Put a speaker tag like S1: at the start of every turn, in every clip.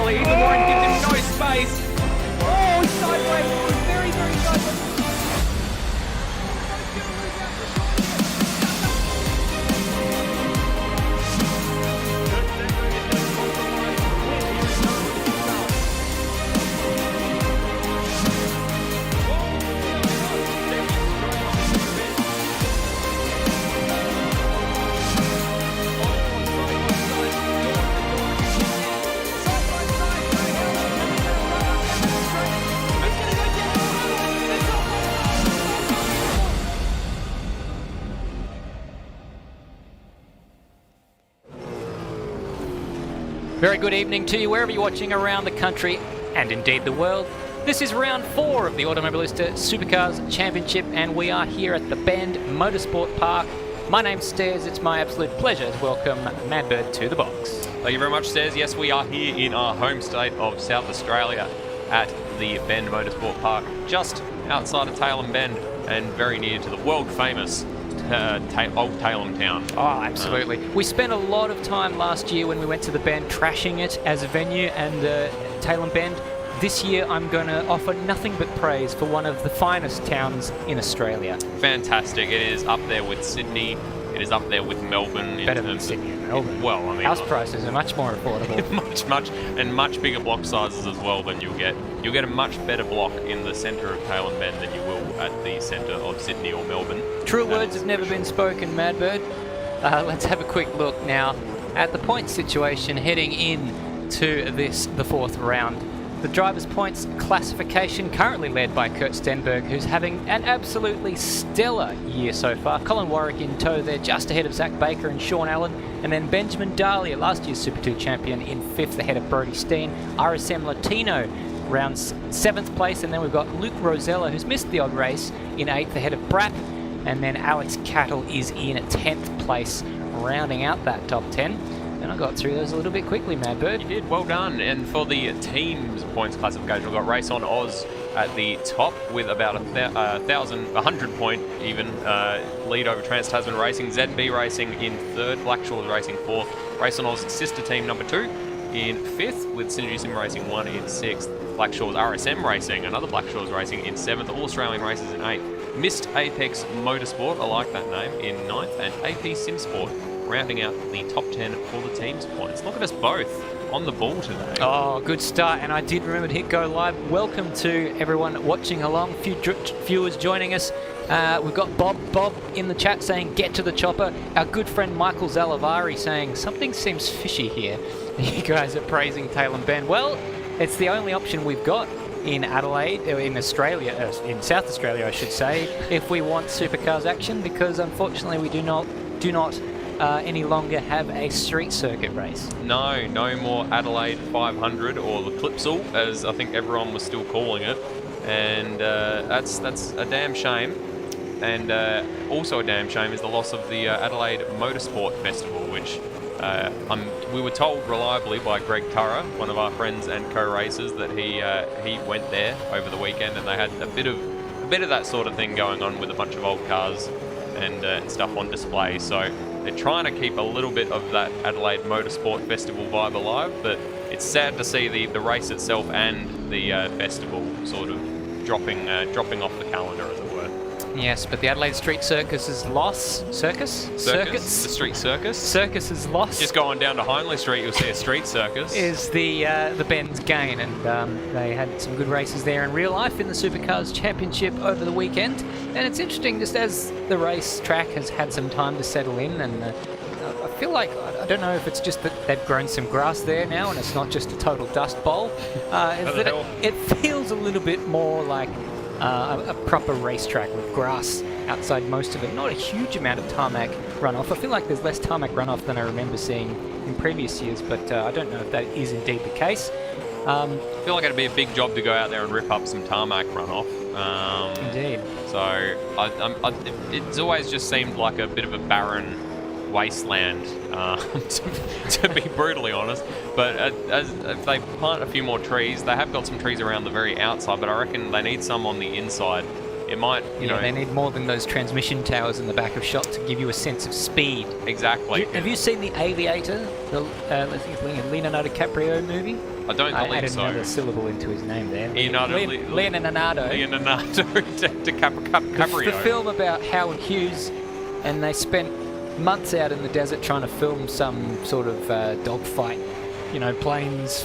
S1: finally. The line gives him no space. Oh, he's sideways. He's very, very sideways. Very good evening to you wherever you're watching around the country and indeed the world. This is round 4 of the Automobilista Supercars Championship and we are here at the Bend Motorsport Park. My name's Stairs. It's my absolute pleasure to welcome Madbird to the box.
S2: Thank you very much, Stairs. Yes, we are here in our home state of South Australia at the Bend Motorsport Park, just outside of Tailem Bend and very near to the world famous old Tailem town.
S1: Oh, absolutely. We spent a lot of time last year when we went to the Bend trashing it as a venue and Tailem Bend. This year I'm going to offer nothing but praise for one of the finest towns in Australia.
S2: Fantastic. It is up there with Sydney. It is up there with Melbourne.
S1: Better than Sydney and Melbourne.
S2: Well, I mean,
S1: house prices are much more affordable.
S2: much bigger block sizes as well than you'll get. You'll get a much better block in the centre of Tailem Bend than you will at the centre of Sydney or Melbourne.
S1: True words have never been spoken, Madbird. Let's have a quick look now at the point situation heading in to the fourth round. The driver's points classification currently led by Kurt Stenberg, who's having an absolutely stellar year so far. Colin Warwick in tow there, just ahead of Zach Baker and Sean Allen. And then Benjamin Dahlia, last year's Super 2 champion, in 5th ahead of Brody Steen. RSM Latino rounds 7th place. And then we've got Luke Rosella, who's missed the odd race, in 8th ahead of Brapp. And then Alex Cattle is in at 10th place, rounding out that top 10. And I got through those a little bit quickly, Madbird.
S2: You did, well done. And for the team's points classification, we've got Race on Oz at the top with about 100 point even lead over Trans-Tasman Racing. ZB Racing in 3rd, Black Shores Racing 4th. Race on Oz's sister team number 2 in 5th with Synergy Sim Racing 1 in 6th. Black Shores RSM Racing, another Black Shores Racing in 7th. All Australian Races in 8th. Missed Apex Motorsport, I like that name, in 9th. And AP SimSport rounding out the top 10 for the team's points. Look at us both on the ball today.
S1: Oh, good start. And I did remember to hit go live. Welcome to everyone watching along. A few viewers joining us. We've got Bob in the chat saying, get to the chopper. Our good friend Michael Zalavari saying, something seems fishy here. You guys are praising Tailem Bend. Well, it's the only option we've got in Adelaide, in Australia, in South Australia, I should say, if we want supercars action, because unfortunately we do not any longer have a street circuit race.
S2: No more Adelaide 500 or the Clipsal, as I think everyone was still calling it, and that's a damn shame. And also a damn shame is the loss of the Adelaide Motorsport Festival, which we were told reliably by Greg Curra, one of our friends and co-racers, that he went there over the weekend, and they had a bit of that sort of thing going on with a bunch of old cars and stuff on display. So they're trying to keep a little bit of that Adelaide Motorsport Festival vibe alive, but it's sad to see the race itself and the festival sort of dropping off the calendar, as it were.
S1: Yes, but the Adelaide Street Circus's loss. Circus?
S2: The Street Circus?
S1: Circus's loss.
S2: Just going down to Hindley Street, you'll see a street circus.
S1: Is the Bend's gain, and they had some good races there in real life in the Supercars Championship over the weekend. And it's interesting, just as the race track has had some time to settle in, and I feel like, I don't know if it's just that they've grown some grass there now and it's not just a total dust bowl. It feels a little bit more like a proper racetrack with grass outside most of it. Not a huge amount of tarmac runoff. I feel like there's less tarmac runoff than I remember seeing in previous years, but I don't know if that is indeed the case.
S2: I feel like it'd be a big job to go out there and rip up some tarmac runoff.
S1: Indeed.
S2: So it's always just seemed like a bit of a barren wasteland, to be brutally honest. But if they plant a few more trees, they have got some trees around the very outside, but I reckon they need some on the inside It might, you know...
S1: they need more than those transmission towers in the back of shot to give you a sense of speed.
S2: Exactly.
S1: Have you seen The Aviator, the Leonardo DiCaprio movie?
S2: I don't
S1: I
S2: believe
S1: added
S2: so.
S1: another syllable into his name there.
S2: Leonardo DiCaprio.
S1: It's the film about Howard Hughes, and they spent months out in the desert trying to film some sort of dogfight. You know, planes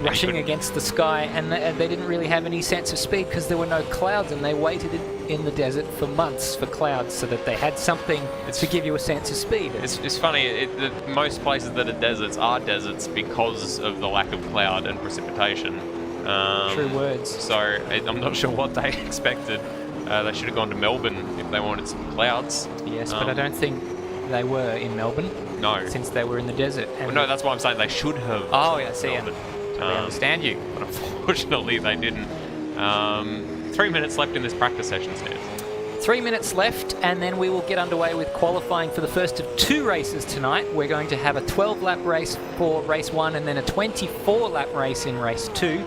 S1: rushing against the sky, and they didn't really have any sense of speed because there were no clouds, and they waited in the desert for months for clouds so that they had something to give you a sense of speed.
S2: It's funny, that most places that are deserts because of the lack of cloud and precipitation.
S1: True words.
S2: So I'm not sure what they expected. They should have gone to Melbourne if they wanted some clouds.
S1: Yes, but I don't think they were in Melbourne.
S2: No.
S1: Since they were in the desert.
S2: Well, no, that's why I'm saying they should have.
S1: Oh, yeah, see, I
S2: Melbourne.
S1: understand you.
S2: But unfortunately, they didn't. 3 minutes left in this practice session, Steve.
S1: 3 minutes left, and then we will get underway with qualifying for the first of 2 races tonight. We're going to have a 12-lap race for race 1 and then a 24-lap race in race 2.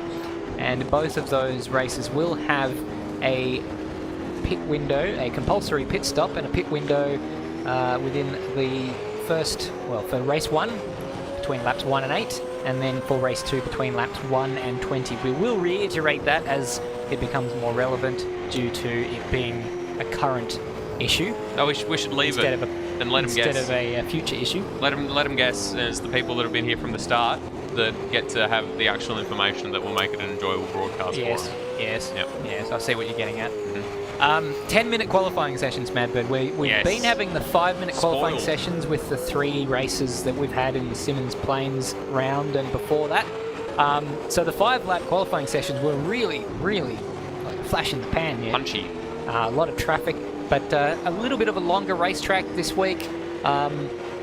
S1: And both of those races will have a pit window, a compulsory pit stop and a pit window within the first, well, for race 1 between laps 1 and 8, and then for race 2 between laps 1 and 20. We will reiterate that as it becomes more relevant due to it being a current issue.
S2: Oh, we should leave it and let them guess.
S1: Instead of a future issue.
S2: Let them guess as the people that have been here from the start that get to have the actual information that will make it an enjoyable broadcast for them.
S1: Yes, I see what you're getting at.
S2: Mm-hmm.
S1: 10-minute qualifying sessions, Madbird. We've been having the 5-minute qualifying sessions with the 3 races that we've had in the Simmons Plains round and before that. So the 5-lap qualifying sessions were really, really like flash in the pan. Yeah.
S2: Punchy.
S1: A lot of traffic, but a little bit of a longer racetrack this week.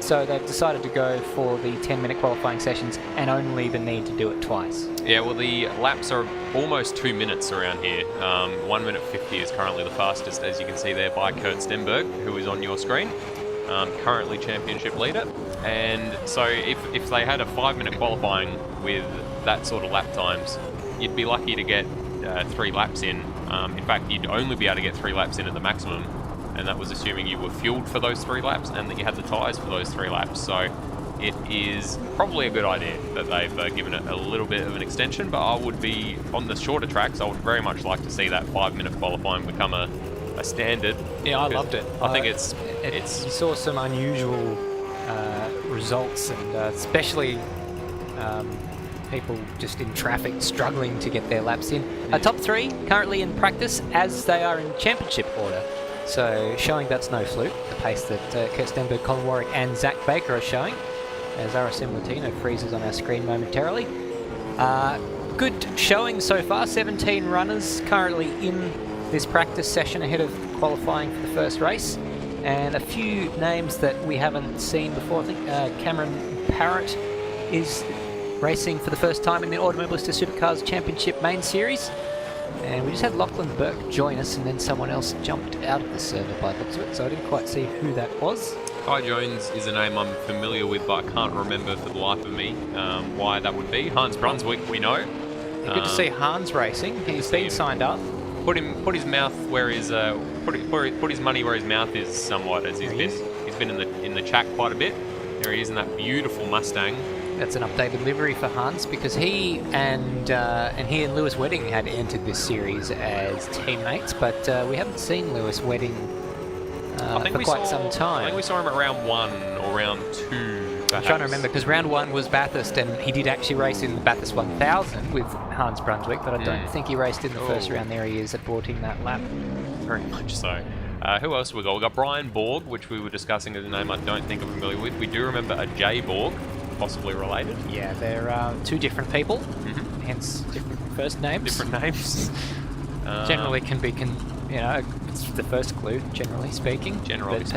S1: So they've decided to go for the 10-minute qualifying sessions and only the need to do it twice.
S2: Yeah, well, the laps are almost 2 minutes around here. 1 minute 50 is currently the fastest, as you can see there, by Kurt Stenberg, who is on your screen, currently championship leader. And so if they had a 5-minute qualifying with that sort of lap times, you'd be lucky to get 3 laps in. In fact, you'd only be able to get 3 laps in at the maximum, and that was assuming you were fueled for those 3 laps and that you had the tyres for those 3 laps. So it is probably a good idea that they've given it a little bit of an extension, but I would be, on the shorter tracks, I would very much like to see that 5-minute qualifying become a standard.
S1: Yeah, I loved it.
S2: I think it's
S1: you saw some unusual results, and especially people just in traffic struggling to get their laps in. Top 3 currently in practice as they are in championship order. So showing that's no fluke, the pace that Kurt Stenberg, Colin Warwick and Zach Baker are showing, as RSM Latino freezes on our screen momentarily. Good showing so far, 17 runners currently in this practice session ahead of qualifying for the first race. And a few names that we haven't seen before. I think Cameron Parrott is racing for the first time in the Automobilista Supercars Championship main series. And we just had Lachlan Burke join us, and then someone else jumped out of the server by the looks of it, so I didn't quite see who that was.
S2: Kai Jones is a name I'm familiar with, but I can't remember for the life of me why that would be. Hans Brunswick, we know.
S1: Good to see Hans racing. He's been signed up.
S2: Put his mouth where his put his money where his mouth is somewhat, as he's been in the chat quite a bit. There he is in that beautiful Mustang.
S1: That's an updated livery for Hans, because he and Lewis Wedding had entered this series as teammates, but we haven't seen Lewis Wedding for quite some time.
S2: I think we saw him at round 1 or round 2. Perhaps.
S1: I'm trying to remember, because round 1 was Bathurst, and he did actually race in the Bathurst 1000 with Hans Brunswick, but I don't think he raced in the first round. There he is aborting that lap.
S2: Very much so. Who else we got? We got Brian Borg, which we were discussing as a name I don't think I'm familiar with. We do remember a Jay Borg, possibly related.
S1: Yeah, they're 2 different people, hence different first names.
S2: Different names.
S1: Generally can be, it's the first clue, generally speaking.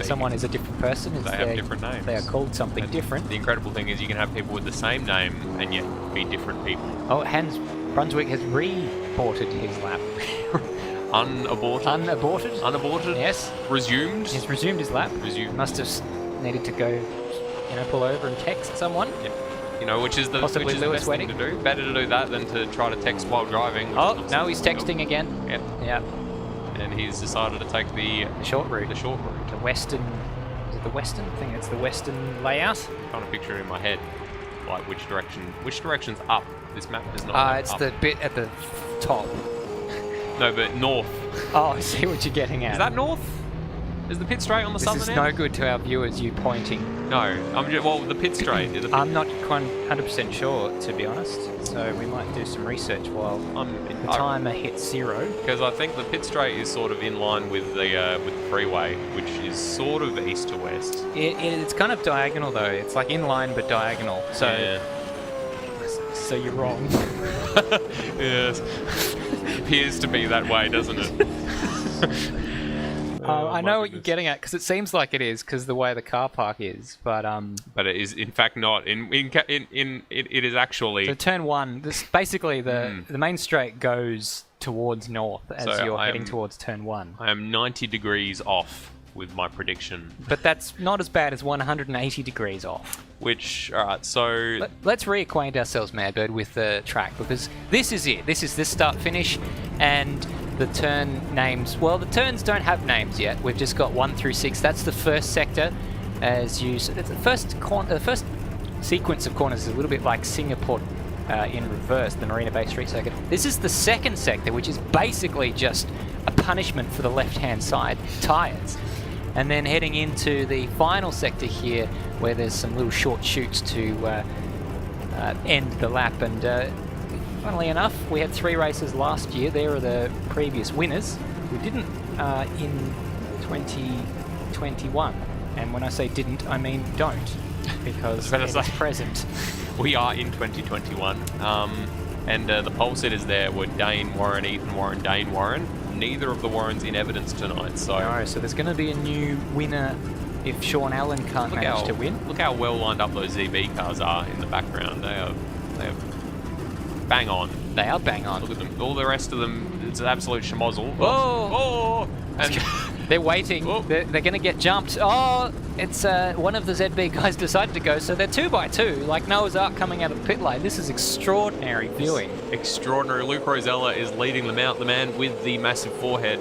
S1: Someone is a different person.
S2: They have different names.
S1: They are called something different.
S2: The incredible thing is you can have people with the same name and yet be different people.
S1: Oh, Hans Brunswick has reported his lap.
S2: Unaborted?
S1: Unaborted? Yes.
S2: Resumed?
S1: He's resumed his lap.
S2: Resumed.
S1: Must have needed to go, pull over and text someone.
S2: Yep. Which is the best thing to do. Better to do that than to try to text while driving.
S1: Oh, no, he's texting again.
S2: Yep.
S1: Yeah.
S2: and he's decided to take the
S1: short route.
S2: The short route.
S1: The western. Is it the western? I think it's the western layout.
S2: I'm trying to picture it in my head, like which direction's up. This map does not.
S1: It's
S2: up.
S1: the bit at the top.
S2: No, but north.
S1: Oh, I see what you're getting at.
S2: Is that north? Is the pit straight on the southern end?
S1: This is no good to our viewers, you pointing.
S2: No, the pit straight.
S1: I'm not 100% sure, to be honest. So we might do some research while the timer hits 0.
S2: Because I think the pit straight is sort of in line with the freeway, which is sort of east to west.
S1: It's kind of diagonal though. It's like in line but diagonal. So, so you're wrong.
S2: Yes, appears to be that way, doesn't it?
S1: I know what you're getting at because it seems like it is because the way the car park is, but
S2: it is in fact not. It is actually.
S1: So turn 1. This basically the main straight goes towards north as you're heading towards turn 1.
S2: I am 90 degrees off with my prediction.
S1: But that's not as bad as 180 degrees off.
S2: Which, alright, so...
S1: Let's reacquaint ourselves, Madbird, with the track, because this is it. This is the start-finish, and the turn names... Well, the turns don't have names yet. We've just got 1 through 6. That's the first sector. It's the first sequence of corners is a little bit like Singapore in reverse, the Marina Bay Street Circuit. This is the second sector, which is basically just a punishment for the left-hand side tyres. And then heading into the final sector here, where there's some little short chutes to end the lap. And funnily enough, we had 3 races last year. There are the previous winners. We didn't in 2021. And when I say didn't, I mean don't, because it's present.
S2: We are in 2021. And the pole sitters there were Dane Warren, Ethan Warren, Dane Warren. Neither of the Warrens in evidence tonight. So
S1: there's going to be a new winner if Sean Allen can't manage to win.
S2: Look how well lined up those ZB cars are in the background. They are bang on.
S1: They are bang on.
S2: Look at them. All the rest of them, it's an absolute schmozzle.
S1: Oh!
S2: And
S1: they're waiting. Oh. They're going to get jumped. Oh, it's one of the ZB guys decided to go, so they're 2 by 2, like Noah's Ark coming out of the pit lane. This is extraordinary viewing.
S2: Extraordinary. Luke Rosella is leading them out, the man with the massive forehead,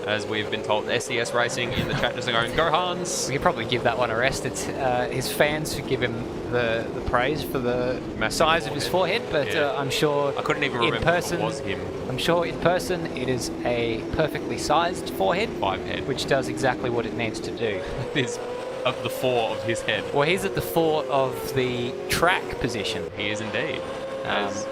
S2: as we've been told. SES Racing in the chat just going, go Hans!
S1: We could probably give that one a rest. It's his fans who give him the praise for the massive size of his forehead, but I'm sure
S2: I couldn't even remember if it was him.
S1: I'm sure in person it is a perfectly sized forehead.
S2: 5 head.
S1: Which does exactly what it needs to do.
S2: It is of the 4 of his head.
S1: Well, he's at the 4 of the track position.
S2: He is indeed. As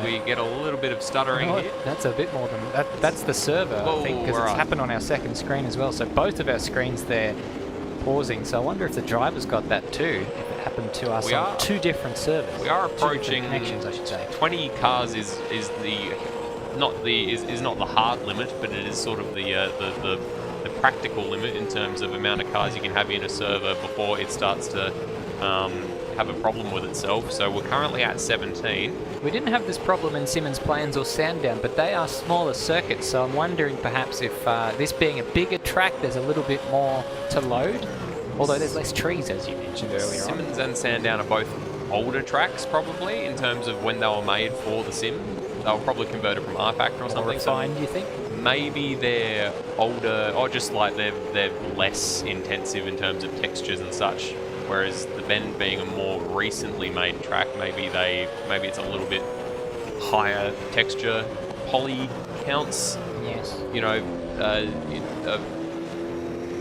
S2: we get a little bit of stuttering here.
S1: That's a bit more than that. That's the server, I think, because it's happened on our second screen as well. So both of our screens there pausing. So I wonder if the driver's got that too. If it happened to us on 2 different servers.
S2: We are approaching
S1: connections, I should say.
S2: 20 cars is not the hard limit, but it is sort of the practical limit in terms of amount of cars you can have in a server before it starts to have a problem with itself. So we're currently at 17.
S1: We didn't have this problem in Simmons Plains or Sandown, but they are smaller circuits, so I'm wondering perhaps if this being a bigger track, there's a little bit more to load, although there's less trees, as you mentioned earlier.
S2: Simmons and Sandown are both older tracks, probably, in terms of when they were made for the sim. They were probably converted from R-Factor or something.
S1: Refined, you think?
S2: Maybe they're older, or just like they're less intensive in terms of textures and such. Whereas the Bend being a more recently made track, maybe it's a little bit higher texture, poly counts.
S1: Yes.
S2: You know,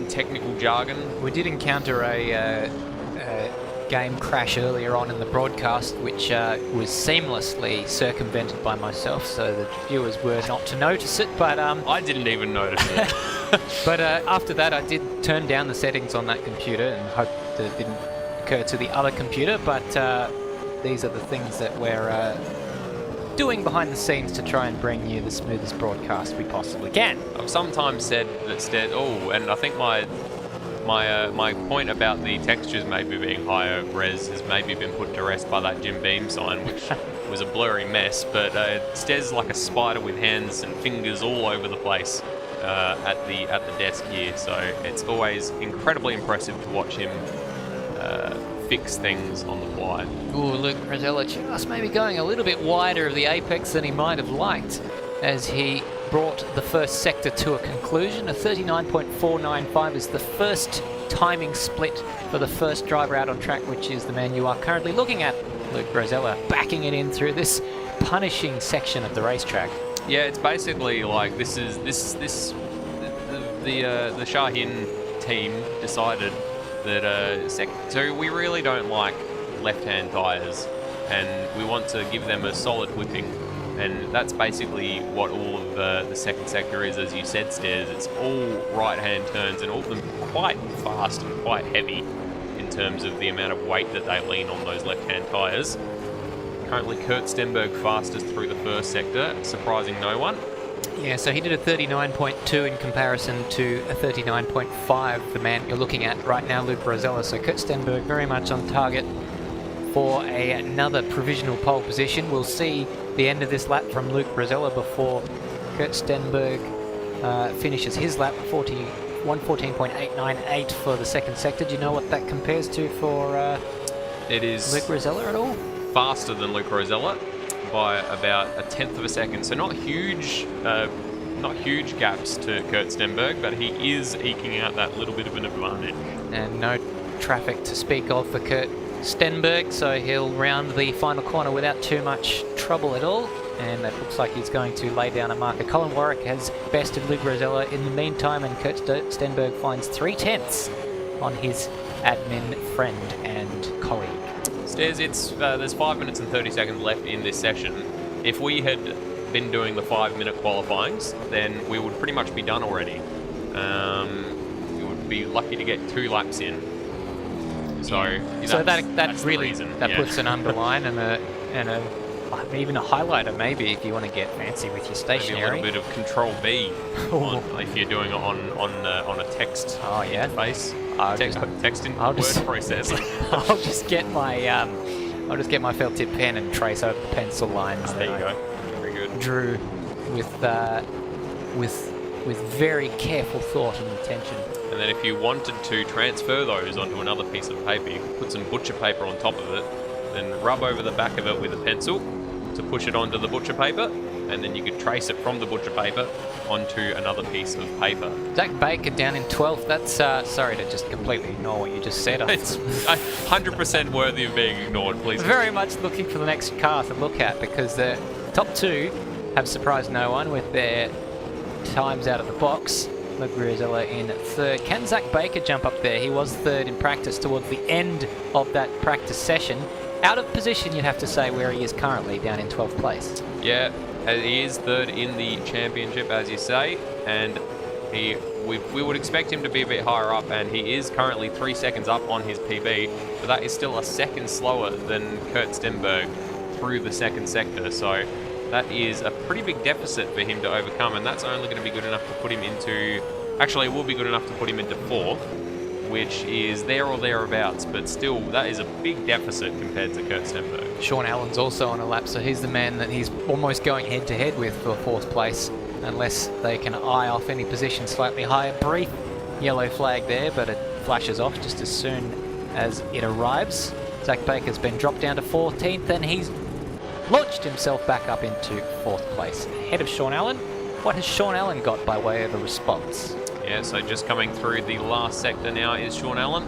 S2: technical jargon.
S1: We did encounter a game crash earlier on in the broadcast, which was seamlessly circumvented by myself, so the viewers were not to notice it. But
S2: I didn't even notice it.
S1: But after that, I did turn down the settings on that computer and hope that it didn't occur to the other computer. But these are the things that we're doing behind the scenes to try and bring you the smoothest broadcast we possibly can.
S2: I've sometimes said that and I think my point about the textures maybe being higher res has maybe been put to rest by that Jim Beam sign, which was a blurry mess, but Stez like a spider with hands and fingers all over the place at the desk here, so it's always incredibly impressive to watch him fix things on the fly.
S1: Ooh, Luke Rosella just maybe going a little bit wider of the apex than he might have liked. as he brought the first sector to a conclusion. A 39.495 is the first timing split for the first driver out on track, which is the man you are currently looking at, Luke Rosella, backing it in through this punishing section of the racetrack.
S2: Yeah, it's basically like the Shaheen team decided that so we really don't like left-hand tyres, and we want to give them a solid whipping, and that's basically what all of the second sector is, as you said, Stairs. It's all right-hand turns, and all of them quite fast and quite heavy in terms of the amount of weight that they lean on those left-hand tyres. Currently Kurt Stenberg fastest through the first sector, surprising no one.
S1: Yeah, so he did a 39.2 in comparison to a 39.5, the man you're looking at right now, Luke Rosella. So Kurt Stenberg very much on target for another provisional pole position. We'll see the end of this lap from Luke Rosella before Kurt Stenberg finishes his lap. 114.898 for the second sector. Do you know what that compares to for
S2: it is
S1: Luke Rosella at all?
S2: Faster than Luke Rosella by about a tenth of a second. So not huge gaps to Kurt Stenberg, but he is eking out that little bit of an advantage.
S1: And no traffic to speak of for Kurt Stenberg, so he'll round the final corner without too much trouble at all. And that looks like he's going to lay down a marker. Colin Warwick has bested Luke Rosella in the meantime, and Kurt Stenberg finds 3/10 on his admin friend and colleague.
S2: Stairs, there's 5 minutes and 30 seconds left in this session. If we had been doing the 5-minute qualifyings, then we would pretty much be done already. We would be lucky to get 2 laps in. So,
S1: yeah. So that really puts an underline and even a highlighter maybe if you want to get fancy with your stationery.
S2: Maybe a little bit of Control B if you're doing it on a text interface. Texting word processor.
S1: I'll just get my felt tip pen and trace over the pencil lines.
S2: There you go. Very good.
S1: Drew with very careful thought and attention.
S2: And then if you wanted to transfer those onto another piece of paper, you could put some butcher paper on top of it, then rub over the back of it with a pencil to push it onto the butcher paper, and then you could trace it from the butcher paper onto another piece of paper.
S1: Zach Baker down in 12th. That's sorry to just completely ignore what you just said.
S2: It's 100% worthy of being ignored, please.
S1: Very much looking for the next car to look at, because the top 2 have surprised no one with their times out of the box. Luke Rosella in 3rd. Can Zach Baker jump up there? He was 3rd in practice towards the end of that practice session. Out of position, you'd have to say, where he is currently, down in 12th place.
S2: Yeah, he is 3rd in the championship, as you say, and we would expect him to be a bit higher up, and he is currently 3 seconds up on his PB, but that is still a second slower than Kurt Stenberg through the second sector, so that is a pretty big deficit for him to overcome, and that's only going to be good enough to put him into... Actually, it will be good enough to put him into 4th, which is there or thereabouts, but still, that is a big deficit compared to Kurt Stenberg.
S1: Sean Allen's also on a lap, so he's the man that he's almost going head-to-head with for 4th place, unless they can eye off any position slightly higher. Brief yellow flag there, but it flashes off just as soon as it arrives. Zach Baker's been dropped down to 14th, and he's launched himself back up into 4th place, ahead of Sean Allen. What has Sean Allen got by way of a response?
S2: Yeah, so just coming through the last sector now is Sean Allen,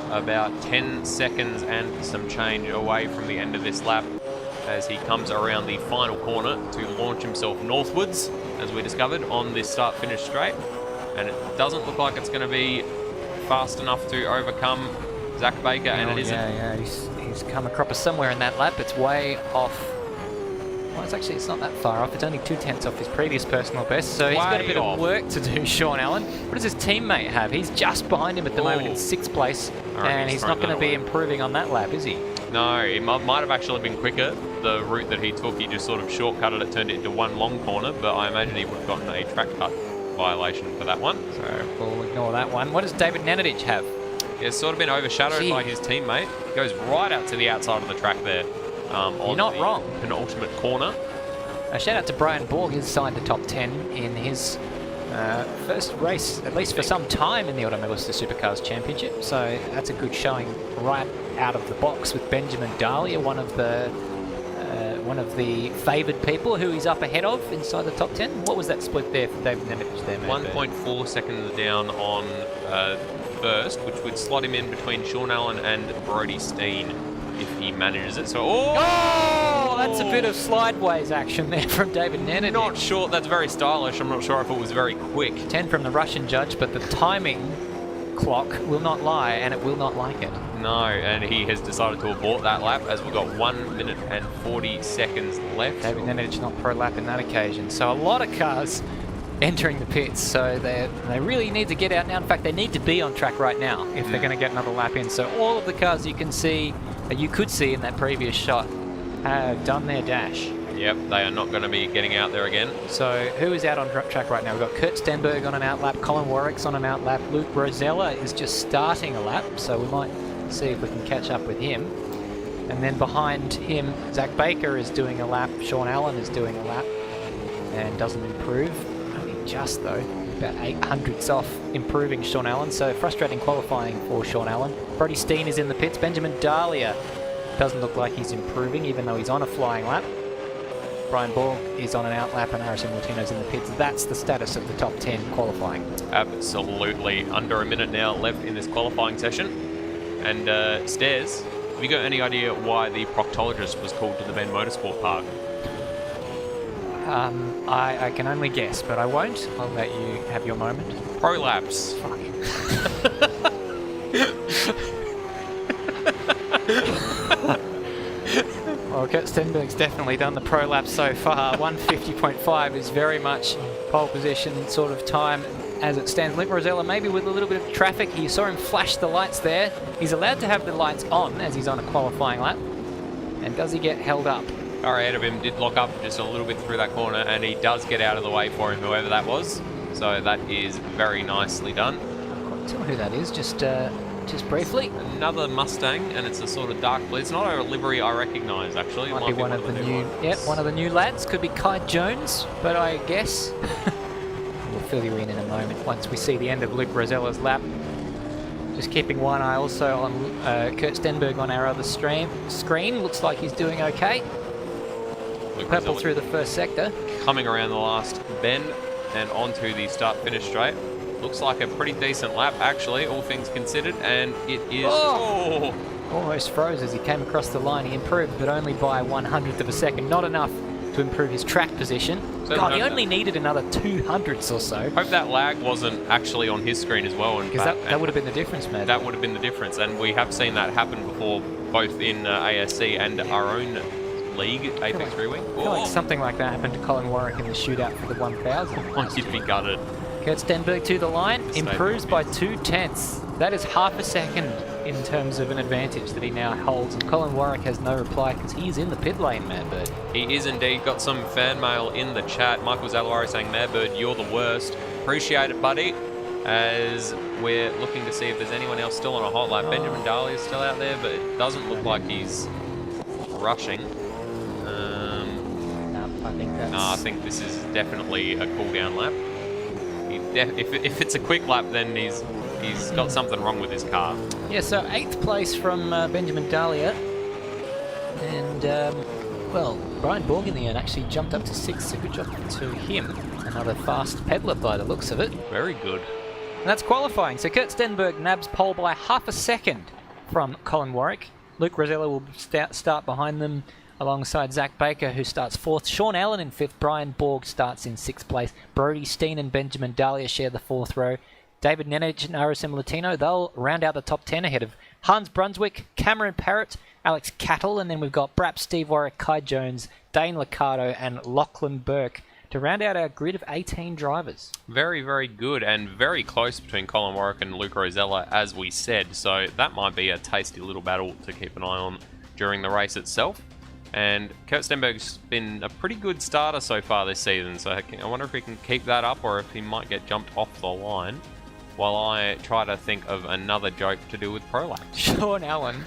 S2: about 10 seconds and some change away from the end of this lap as he comes around the final corner to launch himself northwards, as we discovered, on this start-finish straight. And it doesn't look like it's going to be fast enough to overcome Zach Baker, and it isn't.
S1: Yeah, he's come across somewhere in that lap. It's way off. Well, it's not that far off. It's only 2/10 off his previous personal best, so he's got a bit of work to do, Sean Allen. What does his teammate have? He's just behind him at the moment in 6th place, and he's not going to be improving on that lap, is he?
S2: No, it might have actually been quicker. The route that he took, he just sort of shortcutted it, turned it into one long corner, but I imagine he would have gotten a track cut violation for that one. So
S1: we'll ignore that one. What does David Nenadic have?
S2: It's sort of been overshadowed by his teammate. He goes right out to the outside of the track there.
S1: You're not wrong.
S2: Penultimate corner.
S1: A shout out to Brian Borg. He's signed a top 10 in his first race, at least for some time, in the Automobilista Supercars Championship. So that's a good showing right out of the box with Benjamin Dahlia, one of one of the favoured people who he's up ahead of inside the top 10. What was that split there for David Nemec there, mate?
S2: 1.4 seconds down on first, which would slot him in between Sean Allen and Brody Steen if he manages it. So,
S1: That's a bit of slideways action there from David Nemec.
S2: Not sure. That's very stylish. I'm not sure if it was very quick.
S1: 10 from the Russian judge, but the timing clock will not lie, and it will not like it.
S2: No, and he has decided to abort that lap as we've got 1 minute and 40 seconds left.
S1: David Nemec not pro lap in that occasion. So a lot of cars entering the pits, so they really need to get out now. In fact, they need to be on track right now if they're going to get another lap in. So all of the cars you could see in that previous shot have done their dash.
S2: Yep, they are not going to be getting out there again.
S1: So who is out on track right now? We've got Kurt Stenberg on an out lap, Colin Warwick's on an out lap, Luke Rosella is just starting a lap, so we might see if we can catch up with him. And then behind him, Zach Baker is doing a lap, Sean Allen is doing a lap, and doesn't improve. Only just though, about 800ths off improving Sean Allen, so frustrating qualifying for Sean Allen. Brody Steen is in the pits, Benjamin Dahlia doesn't look like he's improving even though he's on a flying lap. Brian Borg is on an out lap and Harrison Latino's in the pits. That's the status of the top 10 qualifying.
S2: Absolutely. Under a minute now left in this qualifying session. And Stairs, have you got any idea why the proctologist was called to the Bend Motorsport Park?
S1: I can only guess, but I won't. I'll let you have your moment.
S2: Prolapse.
S1: Fuck. Well, Kurt Stenberg's definitely done the pro lap so far. 150.5 is very much pole position sort of time as it stands. Luke Rosella maybe with a little bit of traffic. You saw him flash the lights there. He's allowed to have the lights on as he's on a qualifying lap. And does he get held up?
S2: Car ahead of him did lock up just a little bit through that corner, and he does get out of the way for him, whoever that was. So that is very nicely done.
S1: I can't tell who that is, just briefly.
S2: Another Mustang, and it's a sort of dark blue. It's not a livery I recognise, actually.
S1: Might be one of the new, one of the new lads. Could be Kai Jones, but I guess we'll fill you in a moment once we see the end of Luke Rosella's lap. Just keeping one eye also on Kurt Stenberg on our other screen. Looks like he's doing okay.
S2: Luke
S1: Purple
S2: Rosella
S1: through the first sector.
S2: coming around the last bend and onto the start-finish straight. Looks like a pretty decent lap, actually, all things considered, and it is...
S1: Oh! Almost froze as he came across the line. He improved, but only by 1/100th of a second. Not enough to improve his track position.
S2: So
S1: God, he only needed another 200ths or so.
S2: Hope that lag wasn't actually on his screen as well.
S1: Because that would have been the difference, man.
S2: That would have been the difference, and we have seen that happen before, both in ASC and our own league, Apex Rewing.
S1: I feel like something like that happened to Colin Warwick in the shootout for the 1000.
S2: You'd be gutted.
S1: Kurt Stenberg to the line, improves by 0.2. That is half a second in terms of an advantage that he now holds. And Colin Warwick has no reply because he's in the pit lane, Madbird.
S2: He is indeed. Got some fan mail in the chat. Michael Zalawari saying, Madbird, you're the worst. Appreciate it, buddy. As we're looking to see if there's anyone else still on a hot lap. Benjamin Daly is still out there, but it doesn't look like he's rushing.
S1: I think that's...
S2: No, I think this is definitely a cool-down lap. If it's a quick lap, then he's got something wrong with his car.
S1: Yeah, so 8th place from Benjamin Dahlia. And, well, Brian Borg in the end actually jumped up to 6th, so good job to him. Another fast peddler by the looks of it.
S2: Very good.
S1: And that's qualifying. So Kurt Stenberg nabs pole by half a second from Colin Warwick. Luke Rosella will start behind them alongside Zach Baker, who starts 4th. Sean Allen in 5th. Brian Borg starts in 6th place. Brody Steen and Benjamin Dahlia share the 4th row. David Nenage and RSM Latino, they'll round out the top 10 ahead of Hans Brunswick, Cameron Parrott, Alex Cattle, and then we've got Brapp, Steve Warwick, Kai Jones, Dane Liccardo, and Lachlan Burke to round out our grid of 18 drivers.
S2: Very, very good and very close between Colin Warwick and Luke Rosella, as we said. So that might be a tasty little battle to keep an eye on during the race itself. And Kurt Stenberg's been a pretty good starter so far this season, so I wonder if he can keep that up or if he might get jumped off the line while I try to think of another joke to do with Prolap.
S1: Sean Allen,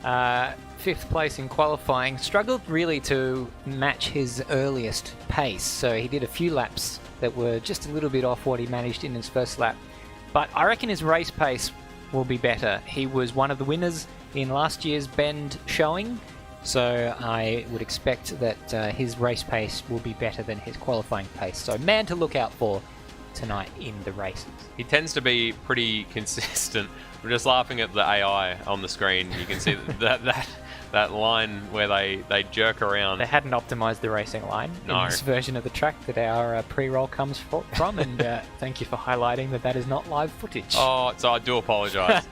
S1: 5th place in qualifying, struggled really to match his earliest pace, so he did a few laps that were just a little bit off what he managed in his first lap. But I reckon his race pace will be better. He was one of the winners in last year's Bend showing. So I would expect that his race pace will be better than his qualifying pace. So man to look out for tonight in the races.
S2: He tends to be pretty consistent. We're just laughing at the AI on the screen. You can see that line where they jerk around.
S1: They hadn't optimized the racing line in this version of the track that our pre-roll comes from, and thank you for highlighting that is not live footage.
S2: Oh, so I do apologise.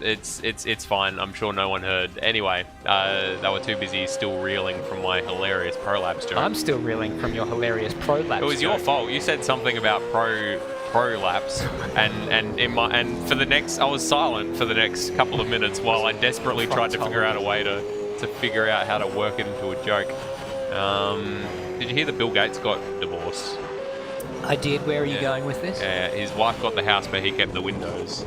S2: It's fine. I'm sure no one heard. Anyway, they were too busy still reeling from my hilarious prolapse joke.
S1: I'm still reeling from your hilarious prolapse.
S2: It was your fault. You said something about prolapse, and for the next, I was silent for the next couple of minutes while I desperately tried to figure out a way to figure out how to work it into a joke. Did you hear that Bill Gates got divorced?
S1: I did. Where are you going with this?
S2: Yeah, his wife got the house, but he kept the windows.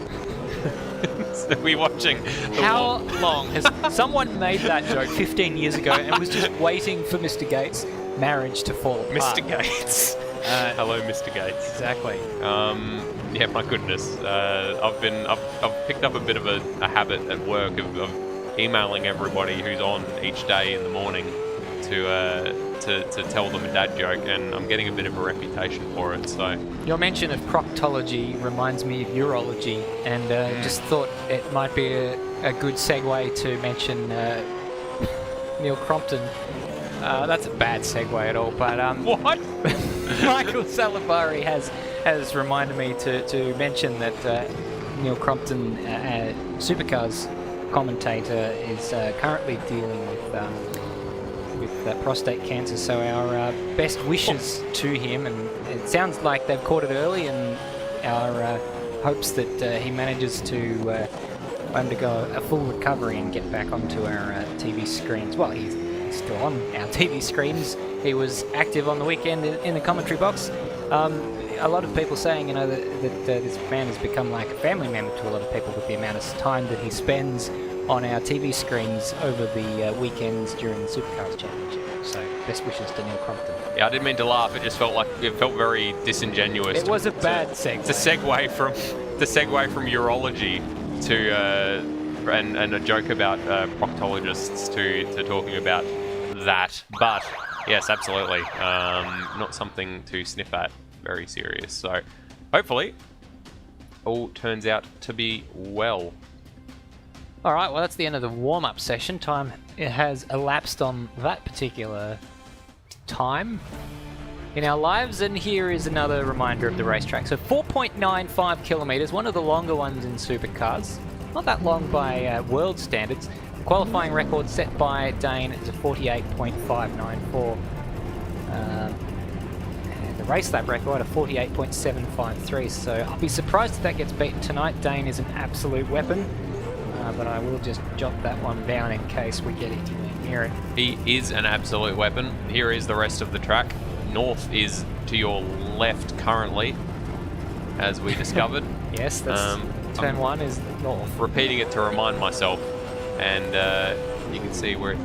S2: So we're watching.
S1: How long has someone made that joke 15 years ago and was just waiting for Mr. Gates' marriage to fall apart?
S2: Mr. Gates. Hello, Mr. Gates.
S1: Exactly.
S2: Yeah, my goodness. I've picked up a bit of a habit at work of emailing everybody who's on each day in the morning to tell them a dad joke, and I'm getting a bit of a reputation for it. So
S1: your mention of proctology reminds me of urology, and just thought it might be a good segue to mention Neil Crompton. That's a bad segue at all, but
S2: what?
S1: Michael Salavari has reminded me to mention that Neil Crompton, Supercars commentator, is currently dealing with prostate cancer. So our best wishes to him, and it sounds like they've caught it early, and our hopes that he manages to undergo a full recovery and get back onto our TV screens. Well, he's still on our TV screens. He was active on the weekend in the commentary box. A lot of people saying, you know, that this man has become like a family member to a lot of people with the amount of time that he spends on our TV screens over the weekends during the Supercars Championship. So best wishes to Neil Crompton.
S2: Yeah, I didn't mean to laugh. It just felt very disingenuous.
S1: It was a bad segue.
S2: To segue from urology to and a joke about proctologists to talking about that. But yes, absolutely, not something to sniff at. Very serious. So hopefully all turns out to be well.
S1: All right, well, that's the end of the warm-up session. Time it has elapsed on that particular time in our lives, and here is another reminder of the racetrack. So 4.95 kilometres, one of the longer ones in supercars. Not that long by world standards. The qualifying record set by Dane is a 48.594. And the race lap record, a 48.753. So I'll be surprised if that gets beaten tonight. Dane is an absolute weapon. But I will just jot that one down in case we get anywhere near it.
S2: He is an absolute weapon. Here is the rest of the track. North is to your left currently, as we discovered.
S1: Yes, that's turn one is north.
S2: Repeating it to remind myself, and you can see where.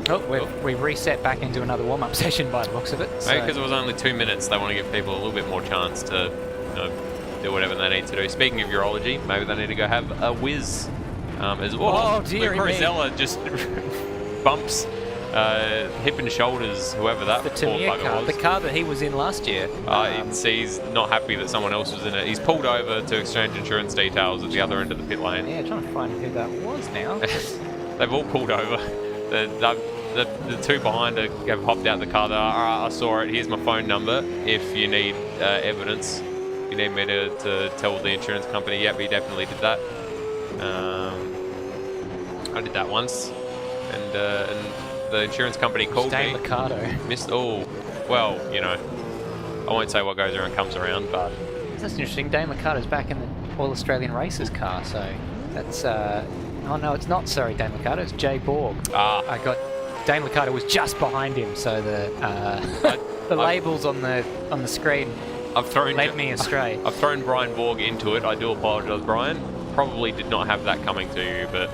S1: We've reset back into another warm-up session by the looks of it.
S2: Maybe because it was only 2 minutes, they want to give people a little bit more chance to, do whatever they need to do. Speaking of urology, maybe they need to go have a whiz. As well.
S1: Oh, dear me.
S2: Rosella just bumps hip and shoulders whoever that
S1: the
S2: poor
S1: Tamiya
S2: bugger
S1: car,
S2: was.
S1: the car that he was in last year.
S2: He's not happy that someone else was in it. He's pulled over to exchange insurance details at the other end of the pit lane.
S1: Yeah, trying to find who that was now.
S2: They've all pulled over. The two behind have hopped out the car. They're like, all right, I saw it. Here's my phone number. If you need evidence, you need me to tell the insurance company. Yep, he definitely did that. I did that once, and the insurance company called
S1: Dane
S2: me.
S1: Liccardo.
S2: Well, I won't say what goes around comes around, but
S1: That's interesting. Dane Liccardo's back in the All Australian Races car, so that's. Oh no, it's not. Sorry, Dane Liccardo. It's Jay Borg. I got Dane Liccardo was just behind him, so the labels on the screen led me astray.
S2: I've thrown Brian Borg into it. I do apologise, Brian. Probably did not have that coming to you, but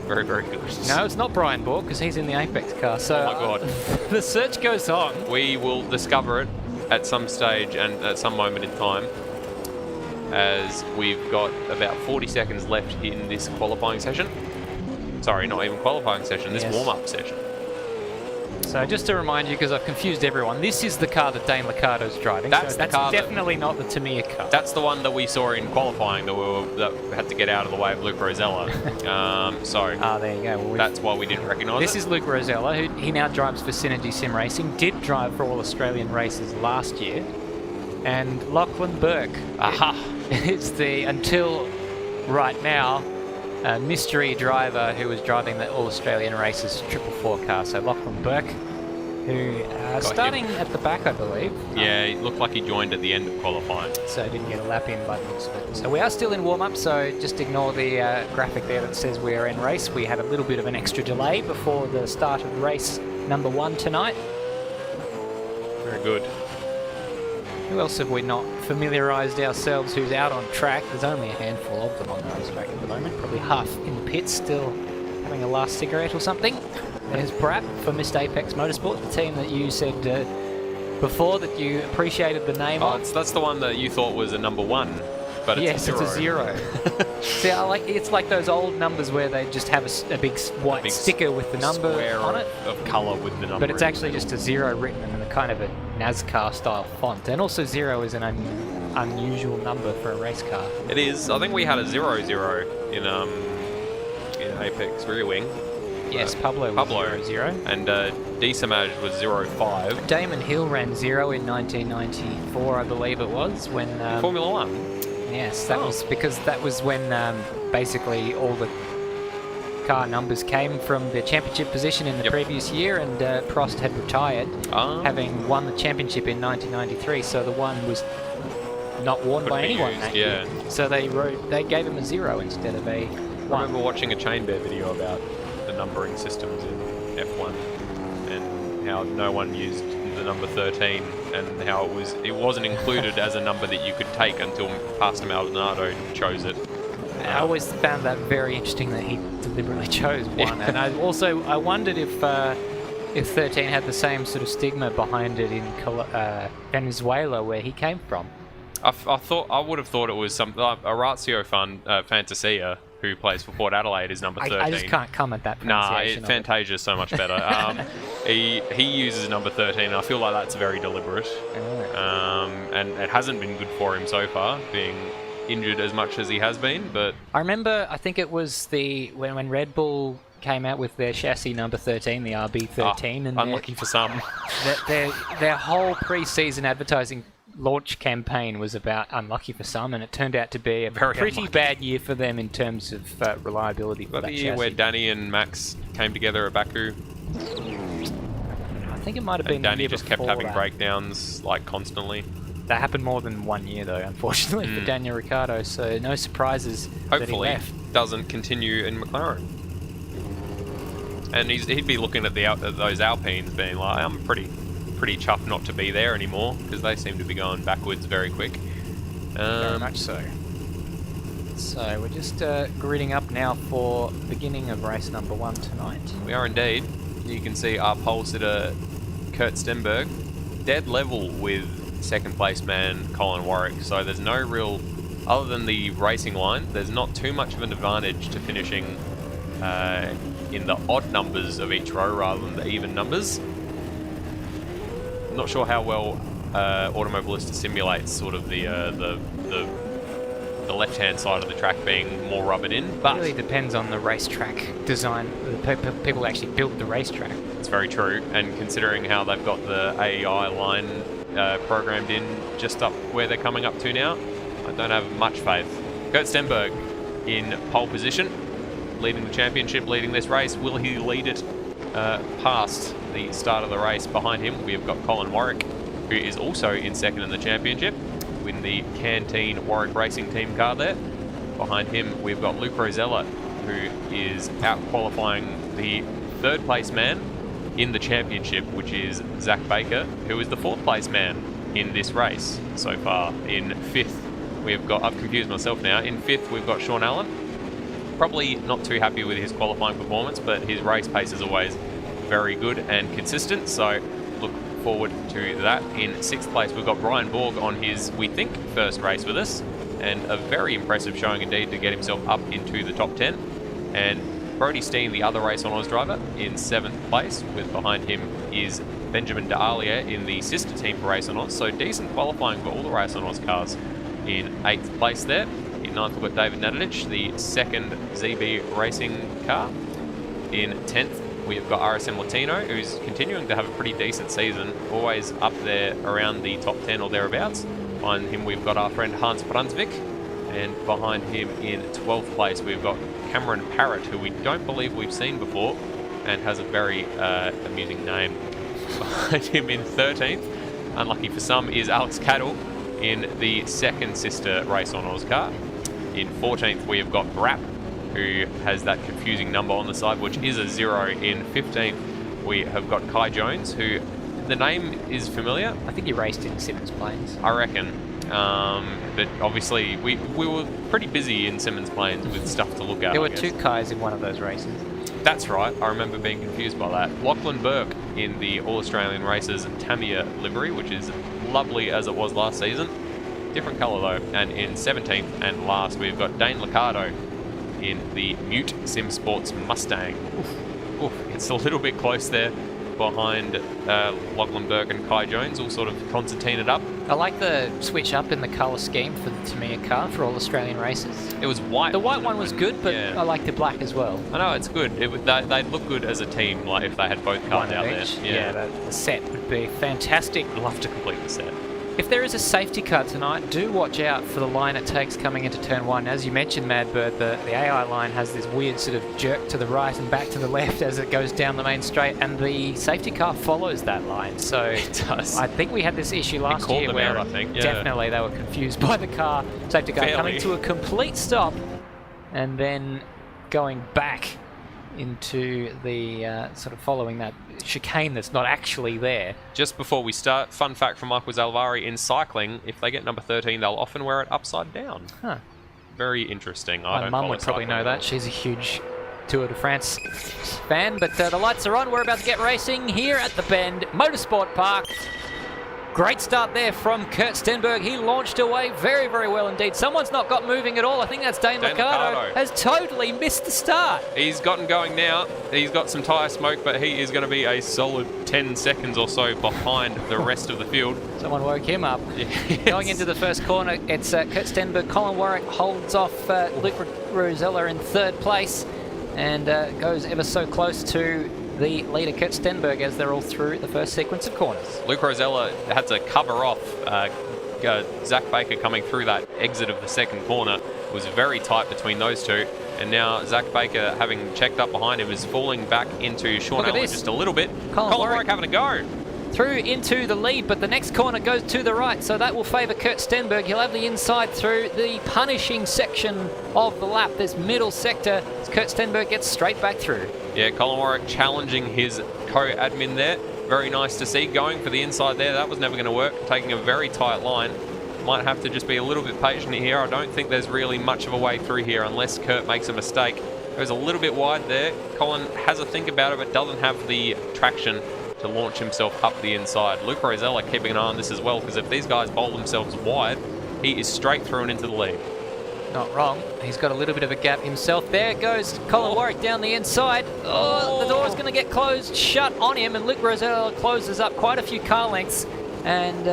S2: very, very good.
S1: No, it's not Brian Borg because he's in the Apex car. So
S2: oh my God.
S1: The search goes on.
S2: We will discover it at some stage and at some moment in time, as we've got about 40 seconds left in this qualifying session. Sorry, not even qualifying session, this
S1: Yes.
S2: warm-up session.
S1: So just to remind you, because I've confused everyone, this is the car that Dane Liccardo's driving.
S2: That's
S1: so
S2: the car that-
S1: definitely not the Tamiya car.
S2: That's the one that we saw in qualifying that had to get out of the way of Luke Rosella. So
S1: There you go. Well,
S2: that's why we didn't recognise
S1: this
S2: it.
S1: is Luke Rosella, who he now drives for Synergy Sim Racing. Did drive for all Australian races last year, and Lachlan Burke.
S2: Aha!
S1: It's the until right now mystery driver who was driving the all Australian races 444 car. So Lachlan Burke, who starting at the back, I believe.
S2: Yeah, it looked like he joined at the end of qualifying.
S1: So didn't get a lap in by the looks of it. So we are still in warm-up, so just ignore the graphic there that says we're in race. We had a little bit of an extra delay before the start of race number 1 tonight.
S2: Very good.
S1: Who else have we not familiarised ourselves who's out on track? There's only a handful of them on the racetrack at the moment. Probably half in the pits still having a last cigarette or something. There's Pratt for Missed Apex Motorsport, the team that you said before that you appreciated the name of.
S2: That's the one that you thought was a number 1, but it's
S1: Yes,
S2: a 0.
S1: it's a 0. See, it's like those old numbers where they just have a big white sticker with the number
S2: square
S1: on it.
S2: of colour with the number.
S1: But it's actually just a 0 written in a kind of a NASCAR style font. And also 0 is an unusual number for a race car.
S2: It is. I think we had a 0-0 in Apex Rear Wing.
S1: Yes, Pablo was 0.
S2: And D-Samaj was 0-5.
S1: Damon Hill ran 0 in 1994, I believe it was, when...
S2: Formula 1?
S1: Yes, that was because that was when basically all the car numbers came from the championship position in the previous year, and Prost had retired, having won the championship in 1993, so the 1 was not worn by anyone that year. So they gave him a 0 instead of a 1.
S2: I remember watching a Chain Bear video about the numbering systems in F1 and how no one used the number 13 and how it wasn't included as a number that you could take until Pastor Maldonado chose it.
S1: I always found that very interesting that he deliberately chose 1. And I wondered if 13 had the same sort of stigma behind it in Venezuela, where he came from.
S2: I would have thought it was some Orazio Fantasia, who plays for Port Adelaide, is number 13.
S1: I just can't come at that pronunciation.
S2: Fantasia is so much better. He uses number 13, and I feel like that's very deliberate. And it hasn't been good for him so far, being injured as much as he has been. But
S1: I remember, I think it was when Red Bull came out with their chassis number 13, the RB13, and
S2: unlucky for some.
S1: Their whole pre-season advertising launch campaign was about unlucky for some, and it turned out to be a pretty bad year for them in terms of reliability for that
S2: the year
S1: chassis.
S2: where Danny and Max came together at Baku.
S1: I think it might have been
S2: Danny
S1: the year
S2: just kept
S1: before
S2: having
S1: that.
S2: breakdowns like constantly.
S1: That happened more than 1 year though, unfortunately, for Daniel Ricciardo, so no surprises that he
S2: Hopefully
S1: left.
S2: doesn't continue in McLaren. And he'd be looking at those Alpines being like, I'm pretty chuffed not to be there anymore, because they seem to be going backwards very quick.
S1: Very much so. So we're just gridding up now for the beginning of race number 1 tonight.
S2: We are indeed. You can see our pole sitter Kurt Stenberg dead level with second place man Colin Warwick. So there's no real, other than the racing line, there's not too much of an advantage to finishing in the odd numbers of each row rather than the even numbers. I'm not sure how well Automobilista simulates sort of the left-hand side of the track being more rubbered in, but
S1: It really depends on the racetrack design, the people who actually built the racetrack.
S2: it's very true. And considering how they've got the AEI line programmed in just up where they're coming up to now, I don't have much faith. Kurt Stenberg in pole position, leading the championship, leading this race. Will he lead it past the start of the race? Behind him, we've got Colin Warwick, who is also in second in the championship, in the Canteen Warwick Racing Team car there. Behind him, we've got Luke Rosella, who is out qualifying the third place man in the championship, which is Zach Baker, who is the fourth place man in this race so far. In fifth, we've got, I've confused myself now, in fifth we've got Sean Allen. Probably not too happy with his qualifying performance, but his race pace is always very good and consistent, so look forward to that. In sixth place, we've got Brian Borg on his, we think, first race with us, and a very impressive showing indeed to get himself up into the top 10. And Brody Steen, the other Race on Oz driver, in 7th place. With behind him is Benjamin D'Alia in the sister team for Race on Oz. So decent qualifying for all the Race on Oz cars in 8th place there. In 9th, we've got David Nadinich, the second ZB Racing car. In 10th, we've got RSM Latino, who's continuing to have a pretty decent season, always up there around the top 10 or thereabouts. Behind him, we've got our friend Hans Brunsvik, and behind him in 12th place, we've got Cameron Parrott, who we don't believe we've seen before, and has a very amusing name. Behind him in 13th, unlucky for some, is Alex Cattle in the second sister Race on Oz car. In 14th, we have got Brap, who has that confusing number on the side, which is a 0. In 15th, we have got Kai Jones, who the name is familiar.
S1: I think he raced in Simmons Plains.
S2: I reckon. But obviously, we were pretty busy in Simmons Plains with stuff to look at.
S1: There were 2 Kais in one of those races.
S2: That's right. I remember being confused by that. Lachlan Burke in the All-Australian Races Tamiya livery, which is lovely as it was last season. Different colour though. And in 17th and last, we've got Dane Liccardo in the Mute Sim Sports Mustang. Oof. It's a little bit close there behind Lachlan Burke and Kai Jones, all sort of concertinaed up.
S1: I like the switch up in the colour scheme for the Tamiya car for all Australian races.
S2: It was white.
S1: The white one was good, but
S2: yeah.
S1: I like the black as well.
S2: I know, it's good. They'd look good as a team, like if they had both cars out there.
S1: Yeah, the set would be fantastic.
S2: I'd love to complete the set.
S1: If there is a safety car tonight, do watch out for the line it takes coming into turn 1. As you mentioned, Madbird, the AI line has this weird sort of jerk to the right and back to the left as it goes down the main straight, and the safety car follows that line. So
S2: it does.
S1: I think we had this issue last year where
S2: I think. Yeah.
S1: Definitely they were confused by the safety car coming to a complete stop and then going back into the sort of following that chicane that's not actually there.
S2: Just before we start, fun fact from Michael Zalvari, in cycling, if they get number 13, they'll often wear it upside down.
S1: Huh.
S2: Very interesting.
S1: My mum would probably know that. She's a huge Tour de France fan. But the lights are on. We're about to get racing here at the Bend Motorsport Park. Great start there from Kurt Stenberg. He launched away very, very well indeed. Someone's not got moving at all. I think that's Dane Liccardo. Has totally missed the start.
S2: He's gotten going now. He's got some tyre smoke, but he is going to be a solid 10 seconds or so behind the rest of the field.
S1: Someone woke him up.
S2: Yes.
S1: Going into the first corner, it's Kurt Stenberg. Colin Warwick holds off Luke Rosella in 3rd place and goes ever so close to the leader, Kurt Stenberg, as they're all through the first sequence of corners.
S2: Luke Rosella had to cover off Zach Baker coming through that exit of the second corner. It was very tight between those two. And now Zach Baker, having checked up behind him, is falling back into Sean Allen just a little bit. Colin Warwick having a go.
S1: Through into the lead, but the next corner goes to the right, so that will favour Kurt Stenberg. He'll have the inside through the punishing section of the lap, this middle sector, as Kurt Stenberg gets straight back through.
S2: Yeah, Colin Warwick challenging his co-admin there. Very nice to see. Going for the inside there, that was never going to work. Taking a very tight line. Might have to just be a little bit patient here. I don't think there's really much of a way through here unless Kurt makes a mistake. Goes a little bit wide there. Colin has a think about it, but doesn't have the traction to launch himself up the inside. Luke Rosella keeping an eye on this as well, because if these guys bowl themselves wide, he is straight through and into the lead.
S1: Not wrong. He's got a little bit of a gap himself. There goes Colin Warwick down the inside. Oh, the door is going to get closed shut on him, and Luke Rosella closes up quite a few car lengths, and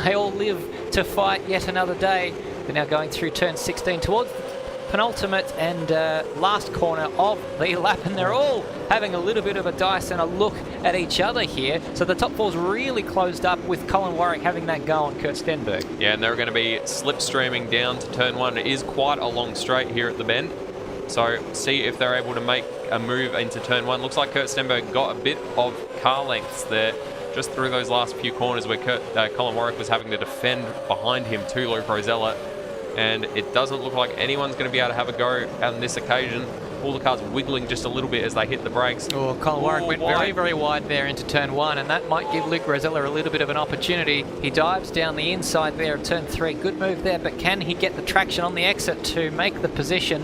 S1: they all live to fight yet another day. They're now going through turn 16 towards the penultimate and last corner of the lap, and they're all having a little bit of a dice and a look at each other here. So the top four's really closed up with Colin Warwick having that go on Kurt Stenberg. Yeah, and they're going to be slipstreaming down to turn 1. It is quite a long straight here at the Bend. So see if they're able to make a move into turn 1. Looks like Kurt Stenberg got a bit of car lengths there just through those last few corners where Colin Warwick was having to defend behind him to Luke Rosella. And it doesn't look like anyone's going to be able to have a go on this occasion. All the cars wiggling just a little bit as they hit the brakes. Oh, Colin Warwick went very, very wide there into turn 1, and that might give Luke Rosella a little bit of an opportunity. He dives down the inside there of turn 3. Good move there, but can he get the traction on the exit to make the position?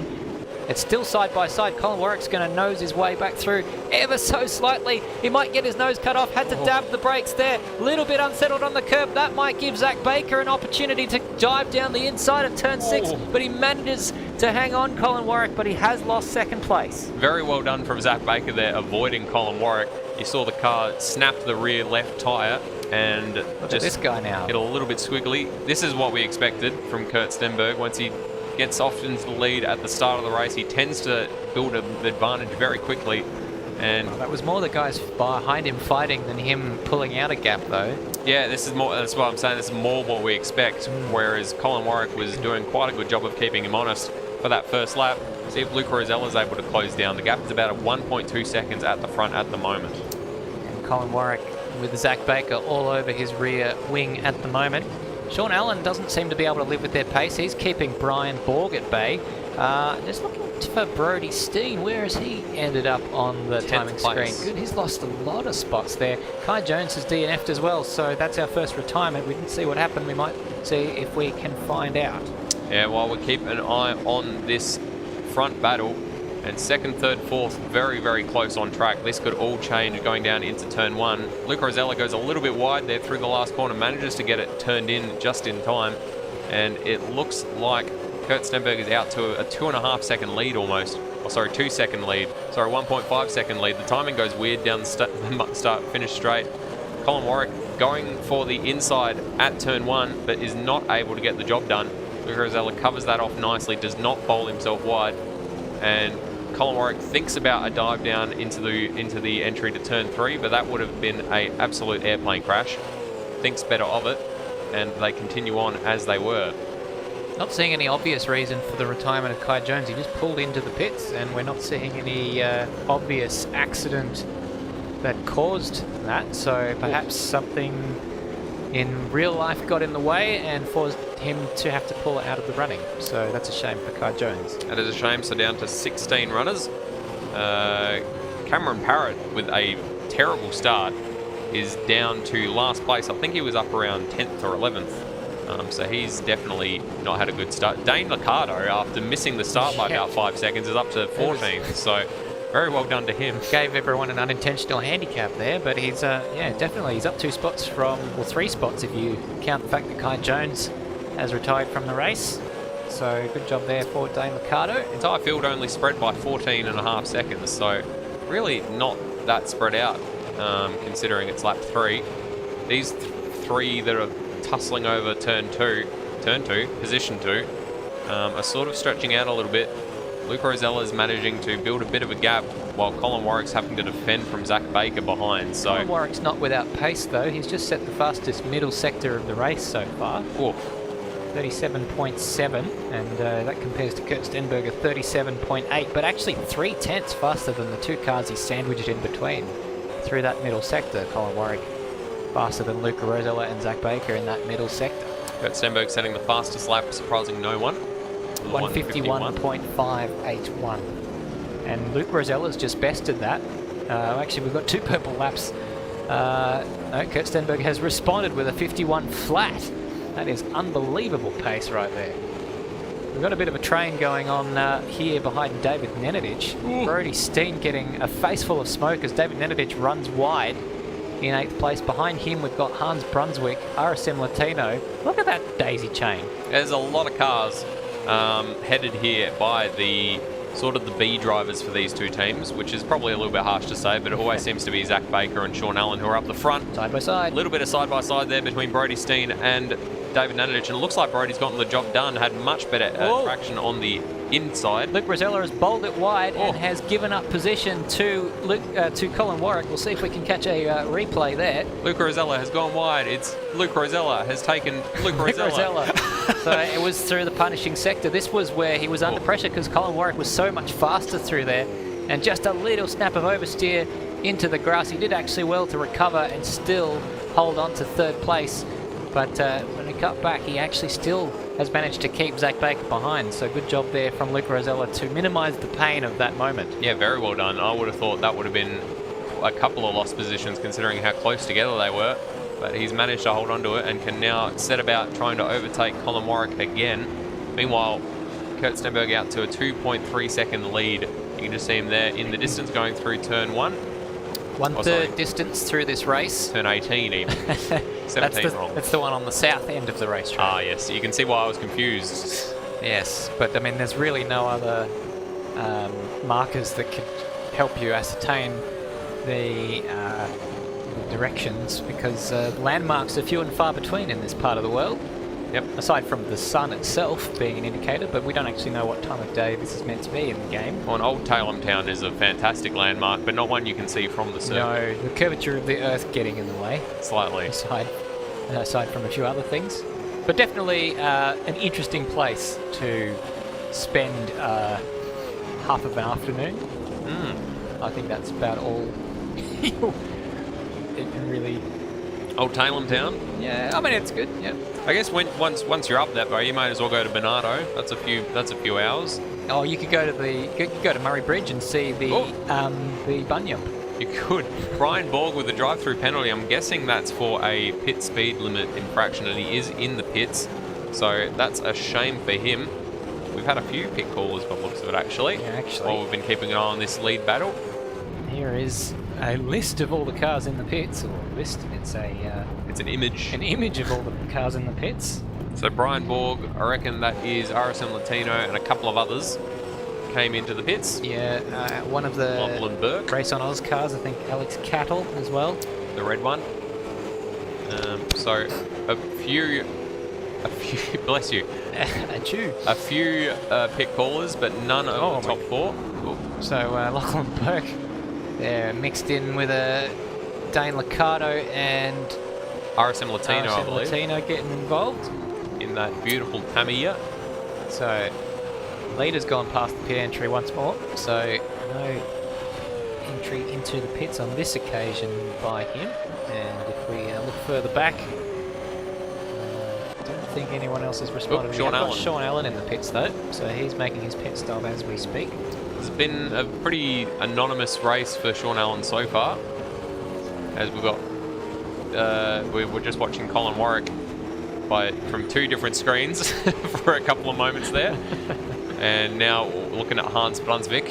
S1: It's still side by side. Colin Warwick's going to nose his way back through ever so slightly. He might get his nose cut off. Had to dab the brakes there. A little bit unsettled on the curb. That might give Zach Baker an opportunity to dive down the inside of turn 6, but he manages to hang on Colin Warwick, but he has lost second place.
S2: Very well done from Zach Baker there, avoiding Colin Warwick. You saw the car snap the rear left tyre and
S1: Look at this guy now.
S2: Get a little bit squiggly. This is what we expected from Kurt Stenberg. Once he gets off into the lead at the start of the race, he tends to build an advantage very quickly. And
S1: that was more the guys behind him fighting than him pulling out a gap, though.
S2: Yeah, this is more. That's what I'm saying. This is more what we expect. Whereas Colin Warwick was doing quite a good job of keeping him honest for that first lap. See if Luca Rosella is able to close down the gap. It's about a 1.2 seconds at the front at the moment.
S1: And Colin Warwick with Zach Baker all over his rear wing at the moment. Sean Allen doesn't seem to be able to live with their pace. He's keeping Brian Borg at bay. Just looking for Brody Steen. Where has he ended up on the timing screen? Good, he's lost a lot of spots there. Kai Jones has DNF'd as well, so that's our first retirement. We didn't see what happened. We might see if we can find out.
S2: Yeah, well, we'll keep an eye on this front battle. And second, third, fourth, very, very close on track. This could all change going down into turn 1. Luca Rosella goes a little bit wide there through the last corner, manages to get it turned in just in time. And it looks like Kurt Stenberg is out to a 2.5 second lead almost. Oh, sorry, 2 second lead. Sorry, 1.5 second lead. The timing goes weird down the start, finish straight. Colin Warwick going for the inside at turn 1, but is not able to get the job done. Luca Rosella covers that off nicely, does not bowl himself wide. And Colin Warwick thinks about a dive down into the entry to turn 3, but that would have been an absolute airplane crash. Thinks better of it, and they continue on as they were.
S1: Not seeing any obvious reason for the retirement of Kai Jones. He just pulled into the pits, and we're not seeing any obvious accident that caused that. So perhaps something in real life got in the way and forced him to have to pull out of the running. So that's a shame for Kai Jones.
S2: That is a shame. So down to 16 runners. Cameron Parrott, with a terrible start, is down to last place. I think he was up around 10th or 11th. So he's definitely not had a good start. Dane Liccardo, after missing the start by about 5 seconds, is up to 14th. So very well done to him.
S1: Gave everyone an unintentional handicap there, but he's definitely he's up 2 spots from, well, 3 spots if you count the fact that Kai Jones has retired from the race. So good job there for Dane Liccardo.
S2: Entire field only spread by 14.5 seconds, so really not that spread out considering it's lap 3. These 3 that are tussling over turn 2, position 2, are sort of stretching out a little bit. Luca Rosella is managing to build a bit of a gap while Colin Warwick's having to defend from Zach Baker behind. So
S1: Colin Warwick's not without pace though. He's just set the fastest middle sector of the race so far. 37.7, and that compares to Kurt Stenberg at 37.8, but actually 0.3 faster than the 2 cars he sandwiched in between through that middle sector. Colin Warwick faster than Luca Rosella and Zach Baker in that middle sector.
S2: Kurt Stenberg setting the fastest lap, surprising no one.
S1: 151.581, and Luke Rosella's just bested that. Actually, we've got 2 purple laps. No, Kurt Stenberg has responded with a 51 flat. That is unbelievable pace right there. We've got a bit of a train going on here behind David Nenadich. Brody Steen getting a face full of smoke as David Nenadich runs wide in 8th place. Behind him, we've got Hans Brunswick, RSM Latino. Look at that daisy chain.
S2: There's a lot of cars headed here by the sort of the B drivers for these 2 teams, which is probably a little bit harsh to say, but it always seems to be Zach Baker and Sean Allen who are up the front.
S1: Side by side.
S2: A little bit of side by side there between Brody Steen and David Nanadich, and it looks like Brody's gotten the job done, had much better traction on the inside.
S1: Luke Rosella has bowled it wide and has given up position to Colin Warwick. We'll see if we can catch a replay there.
S2: Luke Rosella has gone wide. It's Luke Rosella has taken Luke Rosella.
S1: So it was through the punishing sector. This was where he was under pressure because Colin Warwick was so much faster through there, and just a little snap of oversteer into the grass. He did actually well to recover and still hold on to 3rd place. But when he cut back, he actually still has managed to keep Zach Baker behind. So good job there from Luca Rosella to minimise the pain of that moment.
S2: Yeah, very well done. I would have thought that would have been a couple of lost positions considering how close together they were. But he's managed to hold on to it and can now set about trying to overtake Colin Warwick again. Meanwhile, Kurt Stenberg out to a 2.3 second lead. You can just see him there in the distance going through turn 1.
S1: 1/3 distance through this race.
S2: Turn 18 even. 17 wrong.
S1: That's the one on the south end of the racetrack.
S2: Ah, yes. You can see why I was confused.
S1: Yes, but I mean, there's really no other markers that could help you ascertain the directions, because landmarks are few and far between in this part of the world.
S2: Yep.
S1: Aside from the sun itself being an indicator, but we don't actually know what time of day this is meant to be in the game.
S2: Well, Old Talem Town is a fantastic landmark, but not one you can see from the circuit.
S1: No, the curvature of the Earth getting in the way.
S2: Slightly.
S1: Aside from a few other things. But definitely an interesting place to spend half of an afternoon. I think that's about all it can really...
S2: Old Talem Town?
S1: Yeah, I mean, it's good, yeah.
S2: I guess once you're up that way, you might as well go to Bernardo. That's a few hours.
S1: Oh, you could go to Murray Bridge and see the bunyip.
S2: You could. Brian Borg with a drive-through penalty. I'm guessing that's for a pit speed limit infraction, and he is in the pits. So that's a shame for him. We've had a few pit calls by the looks of it, actually.
S1: Yeah, actually.
S2: While we've been keeping an eye on this lead battle.
S1: Here is a list of all the cars in the pits, or list. It's
S2: an image.
S1: An image of all the cars in the pits.
S2: So Brian Borg, I reckon that is RSM Latino and a couple of others came into the pits.
S1: Yeah, one of the
S2: Loveland Burke.
S1: Race on Oz cars, I think Alex Cattle as well.
S2: The red one. So a few, bless you. A few pit callers, but none of the top 4.
S1: So Lachlan Burke, they're mixed in with a Dane Liccardo and
S2: RSM Latino, I believe.
S1: Latino getting involved
S2: in that beautiful Tamiya.
S1: So leader's gone past the pit entry once more, so no entry into the pits on this occasion by him. And if we look further back, I don't think anyone else has responded.
S2: Sean Allen.
S1: Sean Allen in the pits though, so he's making his pit stop as we speak.
S2: It's been a pretty anonymous race for Sean Allen so far, as we've got we're just watching Colin Warwick from 2 different screens for a couple of moments there. And now looking at Hans Brunsvik.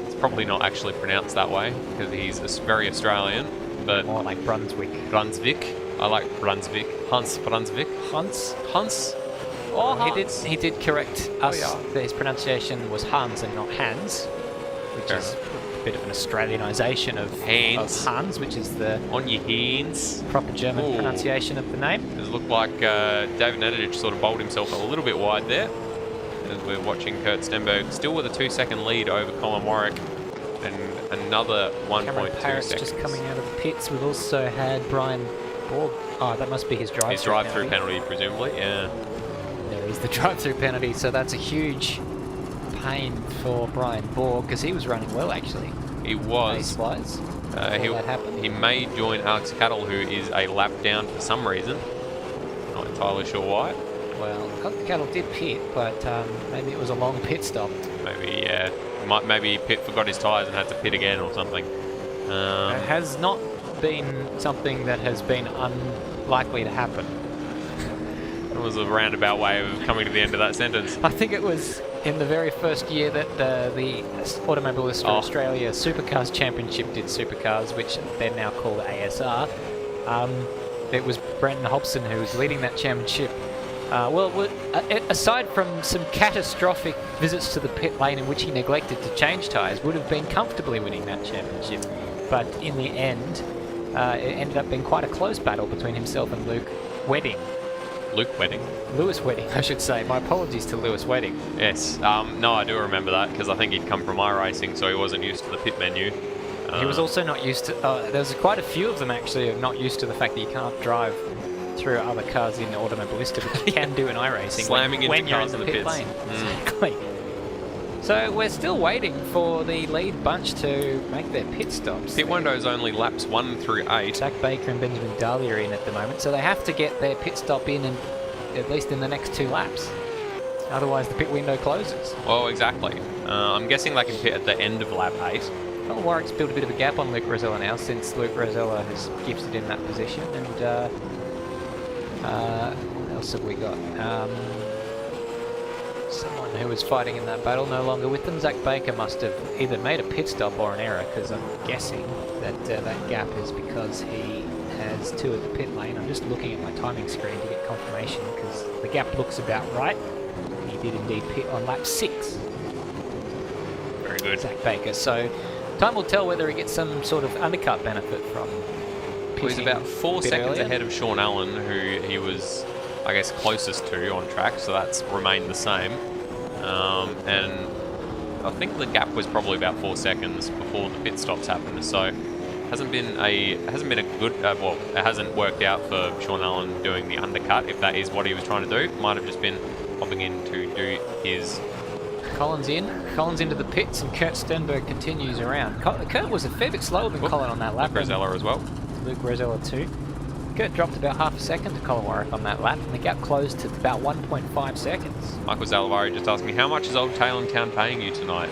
S2: It's probably not actually pronounced that way because he's very Australian, but
S1: more like Brunswick.
S2: Brunsvik. I like Brunsvik. Hans Brunsvik. Hans. Oh, Hans.
S1: He did correct us that his pronunciation was Hans and not Hans, which is a bit of an Australianisation of Hans, which is the
S2: on your hands
S1: proper German pronunciation of the name.
S2: It looked like David Nedich sort of bowled himself a little bit wide there, as we're watching Kurt Stenberg still with a 2-second lead over Colin Warwick, and another 1.2 seconds.
S1: Just coming out of the pits. We've also had Brian Borg. Oh, that must be his drive-through.
S2: His drive-through penalty, presumably. Yeah.
S1: There is the drive-through penalty, so that's a huge pain for Brian Borg because he was running well actually.
S2: He was. He may join Alex Cattle, who is a lap down for some reason. Not entirely sure why.
S1: Well, Alex Cattle did pit, but maybe it was a long pit stop.
S2: Maybe, yeah. Maybe Pitt forgot his tyres and had to pit again or something.
S1: It has not been something that has been unlikely to happen.
S2: It was a roundabout way of coming to the end of that sentence.
S1: I think it was in the very first year that the Automobilist Australia Supercars Championship did Supercars, which they're now called ASR. It was Brenton Hobson who was leading that championship. Aside from some catastrophic visits to the pit lane in which he neglected to change tyres, would have been comfortably winning that championship. But in the end, it ended up being quite a close battle between himself and Lewis Wedding, I should say. My apologies to Lewis Wedding.
S2: Yes. No, I do remember that because I think he'd come from iRacing, so he wasn't used to the pit menu.
S1: He was also not used to... there's quite a few of them actually are not used to the fact that you can't drive through other cars in Automobilista, but you can do in iRacing.
S2: Slamming
S1: when
S2: into
S1: you're
S2: cars
S1: in the
S2: pits.
S1: lane. Exactly. So we're still waiting for the lead bunch to make their pit stops.
S2: Pit window's only laps 1 through 8.
S1: Zach Baker and Benjamin Daly are in at the moment, so they have to get their pit stop in and at least in the next 2 laps. Otherwise the pit window closes.
S2: Well, exactly. I'm guessing they can pit at the end of lap 8.
S1: Well, Warwick's built a bit of a gap on Luke Rosella now since Luke Rosella has gifted him that position. And what else have we got? Someone who was fighting in that battle no longer with them. Zach Baker must have either made a pit stop or an error, because I'm guessing that that gap is because he has 2 at the pit lane. I'm just looking at my timing screen to get confirmation, because the gap looks about right. He did indeed pit on lap 6.
S2: Very good.
S1: Zach Baker. So time will tell whether he gets some sort of undercut benefit from pitting.
S2: Well, he's about 4 seconds
S1: earlier.
S2: ahead of Sean Allen, who he was, I guess, closest to on track, so that's remained the same. And I think the gap was probably about 4 seconds before the pit stops happened. So hasn't been a good well, it hasn't worked out for Sean Allen doing the undercut, if that is what he was trying to do. Might have just been hopping in to do his.
S1: Collins into the pits, and Kurt Stenberg continues around. Kurt was a fair bit slower than Colin on that lap.
S2: Rosella as well.
S1: Luke Rosella too. Kurt dropped about half a second to Colin Warwick on that lap, and the gap closed to about 1.5 seconds.
S2: Michael Zalavari just asked me, how much is Old Tailem Town paying you tonight?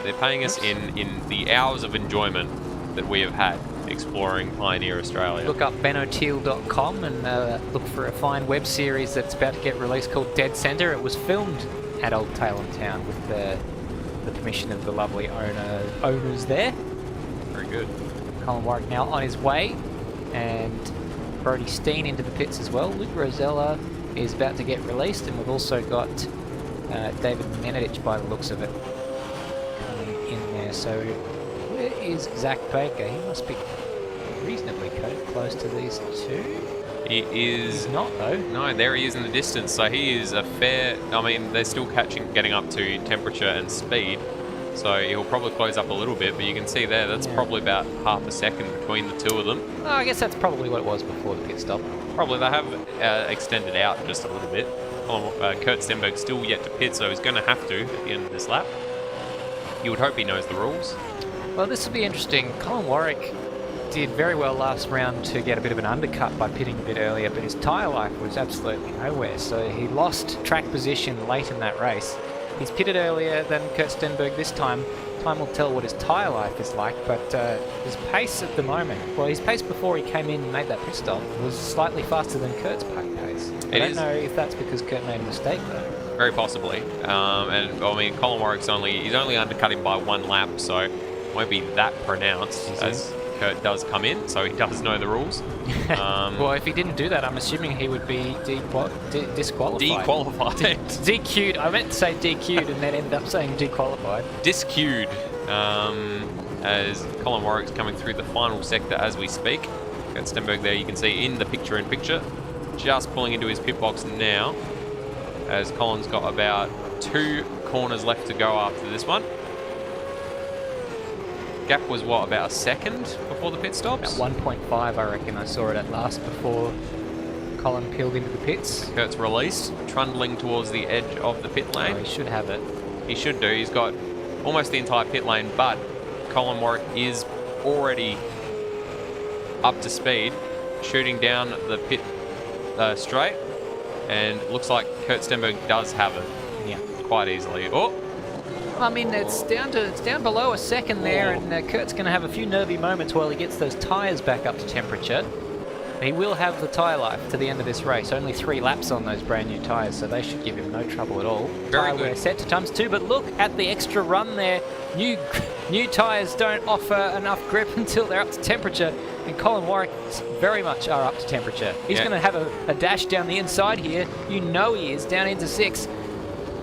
S2: They're paying us in the hours of enjoyment that we have had exploring Pioneer Australia.
S1: Look up benoteal.com and look for a fine web series that's about to get released called Dead Centre. It was filmed at Old Tailem Town with the permission of the lovely owners there.
S2: Very good.
S1: Colin Warwick now on his way, and Brody Steen into the pits as well. Luke Rosella is about to get released, and we've also got David Menedich by the looks of it coming in there. So where is Zach Baker? He must be reasonably close to these two.
S2: He is.
S1: He's not though.
S2: No, there he is in the distance. So he is a fair. I mean, they're still getting up to temperature and speed. So he'll probably close up a little bit, but you can see there, that's probably about half a second between the two of them.
S1: Oh, I guess that's probably what it was before the pit stop.
S2: Probably. They have extended out just a little bit. Kurt Stenberg's still yet to pit, so he's going to have to at the end of this lap. You would hope he knows the rules.
S1: Well, this will be interesting. Colin Warwick did very well last round to get a bit of an undercut by pitting a bit earlier, but his tyre life was absolutely nowhere, so he lost track position late in that race. He's pitted earlier than Kurt Stenberg this time. Time will tell what his tyre life is like, but his pace at the moment, well, his pace before he came in and made that pit stop was slightly faster than Kurt's pace. I don't know if that's because Kurt made a mistake though.
S2: Very possibly. And I mean, Colin Warwick's he's only undercut him by 1 lap, so it won't be that pronounced as Kurt does come in, so he does know the rules.
S1: Well, if he didn't do that, I'm assuming he would be disqualified.
S2: Dequalified.
S1: DQ'd. I meant to say DQ'd and then ended up saying dequalified.
S2: Disqueued. As Colin Warwick's coming through the final sector as we speak. Kurt Stenberg there, you can see in the picture-in-picture. Just pulling into his pit box now, as Colin's got about 2 corners left to go after this one. Gap was what, about a second before the pit stops?
S1: About 1.5, I reckon. I saw it at last before Colin peeled into the pits.
S2: Kurt's released, trundling towards the edge of the pit lane.
S1: Oh, he should have it.
S2: He should do. He's got almost the entire pit lane, but Colin Warwick is already up to speed, shooting down the pit straight, and looks like Kurt Stenberg does have it.
S1: Yeah,
S2: quite easily. Oh.
S1: I mean, it's down below a second there, and Kurt's going to have a few nervy moments while he gets those tyres back up to temperature. He will have the tyre life to the end of this race. Only 3 laps on those brand new tyres, so they should give him no trouble at all.
S2: Very good.
S1: We're set to times 2, but look at the extra run there. New tyres don't offer enough grip until they're up to temperature, and Colin Warwick very much are up to temperature. He's going to have a dash down the inside here. You know he is, down into 6.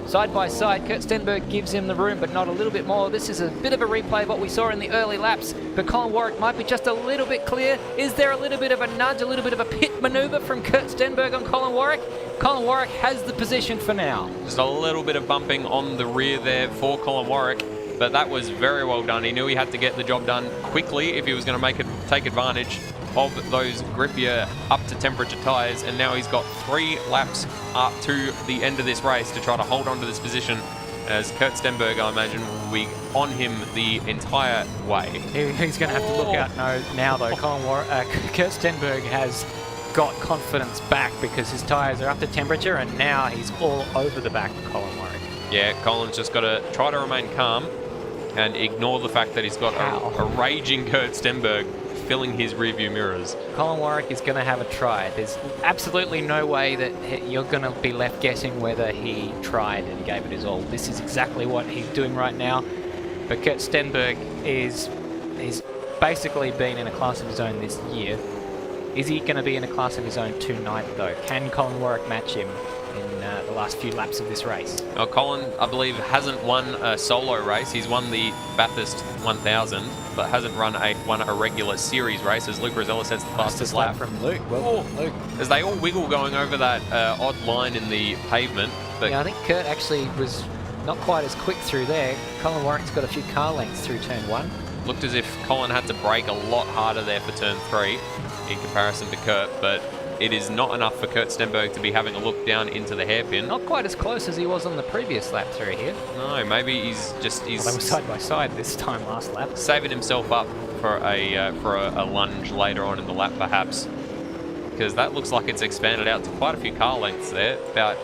S1: Side by side, Kurt Stenberg gives him the room, but not a little bit more. This is a bit of a replay of what we saw in the early laps, but Colin Warwick might be just a little bit clear. Is there a little bit of a nudge, a little bit of a pit manoeuvre from Kurt Stenberg on Colin Warwick? Colin Warwick has the position for now.
S2: Just a little bit of bumping on the rear there for Colin Warwick, but that was very well done. He knew he had to get the job done quickly if he was going to take advantage of those grippier up to temperature tyres, and now he's got 3 laps up to the end of this race to try to hold on to this position, as Kurt Stenberg, I imagine, will be on him the entire way.
S1: He's going to have to look out now though. Kurt Stenberg has got confidence back because his tyres are up to temperature, and now he's all over the back of Colin Warwick.
S2: Yeah, Colin's just got to try to remain calm and ignore the fact that he's got a raging Kurt Stenberg filling his rearview mirrors.
S1: Colin Warwick is going to have a try. There's absolutely no way that you're going to be left guessing whether he tried and gave it his all. This is exactly what he's doing right now. But Kurt Stenberg is basically been in a class of his own this year. Is he going to be in a class of his own tonight, though? Can Colin Warwick match him in the last few laps of this race?
S2: Well, Colin, I believe, hasn't won a solo race. He's won the Bathurst 1000, but hasn't won a regular series race, as Luke Rosella sets the fastest lap.
S1: From Luke. Well, Luke.
S2: As they all wiggle going over that odd line in the pavement. But
S1: yeah, I think Kurt actually was not quite as quick through there. Colin Warwick's got a few car lengths through turn 1.
S2: Looked as if Colin had to brake a lot harder there for turn 3 in comparison to Kurt, but it is not enough for Kurt Stenberg to be having a look down into the hairpin.
S1: Not quite as close as he was on the previous lap through here.
S2: No, maybe he's
S1: Well, they were side by side this time last lap.
S2: saving himself up for a lunge later on in the lap, perhaps, because that looks like it's expanded out to quite a few car lengths there, about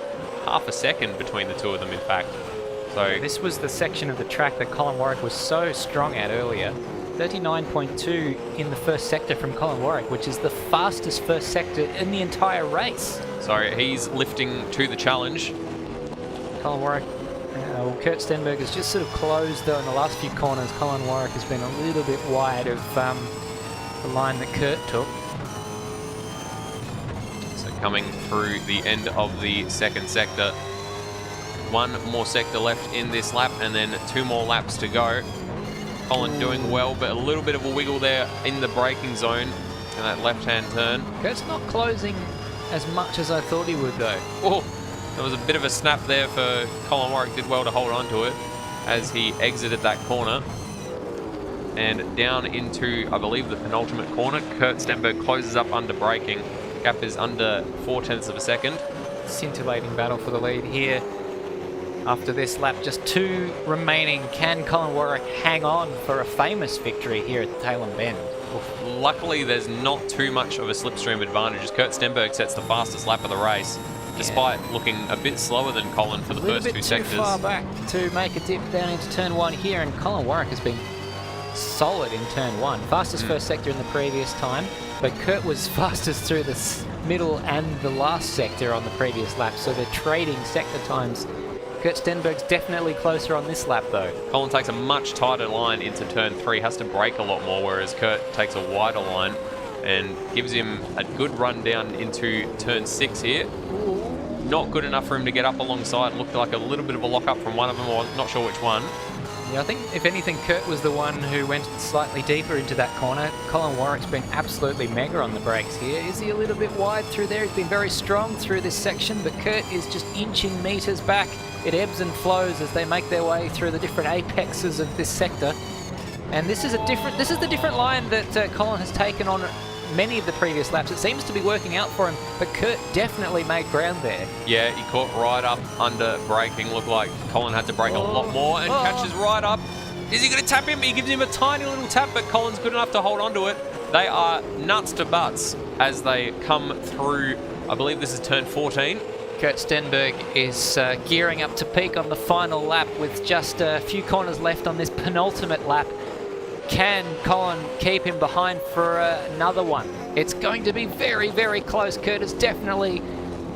S2: half a second between the two of them, in fact. So
S1: This was the section of the track that Colin Warwick was so strong at earlier. 39.2 in the first sector from Colin Warwick, which is the fastest first sector in the entire race.
S2: so he's lifting to the challenge.
S1: Colin Warwick, Kurt Stenberg has just sort of closed though in the last few corners. Colin Warwick has been a little bit wide of the line that Kurt took.
S2: So coming through the end of the second sector. One more sector left in this lap, and then 2 more laps to go. Colin doing well, but a little bit of a wiggle there in the braking zone in that left-hand turn.
S1: Kurt's not closing as much as I thought he would though.
S2: Oh, there was a bit of a snap there for Colin Warwick. Did well to hold on to it as he exited that corner. And down into, I believe, the penultimate corner. Kurt Stenberg closes up under braking. Gap is under 0.4 of a second.
S1: Scintillating battle for the lead here. After this lap, just 2 remaining. Can Colin Warwick hang on for a famous victory here at Tailem Bend?
S2: Luckily, there's not too much of a slipstream advantage as Kurt Stenberg sets the fastest lap of the race, despite looking a bit slower than Colin for the first 2 sectors.
S1: A little bit too far back to make a dip down into turn 1 here, and Colin Warwick has been solid in turn 1. Fastest first sector in the previous time, but Kurt was fastest through the middle and the last sector on the previous lap, so they're trading sector times. Kurt Stenberg's definitely closer on this lap though.
S2: Colin takes a much tighter line into turn 3, has to brake a lot more, whereas Kurt takes a wider line and gives him a good run down into turn 6 here. Not good enough for him to get up alongside. Looked like a little bit of a lock up from one of them, or not sure which one.
S1: Yeah, I think if anything, Kurt was the one who went slightly deeper into that corner. Colin Warwick's been absolutely mega on the brakes here. Is he a little bit wide through there? He's been very strong through this section, but Kurt is just inching meters back. It ebbs and flows as they make their way through the different apexes of this sector. And this is the different line that Colin has taken on many of the previous laps. It seems to be working out for him, but Kurt definitely made ground there.
S2: Yeah, he caught right up under braking. Looked like Colin had to brake a lot more, and catches right up. Is he going to tap him? He gives him a tiny little tap, but Colin's good enough to hold on to it. They are nuts to butts as they come through, I believe this is turn 14.
S1: Kurt Stenberg is gearing up to peak on the final lap with just a few corners left on this penultimate lap. Can Colin keep him behind for another one? It's going to be very, very close. Kurt has definitely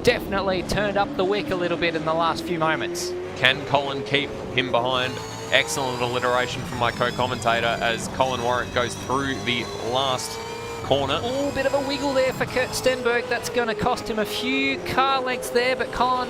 S1: turned up the wick a little bit in the last few moments.
S2: Can Colin keep him behind? Excellent little iteration from my co-commentator as Colin Warwick goes through the last corner.
S1: Oh, bit of a wiggle there for Kurt Stenberg. That's going to cost him a few car lengths there, but Colin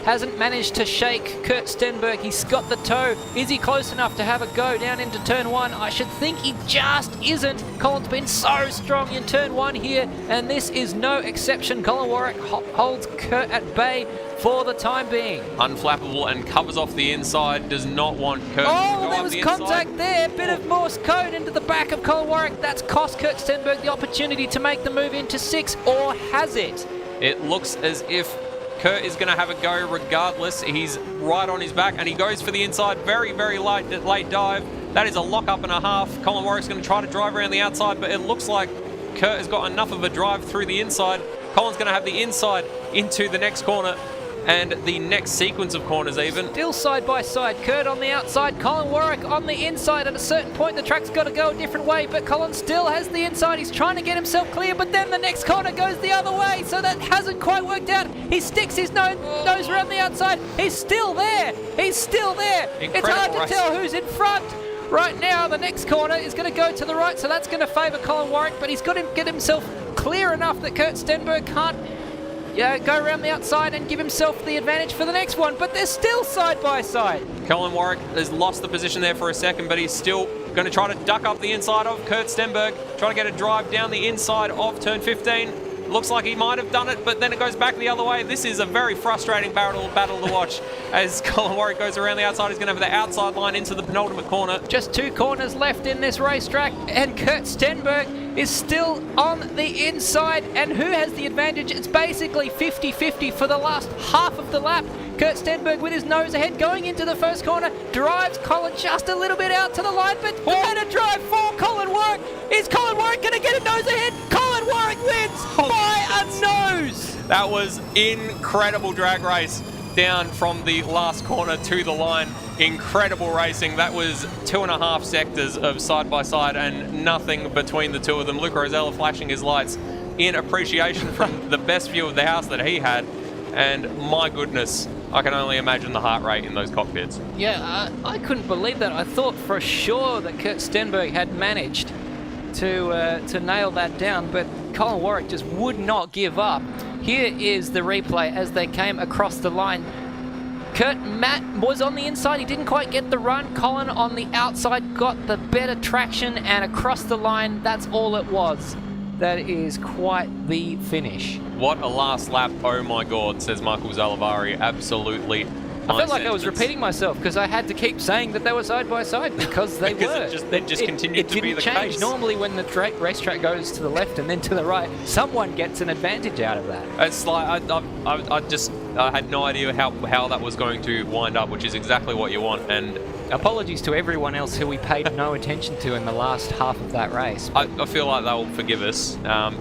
S1: hasn't managed to shake Kurt Stenberg. He's got the toe. Is he close enough to have a go down into turn 1? I should think he just isn't. Colin's been so strong in turn 1 here, and this is no exception. Colin Warwick holds Kurt at bay for the time being.
S2: Unflappable and covers off the inside. Does not want Kurt to go
S1: Oh, there
S2: up
S1: was
S2: the
S1: contact
S2: inside.
S1: there. Bit of Morse code into the back of Colin Warwick. That's cost Kurt Stenberg the opportunity to make the move into 6, or has it?
S2: It looks as if Kurt is going to have a go regardless. He's right on his back, and he goes for the inside. Very, very late dive. That is a lock-up and a half. Colin Warwick's going to try to drive around the outside, but it looks like Kurt has got enough of a drive through the inside. Colin's going to have the inside into the next corner, And the next sequence of corners even.
S1: Still side by side. Kurt on the outside, Colin Warwick on the inside. At a certain point, the track's got to go a different way, but Colin still has the inside. He's trying to get himself clear, but then the next corner goes the other way, so that hasn't quite worked out. He sticks his nose around the outside. He's still there. He's still there. It's hard to tell who's in front. Right now, the next corner is going to go to the right, so that's going to favour Colin Warwick, but he's got to get himself clear enough that Kurt Stenberg can't go around the outside and give himself the advantage for the next one, but they're still side by side.
S2: Colin Warwick has lost the position there for a second, but he's still going to try to duck up the inside of Kurt Stenberg, trying to get a drive down the inside of turn 15. Looks like he might have done it, but then it goes back the other way. This is a very frustrating battle to watch as Colin Warwick goes around the outside. He's going to have the outside line into the penultimate corner.
S1: Just 2 corners left in this racetrack, and Kurt Stenberg is still on the inside. And who has the advantage? It's basically 50-50 for the last half of the lap. Kurt Stenberg with his nose ahead going into the first corner, drives Colin just a little bit out to the line, but the better drive for Colin Warwick. Is Colin Warwick going to get a nose ahead? Colin Warwick wins by a nose!
S2: That was incredible drag race down from the last corner to the line. Incredible racing. That was 2.5 sectors of side by side and nothing between the two of them. Luke Rosella flashing his lights in appreciation from the best view of the house that he had. And my goodness, I can only imagine the heart rate in those cockpits.
S1: Yeah, I couldn't believe that. I thought for sure that Kurt Stenberg had managed to nail that down, but Colin Warwick just would not give up. Here is the replay as they came across the line. Matt was on the inside, he didn't quite get the run. Colin on the outside got the better traction, and across the line, that's all it was. That is quite the finish.
S2: What a last lap, oh my god, says Michael Zalavari. Absolutely.
S1: I felt like I was repeating myself because I had to keep saying that they were side by side because they were.
S2: It just continued to be the case.
S1: Normally when the racetrack goes to the left and then to the right, someone gets an advantage out of that.
S2: It's like I had no idea how that was going to wind up, which is exactly what you want. And
S1: apologies to everyone else who we paid no attention to in the last half of that race.
S2: I feel like they'll forgive us.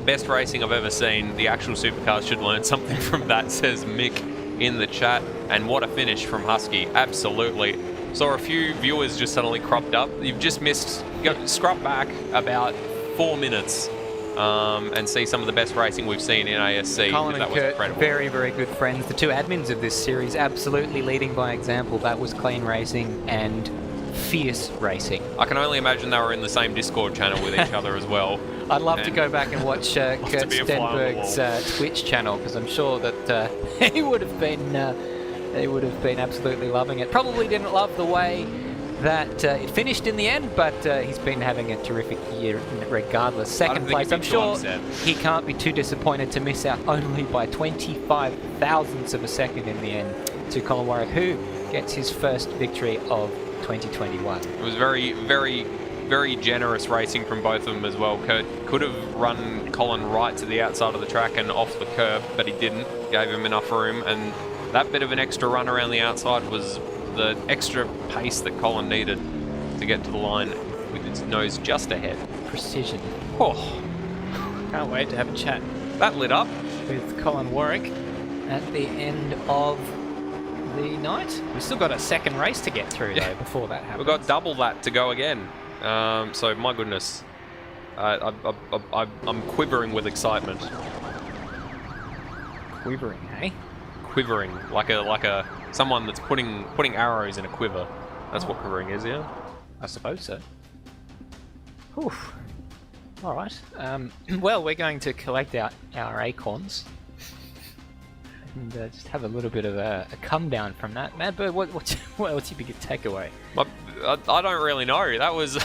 S2: Best racing I've ever seen. The actual supercars should learn something from that, says Mick in the chat. And what a finish from Husky. Absolutely. Saw a few viewers just suddenly cropped up. You've just missed, scrub back about 4 minutes and see some of the best racing we've seen in ASC.
S1: Colin and Kurt,
S2: incredible.
S1: Very, very good friends. The 2 admins of this series, absolutely leading by example. That was clean racing and fierce racing.
S2: I can only imagine they were in the same Discord channel with each other as well.
S1: I'd love to go back and watch Kurt Stenberg's Twitch channel, because I'm sure that he would have been absolutely loving it. Probably didn't love the way that it finished in the end, but he's been having a terrific year regardless. Second place, I'm sure he can't be too disappointed to miss out only by 25 thousandths of a second in the end to Colin Warwick, who gets his first victory of 2021.
S2: It was very, very, very generous racing from both of them as well. Kurt could have run Colin right to the outside of the track and off the curb, but he didn't. Gave him enough room, and that bit of an extra run around the outside was the extra pace that Colin needed to get to the line with his nose just ahead.
S1: Precision.
S2: Oh,
S1: can't wait to have a chat.
S2: That lit up.
S1: With Colin Warwick at the end of the night. We've still got a second race to get through though before that happens.
S2: We've got double that to go again. So my goodness, I'm quivering with excitement.
S1: Quivering, hey?
S2: Quivering, like a someone that's putting arrows in a quiver. That's what quivering is, yeah?
S1: I suppose so. Whew. All right. Well, we're going to collect our acorns and just have a little bit of a come down from that. Madbird, what's your biggest takeaway?
S2: I don't really know. That was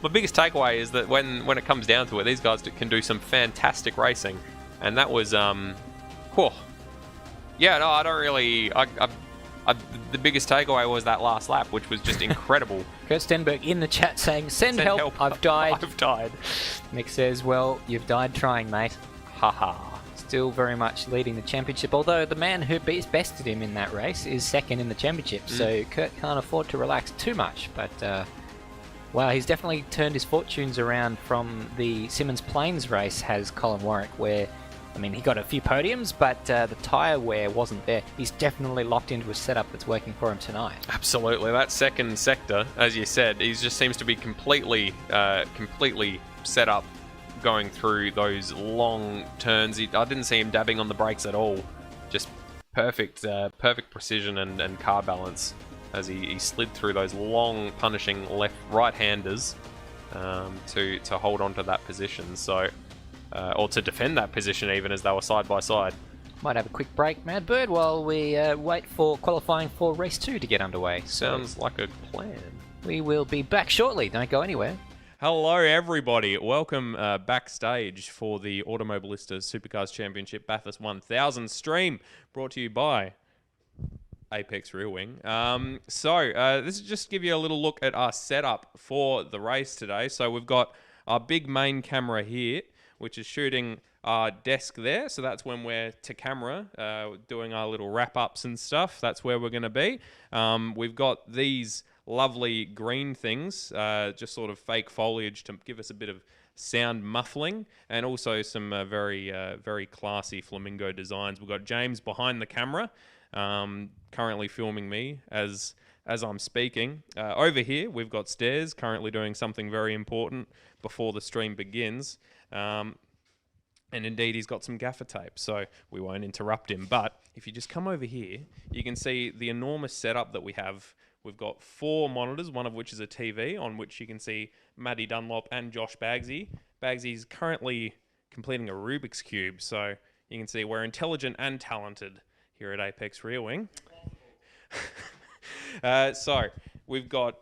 S2: my biggest takeaway is that when it comes down to it, these guys can do some fantastic racing, and that was whew. Yeah, no, I don't really. The biggest takeaway was that last lap, which was just incredible.
S1: Kurt Stenberg in the chat saying, "Send help! I've died."
S2: I've died.
S1: Nick says, "Well, you've died trying, mate." Haha. Still very much leading the championship, although the man who bested him in that race is second in the championship, so Kurt can't afford to relax too much. But wow, he's definitely turned his fortunes around from the Simmons Plains race, has Colin Warwick, where I mean, he got a few podiums, but the tyre wear wasn't there. He's definitely locked into a setup that's working for him tonight.
S2: Absolutely. That second sector, as you said, he just seems to be completely set up going through those long turns. I didn't see him dabbing on the brakes at all. Just perfect precision and car balance as he slid through those long, punishing right-handers to hold on to that position. So, or to defend that position even as they were side by side.
S1: Might have a quick break, Mad Bird, while we wait for qualifying for race 2 to get underway.
S2: Sounds like a plan.
S1: We will be back shortly. Don't go anywhere.
S2: Hello, everybody. Welcome backstage for the Automobilista Supercars Championship Bathurst 1000 stream, brought to you by Apex Rear Wing. This is just to give you a little look at our setup for the race today. So we've got our big main camera here, which is shooting our desk there. So that's when we're to camera, doing our little wrap-ups and stuff. That's where we're going to be. We've got these lovely green things, just sort of fake foliage to give us a bit of sound muffling, and also some very classy flamingo designs. We've got James behind the camera, currently filming me as I'm speaking. Over here, we've got Stairs, currently doing something very important before the stream begins. And indeed, he's got some gaffer tape, so we won't interrupt him. But if you just come over here, you can see the enormous setup that we have. We've got 4 monitors, one of which is a TV, on which you can see Maddie Dunlop and Josh Bagsy. Bagsy's currently completing a Rubik's Cube, so you can see we're intelligent and talented here at Apex Rear Wing. So we've got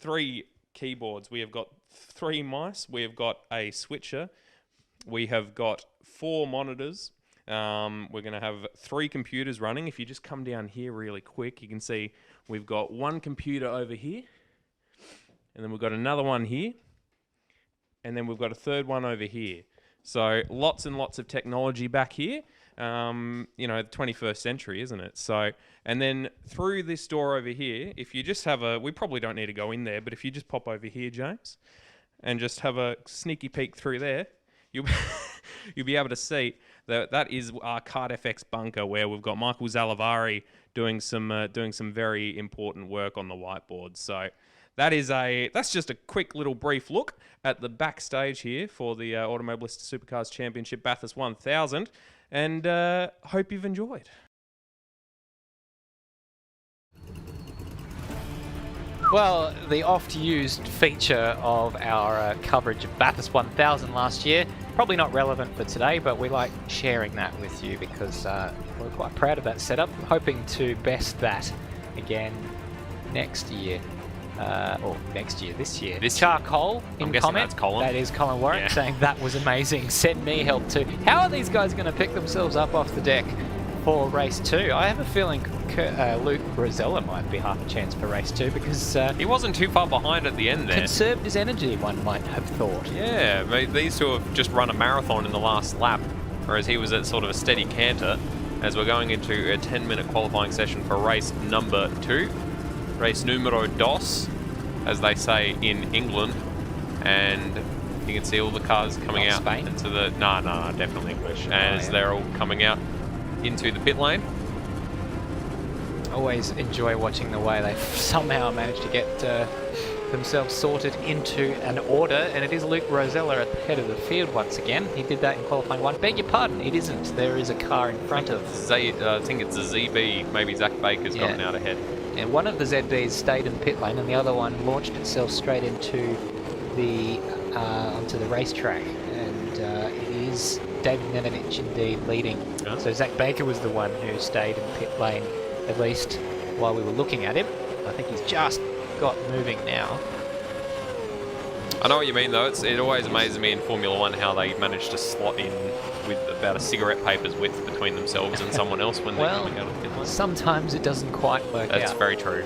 S2: 3 keyboards. We have got 3 mice. We have got a switcher. We have got 4 monitors. We're going to have 3 computers running. If you just come down here really quick, you can see we've got 1 computer over here, and then we've got another one here, and then we've got a third one over here. So lots and lots of technology back here. The 21st century, isn't it? So, and then through this door over here, if you just have we probably don't need to go in there, but if you just pop over here, James, and just have a sneaky peek through there, you'll be able to see that is our Kart FX bunker, where we've got Michael Zalavari doing some very important work on the whiteboard. So that's just a quick little brief look at the backstage here for the Automobilista Supercars Championship Bathurst 1000, and hope you've enjoyed.
S1: Well, the oft-used feature of our coverage of Bathurst 1000 last year, probably not relevant for today, but we like sharing that with you because we're quite proud of that setup. I'm hoping to best that again next year. This year. Charcoal in comment.
S2: That's Colin.
S1: That is Colin Warwick saying that was amazing. Send me help too. How are these guys going to pick themselves up off the deck for race 2? I have a feeling Luke Rosella might be half a chance for race 2 because
S2: he wasn't too far behind at the end there.
S1: Conserved his energy, one might have thought.
S2: Yeah, these two have just run a marathon in the last lap, whereas he was at sort of a steady canter as we're going into a 10-minute qualifying session for race number 2. Race numero dos, as they say in England. And you can see all the cars coming out
S1: Spain?
S2: into the... No, definitely English. As they're all coming out into the pit lane.
S1: Always enjoy watching the way they somehow manage to get themselves sorted into an order, and it is Luke Rosella at the head of the field once again. He did that in qualifying 1. Beg your pardon, it isn't. There is a car in front of...
S2: I think it's a ZB, maybe Zach Baker's gotten out ahead.
S1: And one of the ZBs stayed in the pit lane, and the other one launched itself straight into the onto the racetrack. And it is David Nenovich indeed leading. Yeah. So Zach Baker was the one who stayed in the pit lane, at least while we were looking at him. I think he's just got moving now.
S2: I know what you mean, though. It always amazes me in Formula 1 how they manage to slot in with about a cigarette paper's width between themselves and someone else when they're coming out of the pit lane.
S1: Sometimes it doesn't quite work out.
S2: That's very true.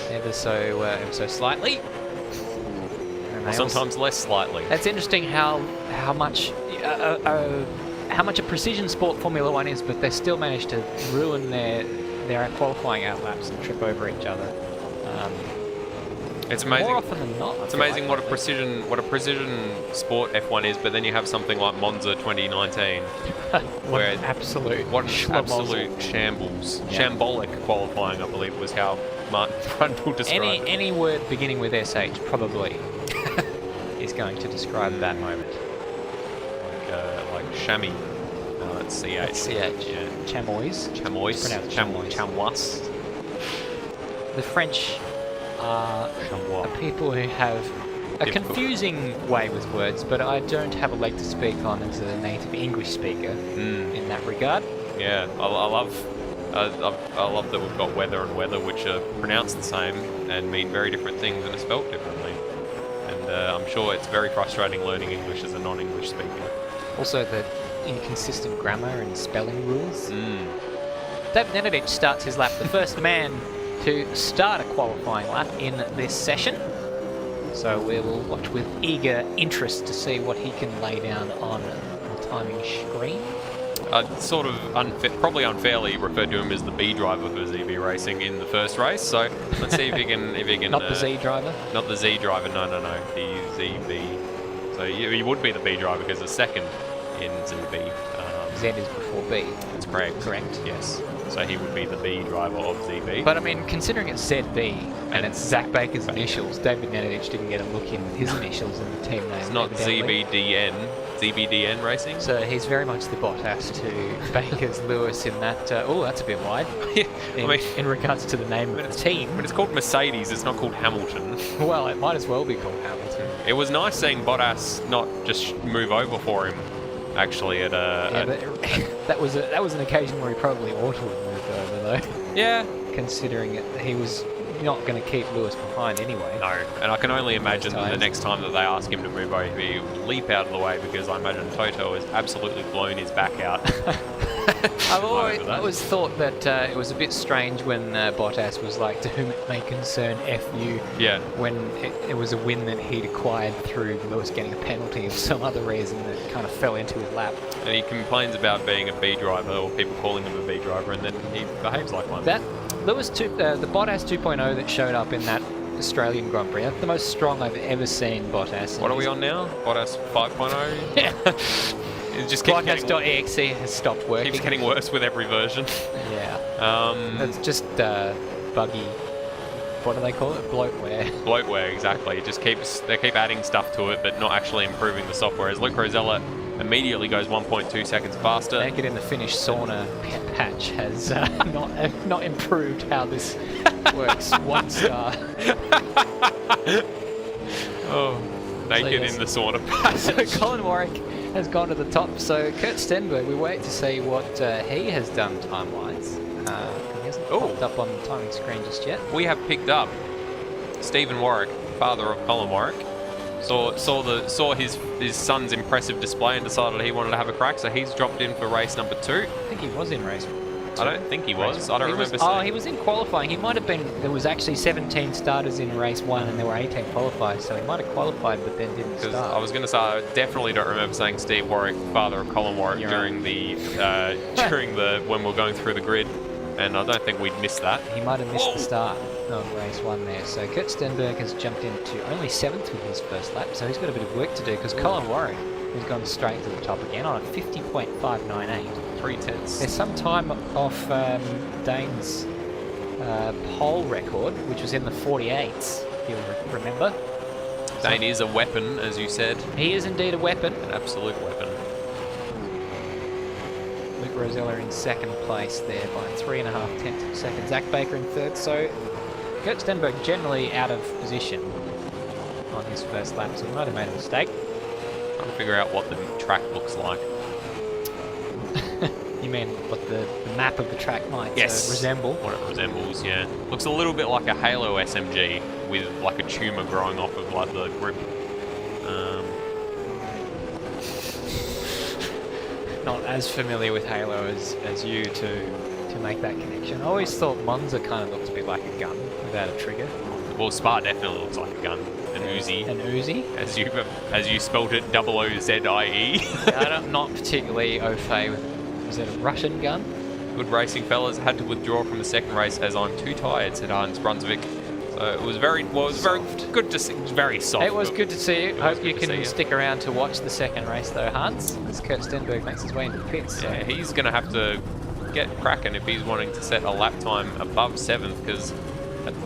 S1: ever so slightly.
S2: Or sometimes less slightly.
S1: That's interesting how much a precision sport Formula 1 is, but they still manage to ruin their qualifying outlaps and trip over each other.
S2: It's amazing.
S1: More often than not.
S2: It's amazing what a precision sport F1 is, but then you have something like Monza 2019, where
S1: absolute
S2: shambles,
S1: Yeah.
S2: shambolic qualifying, I believe was how Martin Brundle described it.
S1: Any word beginning with SH probably is going to describe that moment.
S2: Like chamois. No, that's CH.
S1: That's CH.
S2: Yeah.
S1: Chamois.
S2: Chamois.
S1: Pronounced
S2: Chamois.
S1: chamois. The French are people who have a confusing way with words, but I don't have a leg to speak on as a native English speaker in that regard.
S2: Yeah, I love that we've got weather and weather, which are pronounced the same and mean very different things and are spelt differently. And I'm sure it's very frustrating learning English as a non-English speaker.
S1: Also, the inconsistent grammar and spelling rules. David Nenadic starts his lap, the first man to start a qualifying lap in this session. So we will watch with eager interest to see what he can lay down on the timing screen.
S2: Sort of probably unfairly referred to him as the B driver for ZB Racing in the first race. So let's see if he can.
S1: Not the Z driver.
S2: Not the Z driver. No. The ZB. So he would be the B driver because the second in ZB.
S1: Z is before B.
S2: That's correct.
S1: Correct.
S2: Yes. So he would be the B driver of ZB.
S1: But I mean, considering it's ZB and it's Zach Baker's initials, David Nenadic didn't get a look in with his initials in the team name.
S2: It's not ZBDN. ZBDN Racing.
S1: So he's very much the Bottas to Baker's Lewis in that. That's a bit wide. In regards to the name of the team.
S2: But it's called Mercedes. It's not called Hamilton.
S1: Well, it might as well be called Hamilton.
S2: It was nice seeing Bottas not just move over for him. Actually, but
S1: that was an occasion where he probably ought to have moved over, though.
S2: Yeah.
S1: Considering he was not going to keep Lewis behind anyway.
S2: No, and I can only imagine that the next time that they ask him to move over, he will leap out of the way because I imagine Toto has absolutely blown his back out.
S1: I've always thought that it was a bit strange when Bottas was like, to whom it may concern FU, when it was a win that he'd acquired through Lewis getting a penalty of some other reason that kind of fell into his lap.
S2: And he complains about being a B driver or people calling him a B driver, and then he behaves like one.
S1: The Bottas 2.0 that showed up in that Australian Grand Prix, that's the most strong I've ever seen Bottas.
S2: What are we on now? Bottas 5.0?
S1: Yeah.
S2: It just keeps
S1: Bottas.exe has stopped working.
S2: Keeps getting worse with every version.
S1: Yeah. It's just buggy. What do they call it? Bloatware.
S2: Bloatware, exactly. It just they keep adding stuff to it, but not actually improving the software. As Luke Rosella immediately goes 1.2 seconds faster.
S1: Naked in the Finnish sauna patch has not improved how this works. 1 star.
S2: Naked in the sauna patch.
S1: So Colin Warwick has gone to the top. So Kurt Stenberg, we wait to see what he has done time-wise. He hasn't popped up on the timing screen just yet.
S2: We have picked up Stephen Warwick, father of Colin Warwick. Saw his son's impressive display and decided he wanted to have a crack, so he's dropped in for race number 2.
S1: I think he was in race 2.
S2: I don't think he was. I don't remember seeing.
S1: Oh, he was in qualifying. He might have been. There was actually 17 starters in race 1 and there were 18 qualifiers, so he might have qualified but then didn't start.
S2: I was going to say, I definitely don't remember saying Steve Warwick, father of Colin Warwick, during the when we were going through the grid, and I don't think we'd missed that.
S1: He might have missed the start of race 1 there. So Kurt Stenberg has jumped into only 7th with his first lap, so he's got a bit of work to do because Colin Warwick has gone straight to the top again on a 50.598. 3/10. There's some time off Dane's pole record, which was in the 48s, you'll remember.
S2: Dane is a weapon, as you said.
S1: He is indeed a weapon.
S2: An absolute weapon.
S1: Luke Rosella in 2nd place there by 3.5 tenths of a second. Zach Baker in 3rd. So Kurt Stenberg generally out of position on his first lap, so he might have made a mistake.
S2: Trying to figure out what the track looks like.
S1: You mean what the map of the track might resemble?
S2: What it resembles, yeah. Looks a little bit like a Halo SMG with like a tumour growing off of like the grip.
S1: Not as familiar with Halo as you to make that connection. I always thought Monza kind of looked a bit like a gun without a trigger.
S2: Well, Spa definitely looks like a gun. An Uzi.
S1: An Uzi?
S2: As you spelt it, OOZIE.
S1: I'm not particularly au fait with. Is it a Russian gun?
S2: Good racing, fellas. Had to withdraw from the second race as I'm too tired, said Hans Brunswick. So it was very good to see. Very soft.
S1: It was good to see you. Hope you
S2: good to see
S1: can
S2: you.
S1: stick around to watch the second race though, Hans, as Kurt Stenberg makes his way into the pits. So.
S2: Yeah, he's going to have to get cracking if he's wanting to set a lap time above 7th, because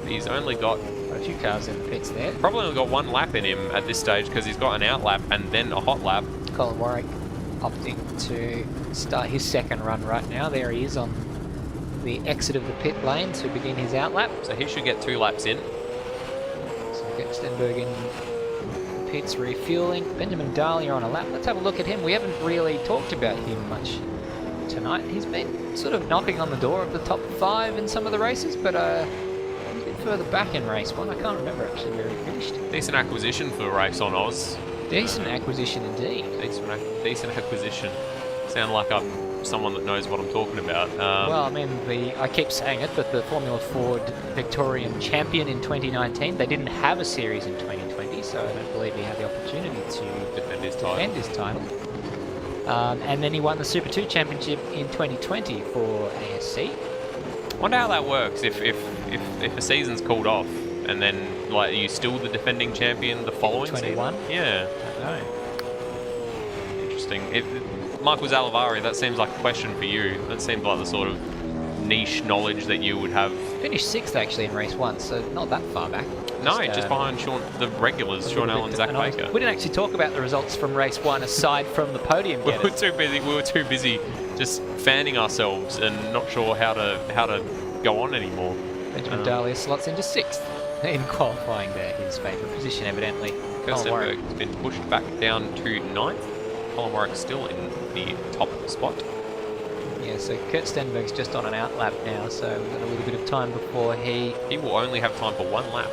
S2: he's only got
S1: A few cars in the pits there.
S2: probably only got 1 lap in him at this stage, because he's got an out lap and then a hot lap.
S1: Colin Warwick opting to start his second run right now. There he is on the exit of the pit lane to begin his out lap.
S2: So he should get 2 laps in.
S1: So get Stenberg in the pits refueling. Benjamin Dahlia on a lap. Let's have a look at him. We haven't really talked about him much tonight. He's been sort of knocking on the door of the top 5 in some of the races, but he's been further back in race 1. I can't remember actually where he finished.
S2: Decent acquisition for a race on Oz.
S1: Decent acquisition indeed.
S2: Decent acquisition. Sound like I'm someone that knows what I'm talking about.
S1: Well, I mean, I keep saying it, but the Formula Ford Victorian champion in 2019, they didn't have a series in 2020, so I don't believe he had the opportunity to
S2: defend his title.
S1: And then he won the Super 2 Championship in 2020 for ASC.
S2: Wonder how that works if a season's called off and then like are you still the defending champion the following
S1: 21?
S2: season? Yeah.
S1: I don't know.
S2: Interesting. Michael Zalavari, that seems like a question for you. That seems like the sort of niche knowledge that you would have.
S1: Finished 6th actually in race 1, so not that far back.
S2: Just behind the regulars, Sean Allen, Zach Baker.
S1: We didn't actually talk about the results from race 1 aside from the podium
S2: We
S1: getters.
S2: were too busy just fanning ourselves and not sure how to go on anymore.
S1: Benjamin Dahlia slots into 6th in qualifying there, his favourite position evidently.
S2: Kirstenberg has been pushed back down to 9th. Colin Warwick still in the top spot.
S1: Yeah, so Kurt Stenberg's just on an out lap now, so we've got a little bit of time before he
S2: will only have time for 1 lap.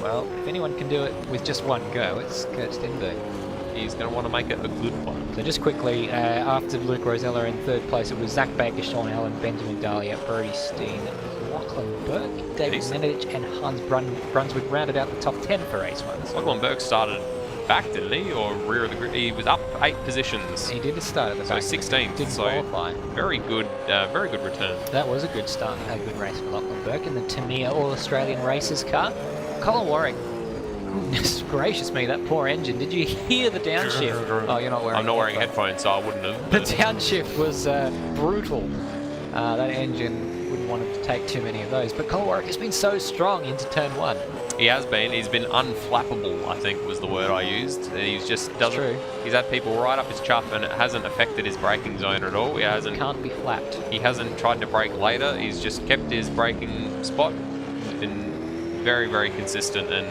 S1: Well, if anyone can do it with just 1 go, it's Kurt Stenberg.
S2: He's going to want to make it a good one.
S1: So just quickly, after Luke Rosella in 3rd place, it was Zach Baker, Sean Allen, Benjamin Dahlia, Brody Steen, Lachlan Burke, David Menedich, and Hans Brunswick rounded out the top 10 for race 1. So
S2: Lachlan Burke started back, didn't he? Or rear of the grid? He was up 8 positions.
S1: he did start at the back.
S2: So 16th.
S1: Didn't
S2: so
S1: qualify.
S2: very good return.
S1: That was a good start, a good race for Lachlan Burke in the Tamiya All-Australian Racers car. Colin Warwick, goodness gracious me, that poor engine. Did you hear the downshift? Oh, you're not wearing
S2: I'm not wearing headphones, so I wouldn't have.
S1: The downshift was brutal. That engine wouldn't want to take too many of those. But Colin Warwick has been so strong into turn 1.
S2: He has been. He's been unflappable, I think was the word I used. He's just doesn't.
S1: True.
S2: He's had people right up his chuff, and it hasn't affected his braking zone at all.
S1: Can't be flapped.
S2: He hasn't tried to brake later. He's just kept his braking spot. He's been very, very consistent, and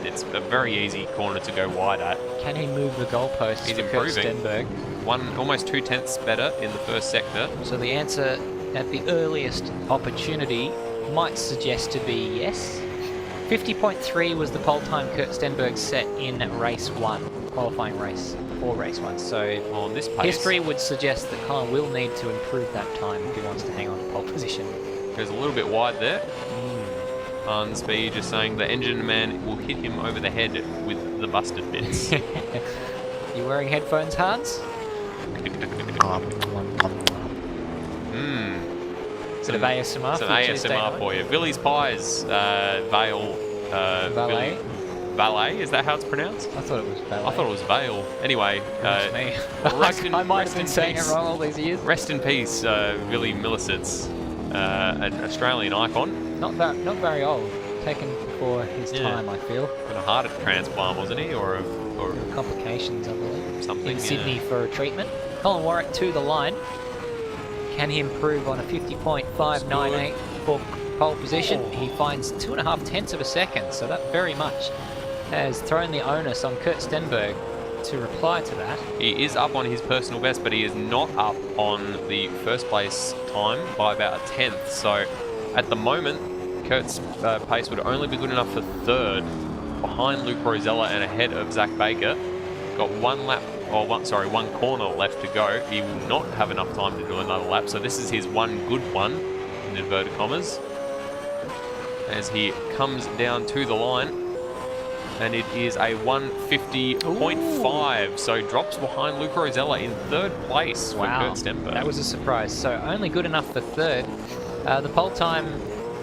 S2: it's a very easy corner to go wide at.
S1: Can he move the goalposts?
S2: He's
S1: for
S2: improving.
S1: Kurt Stenberg?
S2: Almost 2/10 better in the first sector.
S1: So the answer at the earliest opportunity might suggest to be yes. 50.3 was the pole time Kurt Stenberg set in race 1, qualifying race for race 1. So
S2: On this pace,
S1: history would suggest that Colin will need to improve that time if he wants to hang on to pole position.
S2: goes a little bit wide there. Hans B just saying the engine man will hit him over the head with the busted bits.
S1: You wearing headphones, Hans? Bit of ASMR.
S2: Some
S1: for Tuesday
S2: ASMR
S1: night.
S2: for you. Billy's Pies, Vale.
S1: Valet?
S2: Valet, is that how it's pronounced?
S1: I thought it was Valet.
S2: I thought it was Vale. Anyway,
S1: That's me. I might have been saying it wrong all these years.
S2: Rest in peace, Billy Millicents, an Australian icon.
S1: Not very old. Taken before his time, I feel.
S2: Got a heart transplant, wasn't he? Or
S1: Complications, I believe.
S2: something.
S1: In Sydney for a treatment. Colin Warwick to the line. Can he improve on a 50.598 for pole position? He finds 2.5 tenths of a second, so that very much has thrown the onus on Kurt Stenberg to reply to that.
S2: He is up on his personal best, but he is not up on the first place time by about a tenth. So at the moment, Kurt's pace would only be good enough for 3rd, behind Luke Rosella and ahead of Zach Baker. Got one corner left to go. He will not have enough time to do another lap, so this is his one good one, in inverted commas, as he comes down to the line, and it is a 150.5, so drops behind Luke Rosella in 3rd place for Kurt Stenberg.
S1: That was a surprise. So only good enough for 3rd. The pole time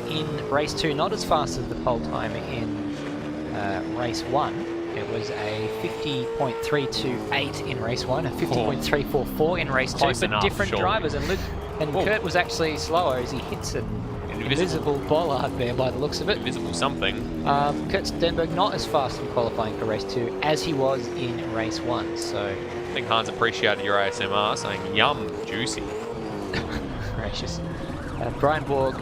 S1: in race 2, not as fast as the pole time in race 1. It was a 50.328 in race 1, a 50.344 in race 2,
S2: Close
S1: but
S2: enough,
S1: different
S2: surely.
S1: drivers. And Kurt was actually slower as he hits an invisible bollard there by the looks of it.
S2: Invisible something.
S1: Kurt Stenberg not as fast in qualifying for race 2 as he was in race 1. So
S2: I think Hans appreciated your ASMR saying, yum, juicy.
S1: gracious. Brian Borg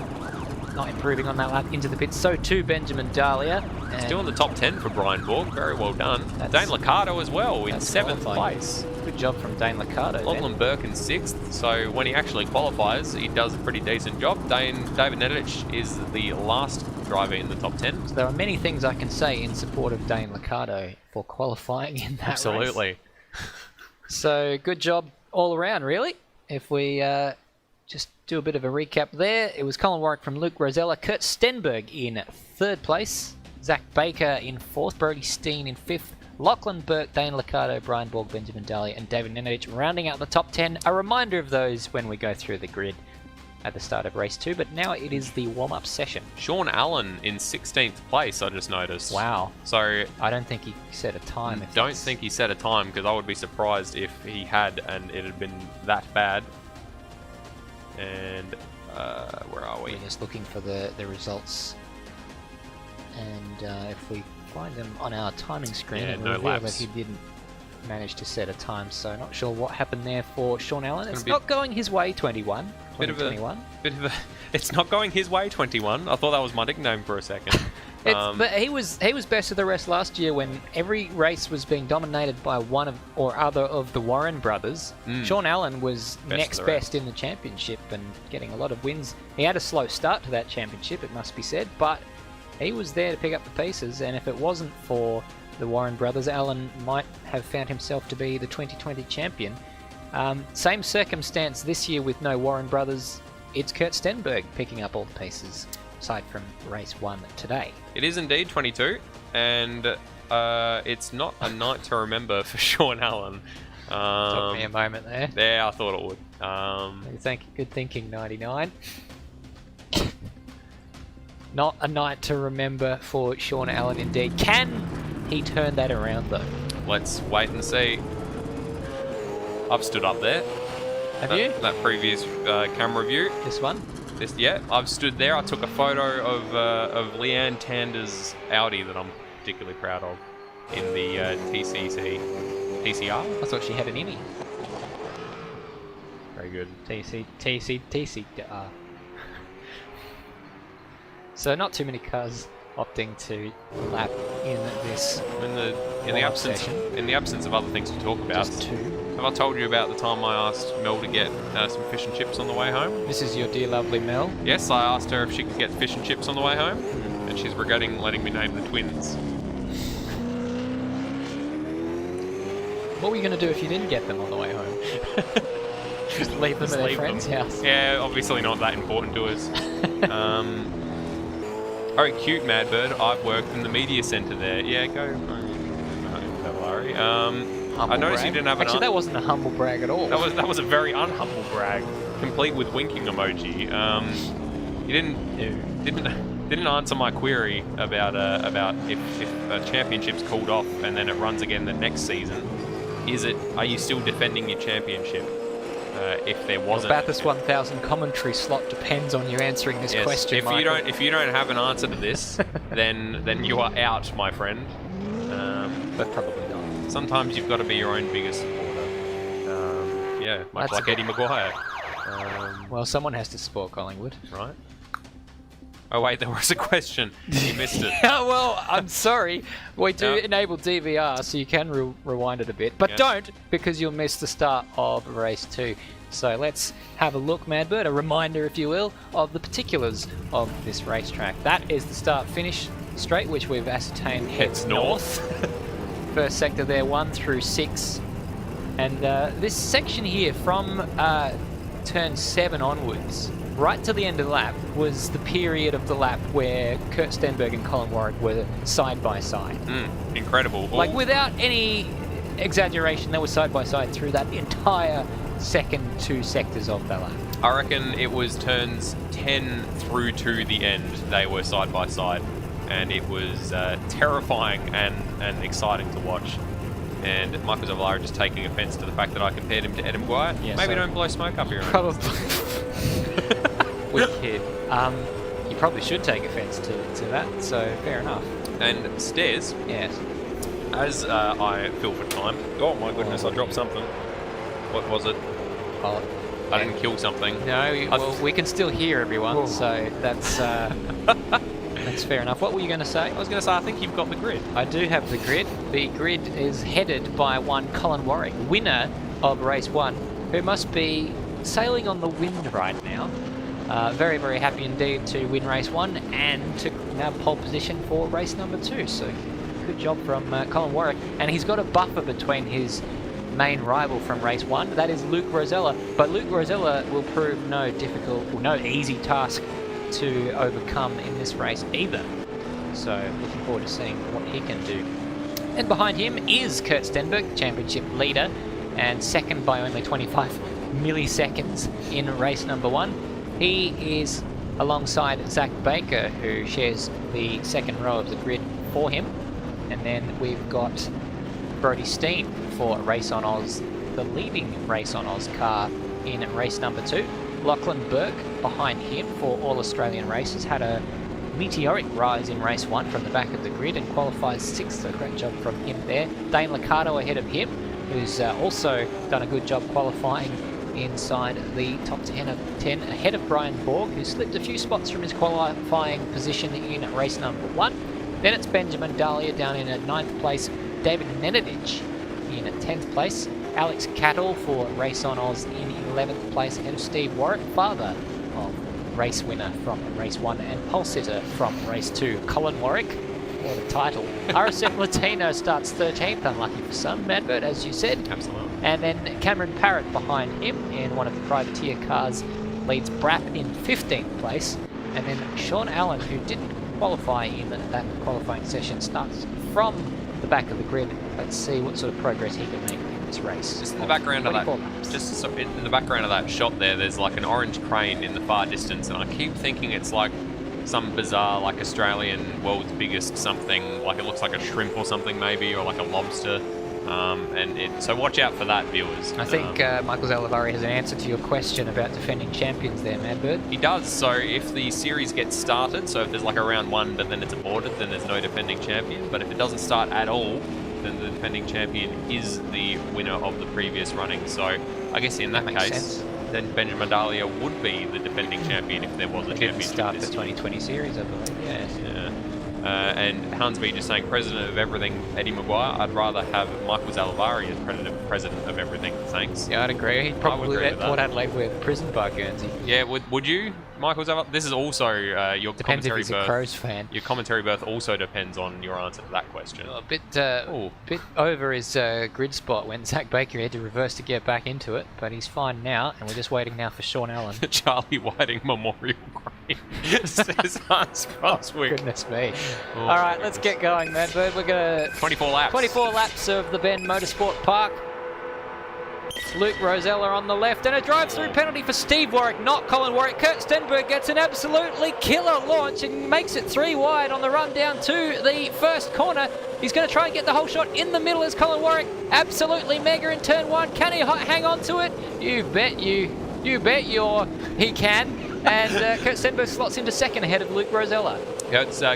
S1: not improving on that lap into the pits. So too Benjamin Dahlia.
S2: Still in the top 10 for Brian Borg. Very well done.
S1: That's-
S2: Dane Liccardo as well in 7th
S1: qualifying.
S2: place.
S1: Good job from Dane Liccardo.
S2: Lachlan Burke in 6th. So when he actually qualifies, he does a pretty decent job. David Nedich is the last driver in the top 10.
S1: So there are many things I can say in support of Dane Liccardo for qualifying in that race.
S2: Absolutely.
S1: So good job all around, really. If we just do a bit of a recap there, it was Colin Warwick from Luke Rosella, Kurt Stenberg in 3rd place, Zach Baker in 4th, Brody Steen in 5th, Lachlan Burke, Dane Liccardo, Brian Borg, Benjamin Dahlia and David Nenadich rounding out the top 10. A reminder of those when we go through the grid at the start of race 2, but now it is the warm-up session.
S2: Sean Allen in 16th place, I just noticed.
S1: Wow.
S2: So
S1: I don't think he set a time.
S2: don't think he set a time, because I would be surprised if he had and it had been that bad. And where are we?
S1: We're just looking for the results, and if we find them on our timing screen,
S2: Yeah,
S1: it will
S2: no
S1: reveal
S2: laps.
S1: that he didn't manage to set a time. So not sure what happened there for Sean Allen. It's
S2: gonna
S1: not going his way. 2021.
S2: It's not going his way, 21. I thought that was my nickname for a second.
S1: But he was best of the rest last year when every race was being dominated by one of or other of the Warren brothers. Sean Allen was next best in the championship and getting a lot of wins. He had a slow start to that championship, it must be said, but he was there to pick up the pieces, and if it wasn't for the Warren brothers, Allen might have found himself to be the 2020 champion. Same circumstance this year with no Warren brothers. It's Kurt Stenberg picking up all the pieces, aside from race 1 today.
S2: It is indeed 22, and it's not a night to remember for Sean Allen.
S1: Took me a moment there.
S2: Yeah, I thought it would.
S1: Good thinking, 99. Not a night to remember for Sean Allen indeed. Can he turn that around though?
S2: Let's wait and see. I've stood up there.
S1: Have you?
S2: That previous camera view.
S1: This one?
S2: I've stood there. I took a photo of Leanne Tander's Audi that I'm particularly proud of in the TCR.
S1: I thought she had an innie.
S2: Very good.
S1: TC. So not too many cars opting to lap in this.
S2: In the
S1: warm-up
S2: absence
S1: session.
S2: in the absence of other things to talk about.
S1: Just 2.
S2: Have I told you about the time I asked Mel to get some fish and chips on the way home?
S1: This is your dear lovely Mel.
S2: Yes, I asked her if she could get fish and chips on the way home, and she's regretting letting me name the twins.
S1: What were you going to do if you didn't get them on the way home? Just leave them at their friend's house.
S2: Yeah, obviously not that important to us. Very cute, Madbird. I've worked in the media centre there. Yeah, go home, don't worry. I noticed you didn't have an.
S1: Actually, that wasn't a humble brag at all.
S2: That was a very unhumble brag, complete with winking emoji. You didn't answer my query about if a championship's called off and then it runs again the next season. Are you still defending your championship? If there wasn't,
S1: Bathurst 1000 commentary slot depends on you answering this question.
S2: If you don't have an answer to this, then you are out, my friend.
S1: But probably not.
S2: Sometimes you've got to be your own biggest supporter. Much
S1: That's
S2: like Eddie Maguire.
S1: Well, someone has to support Collingwood.
S2: Right. Oh wait, there was a question. You missed it.
S1: Yeah, well, I'm sorry. We do enable DVR, so you can rewind it a bit. But don't, because you'll miss the start of race 2. So let's have a look, Madbird. A reminder, if you will, of the particulars of this racetrack. That is the start-finish straight, which we've ascertained heads north. First sector there, 1 through 6. And this section here, from turn 7 onwards, right to the end of the lap, was the period of the lap where Kurt Stenberg and Colin Warwick were side by side.
S2: Incredible.
S1: Like, without any exaggeration, they were side by side through that entire second 2 sectors of the lap.
S2: I reckon it was turns 10 through to the end, they were side by side. And it was terrifying and exciting to watch. And Michael Zavala just taking offence to the fact that I compared him to Eddie Maguire.
S1: Yeah,
S2: Maybe
S1: so
S2: don't blow smoke up here.
S1: probably. Wicked. You probably should take offence to that, so fair enough.
S2: And Stairs,
S1: Yes.
S2: as I fill for time. Oh my goodness, I dropped something. What was it?
S1: Oh,
S2: I didn't kill something.
S1: no, well, we can still hear everyone, so that's that's fair enough. What were you going to say?
S2: I was going to say, I think you've got the grid.
S1: I do have the grid. The grid is headed by one Colin Warwick, winner of race 1, who must be sailing on the wind right now. Very, very happy indeed to win race 1 and to have pole position for race number 2. So good job from Colin Warwick. And he's got a buffer between his main rival from race 1. That is Luke Rosella. But Luke Rosella will prove no easy task to overcome in this race either. So looking forward to seeing what he can do. And behind him is Kurt Stenberg, championship leader, and second by only 25 milliseconds in race number 1. He is alongside Zach Baker, who shares the second row of the grid for him. And then we've got Brodie Steen for Race on Oz, the leading Race on Oz car in race number 2. Lachlan Burke behind him for All Australian Races had a meteoric rise in race 1 from the back of the grid and qualifies 6th. A great job from him there. Dane Liccardo ahead of him, who's also done a good job qualifying inside the top 10 ahead of Brian Borg, who slipped a few spots from his qualifying position in race number 1. Then it's Benjamin Dahlia down in 9th place, David Nenadich in 10th place, Alex Cattle for Race on Oz in 11th place ahead of Steve Warwick, father of race winner from race 1 and pole sitter from race 2, Colin Warwick, for the title. RSM Latino starts 13th, unlucky for some, Madbert, as you said.
S2: Absolutely.
S1: And then Cameron Parrott behind him in one of the privateer cars leads Brap in 15th place. And then Sean Allen, who didn't qualify in that qualifying session, starts from the back of the grid. Let's see what sort of progress he can make in this race.
S2: Just in the background of that, in the background of that shot there's like an orange crane in the far distance, and I keep thinking it's like some bizarre, like Australian world's biggest something, like it looks like a shrimp or something maybe, or like a lobster. So watch out for that, viewers.
S1: I think Michael Zalavari has an answer to your question about defending champions there, Madbird.
S2: He does. So if the series gets started, so if there's like a round 1 but then it's aborted, then there's no defending champion. But if it doesn't start at all, then the defending champion is the winner of the previous running. So I guess in that case,
S1: sense.
S2: Then Benjamin Dahlia would be the defending champion if there was a championship.
S1: Start the 2020 series, I believe.
S2: Yeah. And Hansby just saying, president of everything, Eddie Maguire. I'd rather have Michael Zalavari as president of everything. Thanks.
S1: Yeah, I'd agree. He'd probably let Port Adelaide wear the prison bar, Guernsey.
S2: Yeah, would you, Michael Zalavari? This is also your
S1: depends
S2: commentary
S1: if he's
S2: berth.
S1: a Crows fan.
S2: Your commentary berth also depends on your answer to that question.
S1: A bit over his grid spot when Zach Baker had to reverse to get back into it, but he's fine now, and we're just waiting now for Sean Allen.
S2: Charlie Whiting Memorial Grave, says Hans Proswick.
S1: Goodness me.
S2: Oh,
S1: All right, let's get going, Madbird. We're going to
S2: 24 laps.
S1: 24 laps of the Bend Motorsport Park. Luke Rosella on the left, and a drive-through penalty for Steve Warwick, not Colin Warwick. Kurt Stenberg gets an absolutely killer launch and makes it 3 wide on the run down to the first corner. He's going to try and get the whole shot in the middle as Colin Warwick. Absolutely mega in turn 1. Can he hang on to it? You bet he can. And Kurt Stenberg slots into second ahead of Luke Rosella.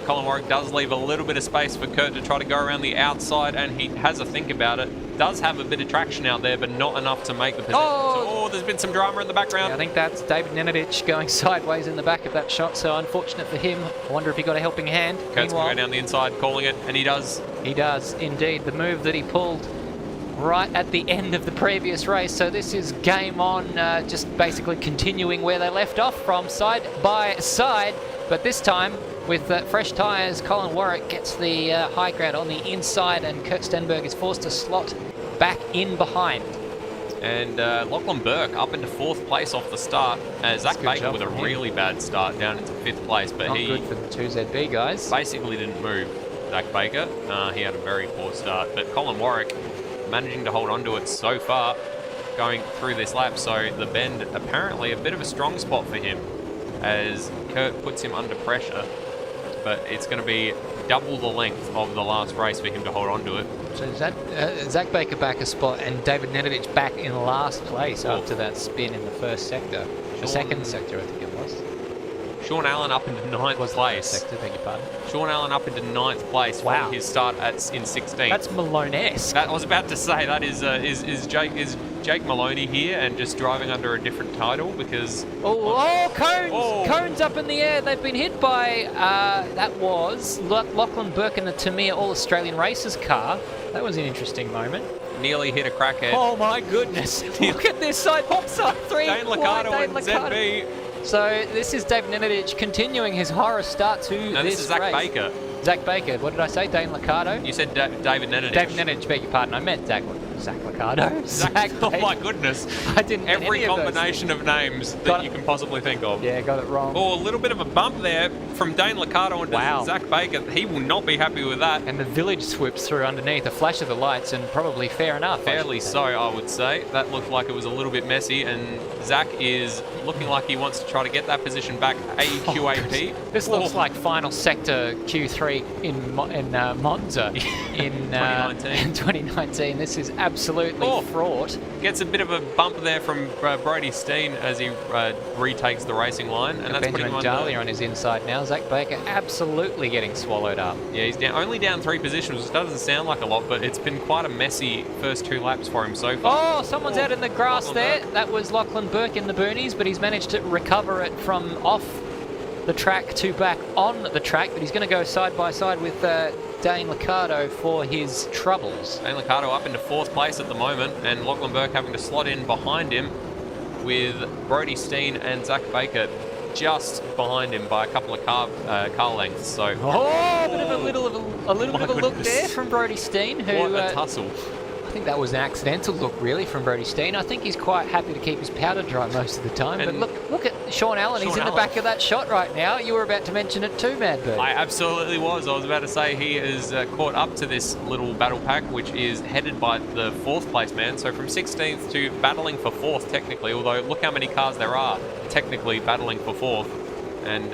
S2: Colin Warwick does leave a little bit of space for Kurt to try to go around the outside, and he has a think about it. Does have a bit of traction out there, but not enough to make the position. Oh, there's been some drama in the background.
S1: Yeah, I think that's David Nenadich going sideways in the back of that shot, so unfortunate for him. I wonder if he got a helping hand.
S2: Kurt's going to go down the inside, calling it, and he does.
S1: He does, indeed. The move that he pulled right at the end of the previous race. So this is game on, just basically continuing where they left off from side by side. But this time, with fresh tyres, Colin Warwick gets the high ground on the inside, and Kurt Stenberg is forced to slot back in behind.
S2: And Lachlan Burke up into 4th place off the start. Zach Baker with a really bad start down into 5th place. But
S1: Not good for the 2ZB guys.
S2: Basically didn't move, Zach Baker. He had a very poor start. But Colin Warwick managing to hold on to it so far going through this lap. So the Bend, apparently a bit of a strong spot for him, as Kurt puts him under pressure. But it's going to be double the length of the last race for him to hold on to it.
S1: So is that Zach Baker back a spot and David Nedovich back in last place after that spin in the first sector. The second sector, I think it was.
S2: Sean Allen up into ninth place.
S1: Sector, beg your pardon.
S2: Sean Allen up into ninth place from his start in 16th.
S1: That's Malone-esque.
S2: I was about to say that is Jake Maloney here and just driving under a different title because...
S1: Cones! Oh. Cones up in the air. They've been hit by, that was Lachlan Burke in the Tamir All-Australian Races car. That was an interesting moment.
S2: Nearly hit a crackhead.
S1: Oh my goodness. Look at this side box side 3.
S2: Dane Liccardo and ZB.
S1: So this is David Nedovich continuing his horror start to
S2: this is Zach
S1: race.
S2: Baker.
S1: Zach Baker. What did I say? Dane Liccardo?
S2: You said David Nedovich.
S1: David Nedovich, beg your pardon. I meant Zach Liccardo. Zach
S2: oh my goodness.
S1: I didn't.
S2: Every combination of names that you can possibly think of.
S1: Yeah, got it wrong.
S2: Oh, a little bit of a bump there from Dane Liccardo into Zach Baker. He will not be happy with that.
S1: And the village swoops through underneath, a flash of the lights, and probably fair enough.
S2: Fairly so, I would say. That looked like it was a little bit messy, and Zach is looking like he wants to try to get that position back AQAP.
S1: This looks like final sector Q3 in Monza in 2019. This is absolutely fraught.
S2: Gets a bit of a bump there from Brody Steen as he retakes the racing line, and that's
S1: Benjamin Dahlia on his inside now. Zach Baker absolutely getting swallowed up.
S2: Yeah, he's only down 3 positions, which doesn't sound like a lot, but it's been quite a messy first 2 laps for him so far.
S1: Oh, someone's out in the grass there. That was Lachlan Burke in the boonies, but he's managed to recover it from off the track to back on the track, but he's going to go side by side with Dane Liccardo for his troubles.
S2: Dane Liccardo up into 4th place at the moment, and Lachlan Burke having to slot in behind him with Brody Steen and Zach Baker just behind him by a couple of car lengths. So
S1: a little bit of a look there from Brody Steen, who
S2: what a tussle.
S1: I think that was an accidental look, really, from Brody Steen. I think he's quite happy to keep his powder dry most of the time. And but look at Sean Allen. He's in the back of that shot right now. You were about to mention it too, Madbird.
S2: I absolutely was. I was about to say he is caught up to this little battle pack, which is headed by the 4th place man. So from 16th to battling for 4th, technically, although look how many cars there are technically battling for 4th. And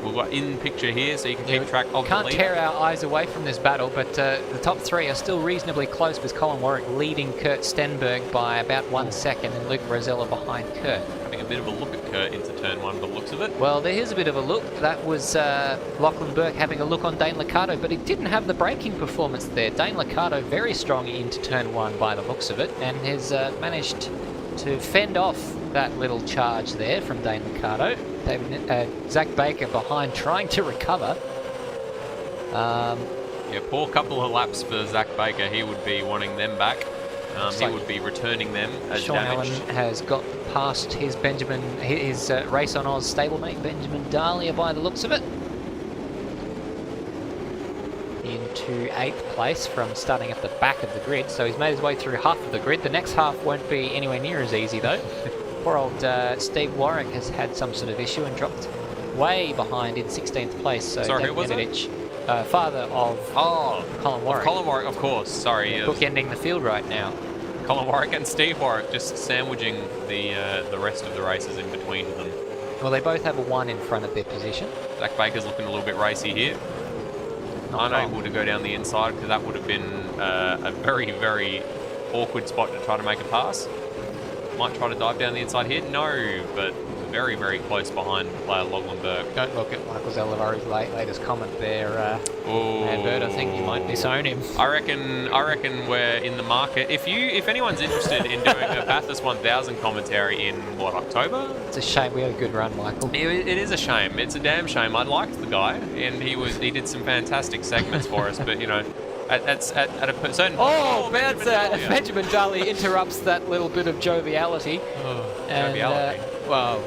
S2: we've got in picture here, so you can keep track of the leader.
S1: Can't tear our eyes away from this battle, but the top 3 are still reasonably close, with Colin Warwick leading Kurt Stenberg by about 1 second, and Luke Rosella behind Kurt.
S2: Having a bit of a look at Kurt into turn 1 by the looks of it.
S1: Well, there is a bit of a look. That was Lachlan Burke having a look on Dane Liccardo, but he didn't have the braking performance there. Dane Liccardo very strong into turn 1 by the looks of it, and has managed to fend off that little charge there from Dane Liccardo. Zach Baker behind, trying to recover.
S2: Yeah, poor couple of laps for Zach Baker. He would be wanting them back. He would be returning them as
S1: Sean
S2: damaged.
S1: Allen has got past his Race on Oz stablemate, Benjamin Dahlia, by the looks of it. Into 8th place from starting at the back of the grid, so he's made his way through half of the grid. The next half won't be anywhere near as easy, though. Poor old Steve Warwick has had some sort of issue and dropped way behind in 16th place. So
S2: sorry, who was it?
S1: Father of Colin Warwick.
S2: Colin Warwick, of course. Sorry.
S1: Bookending the field right now.
S2: Colin Warwick and Steve Warwick just sandwiching the rest of the races in between them.
S1: Well, they both have a 1 in front of their position.
S2: Zach Baker's looking a little bit racy here. Unable to go down the inside because that would have been a very, very awkward spot to try to make a pass. Might try to dive down the inside here. No, but very, very close behind player Lachlan Burke.
S1: Don't look at Michael Zalivari's latest comment there, Madbird. I think you might disown him.
S2: I reckon we're in the market. If anyone's interested in doing a Bathurst 1000 commentary in October?
S1: It's a shame we had a good run, Michael.
S2: It is a shame. It's a damn shame. I liked the guy, and he did some fantastic segments for us. But you know, at a certain
S1: Benjamin Dahlia interrupts that little bit of joviality.
S2: Joviality.
S1: Well,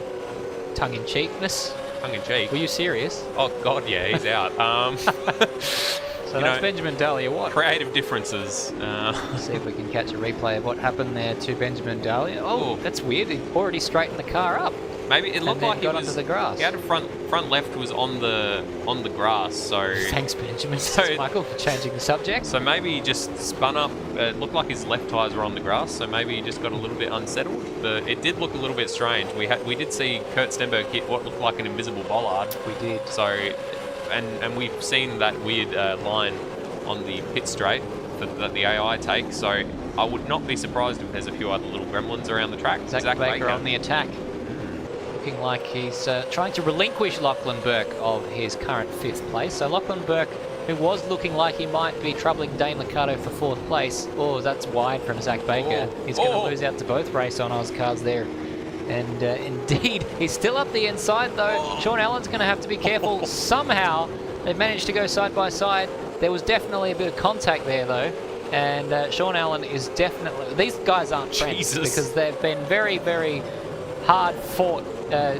S1: tongue-in-cheekness.
S2: Tongue-in-cheek?
S1: Were you serious?
S2: Oh, God, yeah, he's out.
S1: So that's Benjamin Dahlia, what?
S2: Creative differences.
S1: Let's see if we can catch a replay of what happened there to Benjamin Dahlia. Oh, that's weird. He already straightened the car up.
S2: Maybe it looked
S1: then
S2: like he
S1: got
S2: was
S1: onto the grass.
S2: He had a front left was on the grass. So
S1: Thanks, Benjamin.
S2: So-
S1: Thanks, Michael, for changing the subject.
S2: so maybe he just spun up. It looked like his left tyres were on the grass. So maybe he just got a little bit unsettled. But it did look a little bit strange. We did see Kurt Stenberg hit what looked like an invisible bollard.
S1: We did.
S2: So, and we've seen that weird line on the pit straight that the AI take. So I would not be surprised if there's a few other little gremlins around the track.
S1: Zach Baker on the attack. Looking like he's trying to relinquish Lachlan Burke of his current 5th place. So Lachlan Burke, who was looking like he might be troubling Dane Liccardo for 4th place. Oh, that's wide from Zach Baker. He's going to lose out to both Race On Oz cars there. And indeed, he's still up the inside though. Sean Allen's going to have to be careful. Somehow, they've managed to go side by side. There was definitely a bit of contact there though. And Sean Allen is definitely... These guys aren't friends because they've been very, very hard fought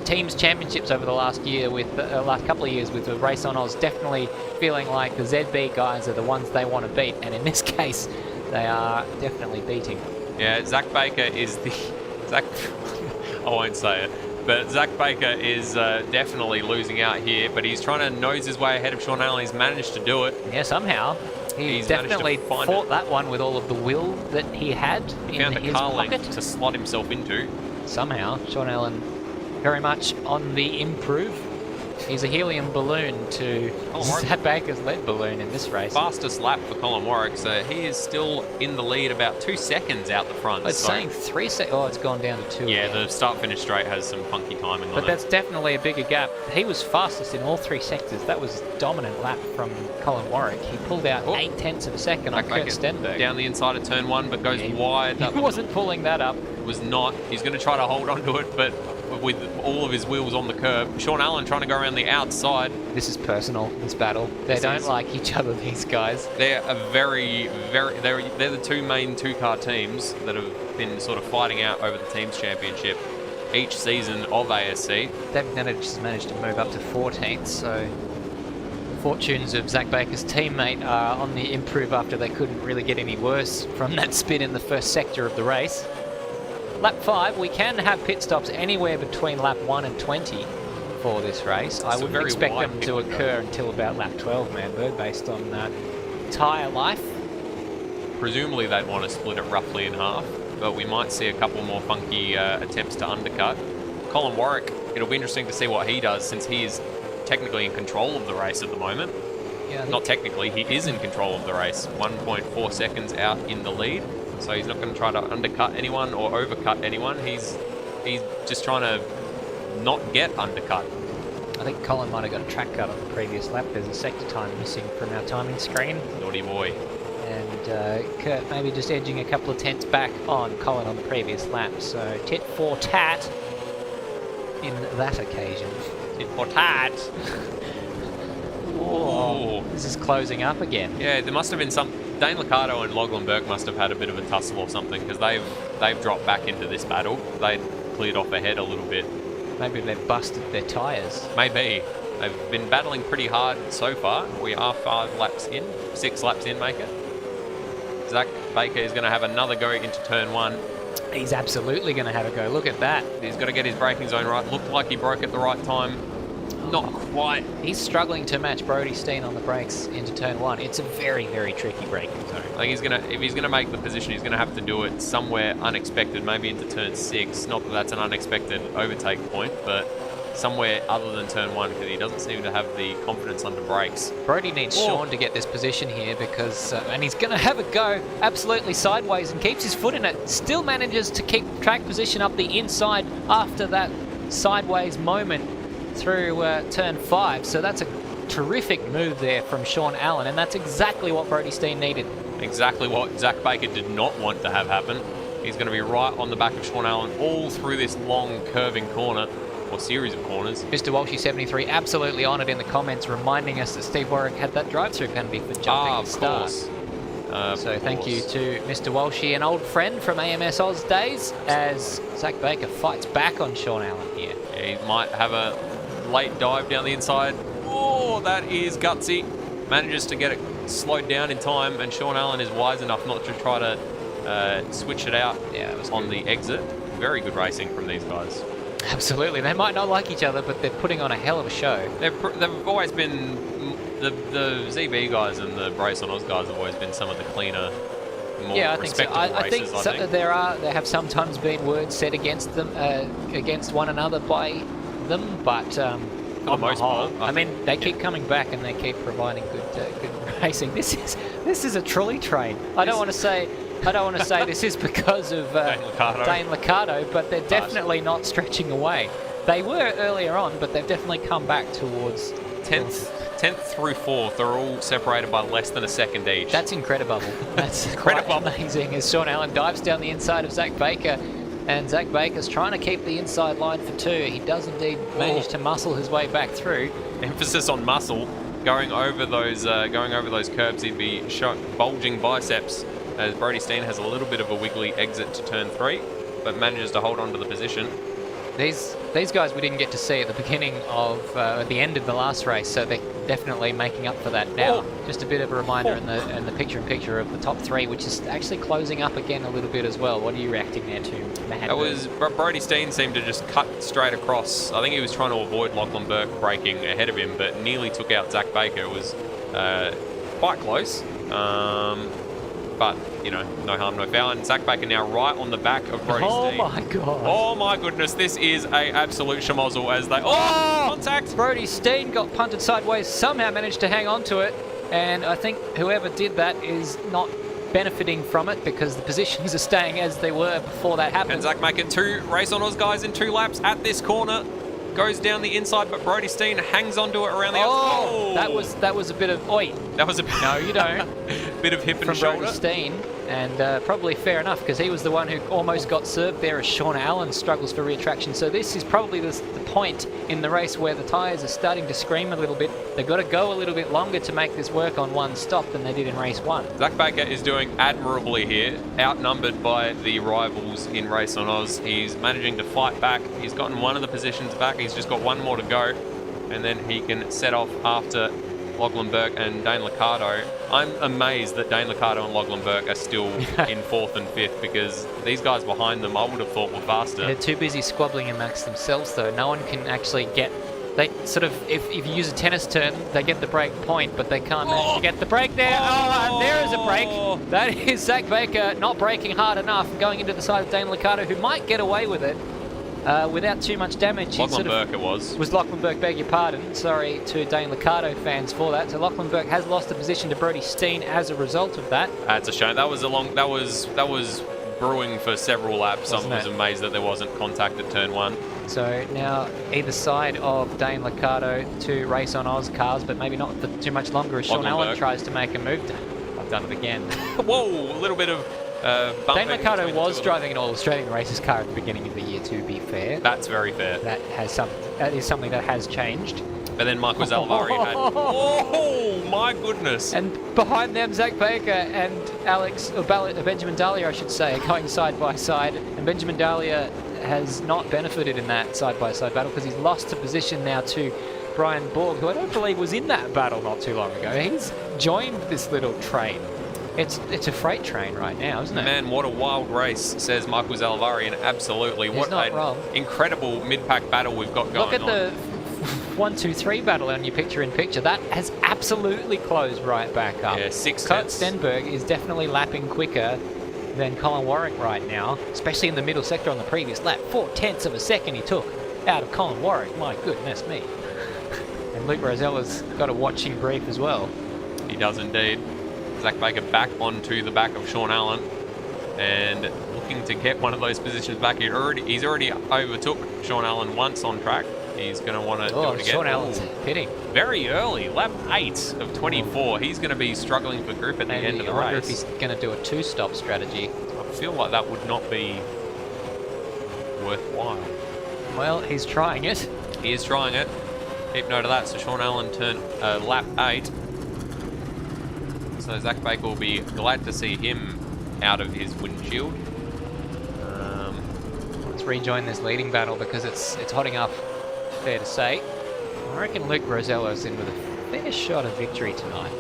S1: teams championships over the last year with last couple of years with the Race On Oz definitely feeling like the ZB guys are the ones they want to beat, and in this case they are definitely beating.
S2: Yeah, Zach Baker is the I won't say it, but Zach Baker is definitely losing out here, but he's trying to nose his way ahead of Sean Allen. He's managed to do it.
S1: Yeah, somehow. He's definitely fought that one with all of the will that he had in his pocket
S2: to slot himself into.
S1: Somehow, Sean Allen very much on the improve. He's a helium balloon to Zach Baker's lead balloon in this race.
S2: Fastest lap for Colin Warwick, so he is still in the lead about 2 seconds out the front.
S1: It's saying 3 seconds. Oh, it's gone down to 2.
S2: Yeah, the start-finish straight has some funky timing on it.
S1: But that's definitely a bigger gap. He was fastest in all 3 sectors. That was a dominant lap from Colin Warwick. He pulled out 0.8 of a second on Kurt Stenberg.
S2: Down the inside of turn 1, but goes wide.
S1: He wasn't pulling that up.
S2: Was not. He's going to try to hold on to it, but with all of his wheels on the curb. Sean Allen trying to go around the outside.
S1: This is personal, this battle. They don't like each other, these guys.
S2: They're a very, they're the two main two-car teams that have been sort of fighting out over the teams championship each season of ASC.
S1: David Nennich has managed to move up to 14th, so the fortunes of Zach Baker's teammate are on the improve after they couldn't really get any worse from that spin in the first sector of the race. Lap 5, we can have pit stops anywhere between lap 1 and 20 for this race. I wouldn't expect them to occur until about lap 12, Manbird, based on tyre life.
S2: Presumably they'd want to split it roughly in half, but we might see a couple more funky attempts to undercut. Colin Warwick, it'll be interesting to see what he does since he is technically in control of the race at the moment.
S1: Yeah,
S2: not technically, he is in control of the race. 1.4 seconds out in the lead. So he's not going to try to undercut anyone or overcut anyone. He's just trying to not get undercut.
S1: I think Colin might have got a track cut on the previous lap. There's a sector time missing from our timing screen.
S2: Naughty boy.
S1: And Kurt maybe just edging a couple of tenths back on Colin on the previous lap. So tit for tat in that occasion.
S2: Tit for tat.
S1: Oh, this is closing up again.
S2: Yeah, there must have been some... Dane Liccardo and Lachlan Burke must have had a bit of a tussle or something because they've dropped back into this battle. They cleared off ahead a little bit.
S1: Maybe they've busted their tyres.
S2: Maybe. They've been battling pretty hard so far. We are 5 laps in. 6 laps in, make it. Zach Baker is going to have another go into turn 1.
S1: He's absolutely going to have a go. Look at that.
S2: He's got to get his braking zone right. Looked like he broke at the right time. Not quite.
S1: He's struggling to match Brody Steen on the brakes into turn 1. It's a very, very tricky braking zone.
S2: I think if he's gonna make the position, he's gonna have to do it somewhere unexpected, maybe into turn 6. Not that that's an unexpected overtake point, but somewhere other than turn 1 because he doesn't seem to have the confidence under brakes.
S1: Brody needs Sean to get this position here because, and he's going to have a go absolutely sideways and keeps his foot in it. Still manages to keep track position up the inside after that sideways moment through turn 5. So that's a terrific move there from Sean Allen, and that's exactly what Brody Steen needed. Exactly what Zach Baker did not want to have happen. He's going to be right on the back of Sean Allen all through this long curving corner, or series of corners. Mr. Walshy73 absolutely on it in the comments, reminding us that Steve Warwick had that drive-through penalty for jumping the start. So thank you to Mr. Walshy, an old friend from AMS Oz days, as Zach Baker fights back on Sean Allen here. Yeah, he might have a late dive down the inside. Oh, that is gutsy. Manages to get it slowed down in time, and Sean Allen is wise enough not to try to switch it out on the exit. Very good racing from these guys. Absolutely. They might not like each other, but they're putting on a hell of a show.
S2: They've always been the ZB guys and the Brace on Oz guys have always been some of the cleaner, more
S1: Yeah, I think so.
S2: respectable
S1: I think,
S2: races.
S1: so, there have sometimes been words said against them, against one another by them, but on
S2: the most part,
S1: I mean, they keep coming back and they keep providing good racing. This is a trolley train. I don't want to say this is because of Dane Liccardo, but they're definitely not stretching away. They were earlier on, but they've definitely come back towards
S2: 10th through 4th are all separated by less than a second each.
S1: That's incredible. That's
S2: incredible.
S1: quite amazing. As Sean Allen dives down the inside of Zach Baker, and Zach Baker's trying to keep the inside line for 2. He does indeed manage to muscle his way back through.
S2: Emphasis on muscle. Going over those curbs, he'd be bulging biceps. As Brody Steen has a little bit of a wiggly exit to turn 3, but manages to hold on to the position.
S1: These guys we didn't get to see at the beginning of at the end of the last race, so they're definitely making up for that now. Just a bit of a reminder in the picture-in-picture of the top 3, which is actually closing up again a little bit as well. What are you reacting there to, Matt?
S2: That was Brody Steen seemed to just cut straight across. I think he was trying to avoid Lachlan Burke braking ahead of him, but nearly took out Zach Baker. It was quite close. But, you know, no harm, no foul. And Zach Baker now right on the back of Brody Steen.
S1: Oh, my God.
S2: Oh, my goodness. This is a absolute schmozzle as they... Oh, contact!
S1: Brody Steen got punted sideways, somehow managed to hang on to it. And I think whoever did that is not benefiting from it because the positions are staying as they were before that happened.
S2: And Zach Baker, 2 Race on Oz guys in 2 laps at this corner. Goes down the inside, but Brody Steen hangs onto it around the outside.
S1: Oh, that was a bit of... Oi.
S2: That was a
S1: No, you don't.
S2: bit of hip and
S1: From
S2: shoulder.
S1: Brody Steen, and probably fair enough because he was the one who almost got served there as Sean Allen struggles for retraction. So this is probably the point in the race where the tyres are starting to scream a little bit. They've got to go a little bit longer to make this work on one stop than they did in race 1.
S2: Zach Baker is doing admirably here, outnumbered by the rivals in Race on Oz. He's managing to fight back. He's gotten one of the positions back. He's just got one more to go, and then he can set off after Lachlan Burke and Dane Liccardo. I'm amazed that Dane Liccardo and Lachlan Burke are still in 4th and 5th because these guys behind them I would have thought were faster.
S1: They're too busy squabbling amongst themselves though. No one can actually get... They sort of, if you use a tennis turn, they get the break point, but they can't manage to get the break there. Oh, and there is a break. That is Zach Baker not braking hard enough, going into the side of Dane Liccardo, who might get away with it without too much damage.
S2: Lachlan Burke it was.
S1: Was Lachlan Burke, beg your pardon. Sorry to Dane Liccardo fans for that. So Lachlan Burke has lost the position to Brody Steen as a result of that.
S2: That's a shame. That was brewing for several laps. I was amazed that there wasn't contact at turn 1.
S1: So now either side of Dane Liccardo to Race on Oz cars, but maybe not for too much longer as Sean Allen tries to make a move. I've done it again.
S2: Whoa, a little bit of bumping.
S1: Dane Liccardo was driving an All-Australian Races car at the beginning of the year, to be fair.
S2: That's very fair.
S1: That is something that has changed.
S2: But then Michael Zalvari had... Oh, my goodness.
S1: And behind them, Zach Baker and Benjamin Dahlia, I should say, are going side by side. And Benjamin Dahlia has not benefited in that side-by-side battle because he's lost a position now to Brian Borg, who I don't believe was in that battle not too long ago. He's joined this little train. It's a freight train right now, isn't it?
S2: Man, what a wild race, says Michael Zalvari, and absolutely what an incredible mid-pack battle we've got going on.
S1: Look at the 1, 2, 3 battle on your picture-in-picture. That has absolutely closed right back up.
S2: Yeah, 6
S1: Kurt
S2: tenths.
S1: Stenberg is definitely lapping quicker than Colin Warwick right now, especially in the middle sector on the previous lap. 4/10 of a second he took out of Colin Warwick. My goodness me. And Luke Rosella's got a watching brief as well.
S2: He does indeed. Zach Baker back onto the back of Sean Allen and looking to get one of those positions back. He's already overtook Sean Allen once on track. He's going to want to do it again.
S1: Sean Allen's pitting.
S2: Very early, lap 8 of 24. He's going to be struggling for grip at the end of the race.
S1: I wonder if he's going to do a 2-stop strategy.
S2: I feel like that would not be worthwhile.
S1: Well, he's trying it.
S2: He is trying it. Keep note of that. So Sean Allen turned lap 8. So Zach Baker will be glad to see him out of his windshield.
S1: Let's rejoin this leading battle because it's hotting up, fair to say. I reckon Luke Rosella's in with a fair shot of victory tonight.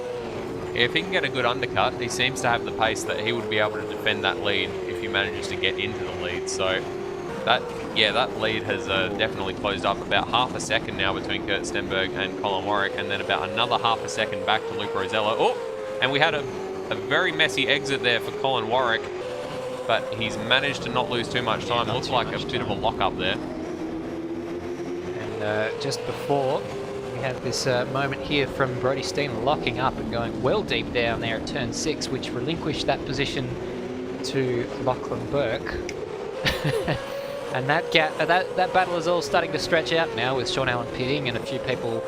S2: If he can get a good undercut, he seems to have the pace that he would be able to defend that lead if he manages to get into the lead. So That lead has definitely closed up. About half a second now between Kurt Stenberg and Colin Warwick, and then about another half a second back to Luke Rosella. Oh, and we had a very messy exit there for Colin Warwick, but he's managed to not lose too much time. Looks like a bit of a lock-up there.
S1: And just before, we have this moment here from Brodie Steen locking up and going well deep down there at turn 6, which relinquished that position to Lachlan Burke. And that battle is all starting to stretch out now, with Sean Allen pitting and a few people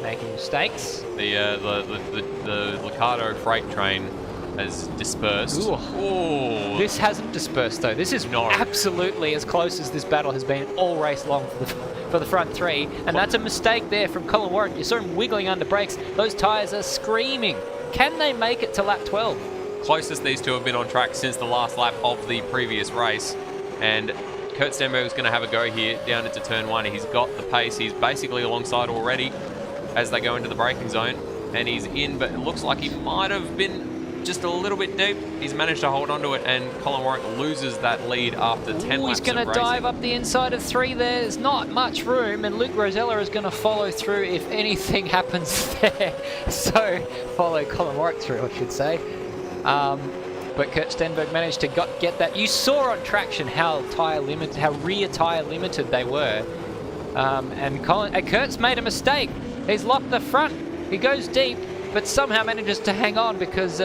S1: making mistakes.
S2: The Liccardo freight train has dispersed.
S1: Ooh. This hasn't dispersed though. This is absolutely as close as this battle has been all race long for the front three, and that's a mistake there from Colin Warwick. You saw him wiggling under brakes. Those tyres are screaming. Can they make it to lap 12?
S2: Closest these two have been on track since the last lap of the previous race, and Kurt Stenberg is going to have a go here down into turn 1. He's got the pace. He's basically alongside already as they go into the braking zone, and he's in, but it looks like he might have been just a little bit deep. He's managed to hold onto it, and Colin Warwick loses that lead after 10 laps.
S1: He's going to dive up the inside of 3 there. There's not much room, and Luke Rosella is going to follow through if anything happens there. So follow Colin Warwick through, I should say. But Kurt Stenberg managed to get that. You saw on traction how rear tyre limited they were. And Kurt's made a mistake. He's locked the front. He goes deep, but somehow manages to hang on because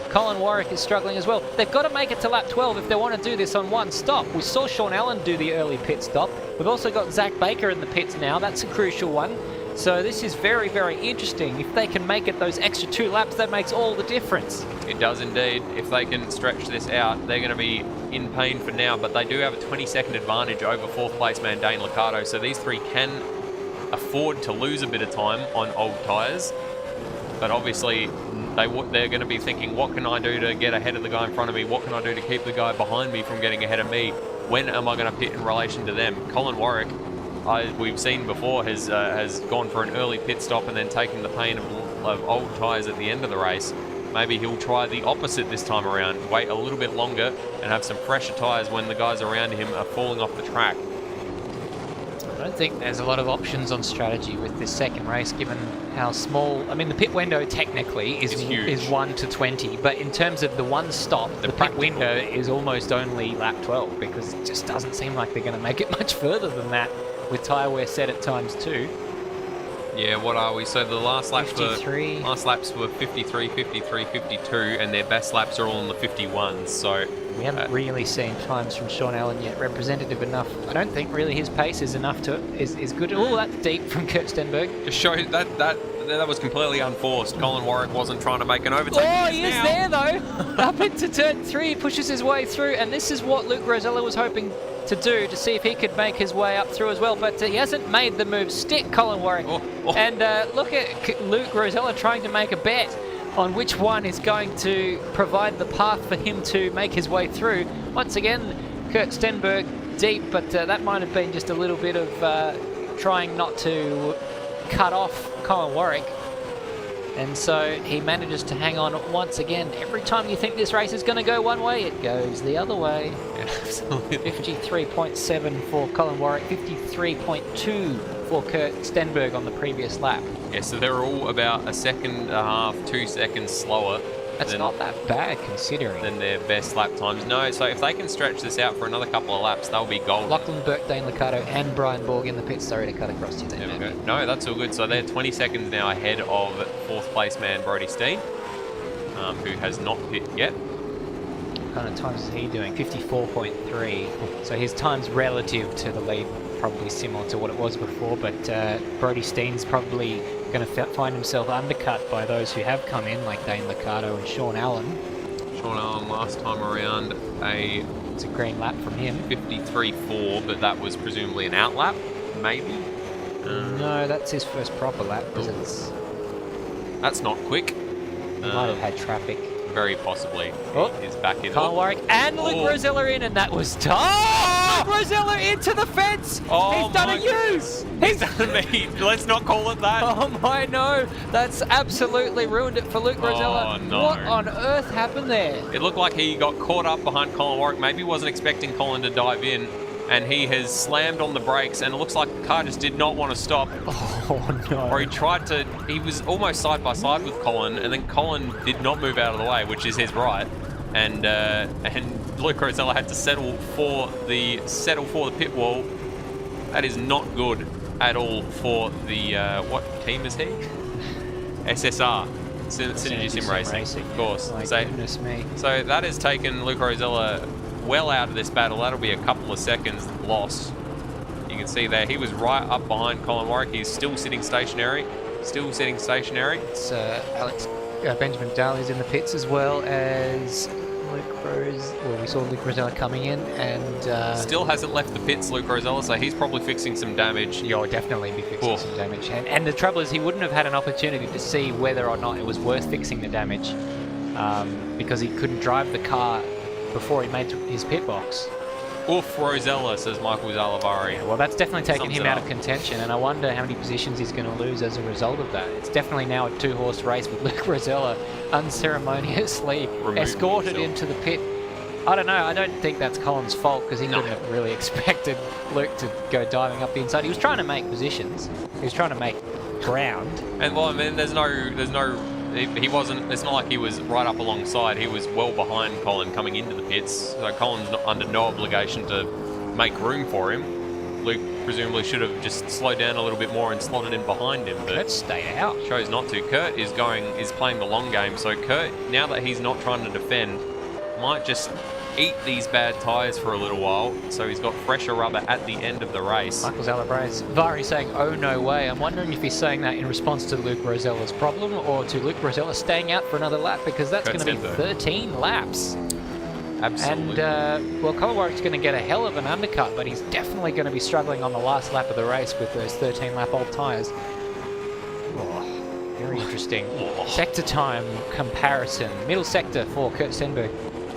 S1: Colin Warwick is struggling as well. They've got to make it to lap 12 if they want to do this on one stop. We saw Sean Allen do the early pit stop. We've also got Zach Baker in the pits now. That's a crucial one. So this is very, very interesting. If they can make it those extra 2 laps, that makes all the difference.
S2: It does indeed. If they can stretch this out, they're going to be in pain for now, but they do have a 20-second advantage over 4th place man Dane Liccardo, so these 3 can afford to lose a bit of time on old tyres. But obviously, they're going to be thinking, what can I do to get ahead of the guy in front of me? What can I do to keep the guy behind me from getting ahead of me? When am I going to pit in relation to them? Colin Warwick, we've seen before, has gone for an early pit stop and then taken the pain of old tyres at the end of the race. Maybe he'll try the opposite this time around, wait a little bit longer and have some fresher tyres when the guys around him are falling off the track.
S1: I don't think there's a lot of options on strategy with this second race, given how small. I mean, the pit window technically is 1 to 20, but in terms of the one stop, the pit window is almost only lap 12, because it just doesn't seem like they're going to make it much further than that with tyre wear set at times too.
S2: Yeah, what are we? So the last laps
S1: 53.
S2: Last laps were 53, 53, 52, and their best laps are all in the 51s. So
S1: we haven't really seen times from Sean Allen yet representative enough. I don't think really his pace is enough to is good. Oh, that's deep from Kurt Stenberg.
S2: Just shows that was completely unforced. Colin Warwick wasn't trying to make an overtake.
S1: Oh, he is there though. Up into turn 3, he pushes his way through, and this is what Luke Rosella was hoping to do, to see if he could make his way up through as well, but he hasn't made the move. Stick, Colin Warwick. And look at Luke Rosella trying to make a bet on which one is going to provide the path for him to make his way through. Once again, Kurt Stenberg deep, but that might have been just a little bit of trying not to cut off Colin Warwick. And so he manages to hang on once again. Every time you think this race is going to go one way, it goes the other way.
S2: Yeah, absolutely.
S1: 53.7 for Colin Warwick, 53.2 for Kurt Stenberg on the previous lap.
S2: Yeah, so they're all about a second and a half, 2 seconds slower.
S1: That's not that bad considering.
S2: Than their best lap times. No, so if they can stretch this out for another couple of laps, they'll be golden.
S1: Lachlan Burke, Dane Liccardo and Brian Borg in the pits. Sorry to cut across you there.
S2: There we go. No, that's all good. So they're 20 seconds now ahead of 4th place man Brodie Steen, who has not pit yet.
S1: What kind of times is he doing? 54.3. So his time's relative to the lead probably similar to what it was before, but Brodie Steen's probably going to find himself undercut by those who have come in, like Dane Liccardo and Sean Allen.
S2: Sean Allen last time around
S1: it's a green lap from him.
S2: 53.4, but that was presumably an out lap, maybe?
S1: No, that's his first proper lap.
S2: That's not quick.
S1: He might have had traffic.
S2: Very possibly. He's back in.
S1: Colin Warwick and Luke Rosella in, and that was tough. Luke Rosella into the fence. He's done a use.
S2: He's done a me. Let's not call it that.
S1: Oh my no. That's absolutely ruined it for Luke Rosella.
S2: Oh, no.
S1: What on earth happened there?
S2: It looked like he got caught up behind Colin Warwick. Maybe he wasn't expecting Colin to dive in, and he has slammed on the brakes, and it looks like the car just did not want to stop.
S1: Oh no.
S2: Or he was almost side by side with Colin, and then Colin did not move out of the way, which is his right. And Luke Rosella had to settle for the pit wall. That is not good at all for the, what team is he? SSR. Synergy Sim Racing, of course.
S1: My goodness me.
S2: So that has taken Luke Rosella well out of this battle. That'll be a couple of seconds lost. You can see there, he was right up behind Colin Warwick. He's still sitting stationary. It's
S1: Benjamin Daly's in the pits as well as Luke Rose. Well, we saw Luke Rosella coming in, and
S2: still hasn't left the pits, Luke Rosella, so he's probably fixing some damage.
S1: You'll definitely be fixing some damage. And the trouble is, he wouldn't have had an opportunity to see whether or not it was worth fixing the damage because he couldn't drive the car before he made his pit box.
S2: Oof, Rosella, says Michael Zalavari.
S1: Yeah, well, that's definitely taken him out of contention, and I wonder how many positions he's going to lose as a result of that. It's definitely now a two-horse race with Luke Rosella unceremoniously escorted into the pit. I don't know, I don't think that's Colin's fault because he couldn't have really expected Luke to go diving up the inside. He was trying to make positions. He was trying to make ground.
S2: And well, I mean, he wasn't, it's not like he was right up alongside. He was well behind Colin coming into the pits. So Colin's under no obligation to make room for him. Luke presumably should have just slowed down a little bit more and slotted in behind him. But
S1: Kurt stayed out.
S2: Chose not to. Kurt is playing the long game. So Kurt, now that he's not trying to defend, might just eat these bad tyres for a little while, so he's got fresher rubber at the end of the race.
S1: Michael Zalavari saying, oh no way. I'm wondering if he's saying that in response to Luke Rosella's problem or to Luke Rosella staying out for another lap, because that's going to be 13 laps.
S2: Absolutely.
S1: And, well, Colin Warwick's going to get a hell of an undercut, but he's definitely going to be struggling on the last lap of the race with those 13-lap old tyres. Oh, very interesting. Sector time comparison. Middle sector for Kurt Stenberg.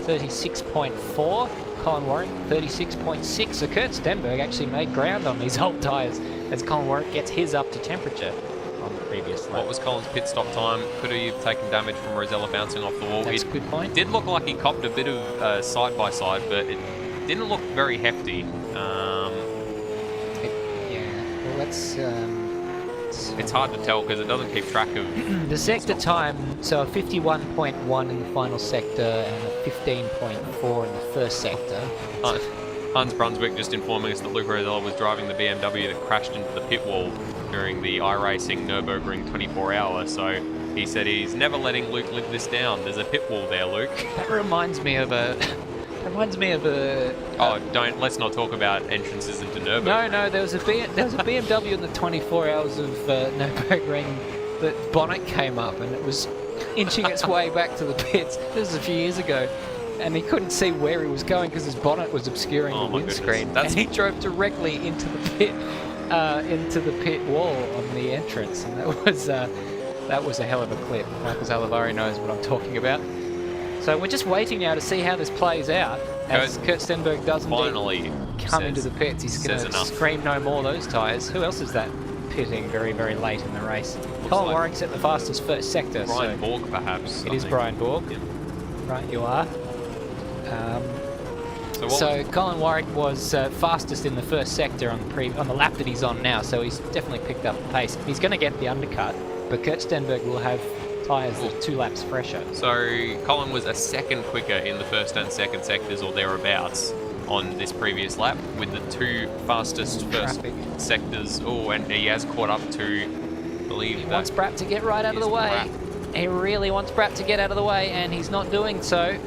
S1: 36.4, Colin Warwick 36.6. So Kurt Stenberg actually made ground on these old tyres as Colin Warwick gets his up to temperature on the previous lap.
S2: What was Colin's pit stop time? Could he have taken damage from Rosella bouncing off the wall?
S1: That's a good point.
S2: It did look like he copped a bit of side-by-side, but it didn't look very hefty.
S1: Well, let's...
S2: it's hard to tell because it doesn't keep track of...
S1: the sector time, so a 51.1 in the final sector and a 15.4 in the first sector.
S2: Hans Brunswick just informing us that Luke Rosella was driving the BMW that crashed into the pit wall during the iRacing Nürburgring 24-hour, so he said he's never letting Luke live this down. There's a pit wall there, Luke.
S1: That reminds me of a...
S2: let's not talk about entrances into Nürburgring.
S1: No, there was a BMW in the 24 hours of Nürburgring that bonnet came up and it was inching its way back to the pits. This was a few years ago, and he couldn't see where he was going because his bonnet was obscuring the windscreen. And he drove directly into the pit wall on the entrance, and that was a hell of a clip. Michael Zalavari knows what I'm talking about. So we're just waiting now to see how this plays out as Kurt Stenberg doesn't finally come into the pits. He's going to scream no more those tyres. Who else is that pitting very, very late in the race? Colin Warwick's at the fastest first sector.
S2: Brian Borg, perhaps.
S1: It is Brian Borg.
S2: Yep.
S1: Right, you are. So Colin Warwick was fastest in the first sector on the lap that he's on now, so he's definitely picked up the pace. He's going to get the undercut, but Kurt Stenberg will have tyres that are 2 laps fresher.
S2: So Colin was a second quicker in the first and second sectors or thereabouts on this previous lap with the 2 fastest first sectors. Oh, and he has caught up to, I believe
S1: he wants Brap to get right out of the way. He really wants Brap to get out of the way, and he's not doing so.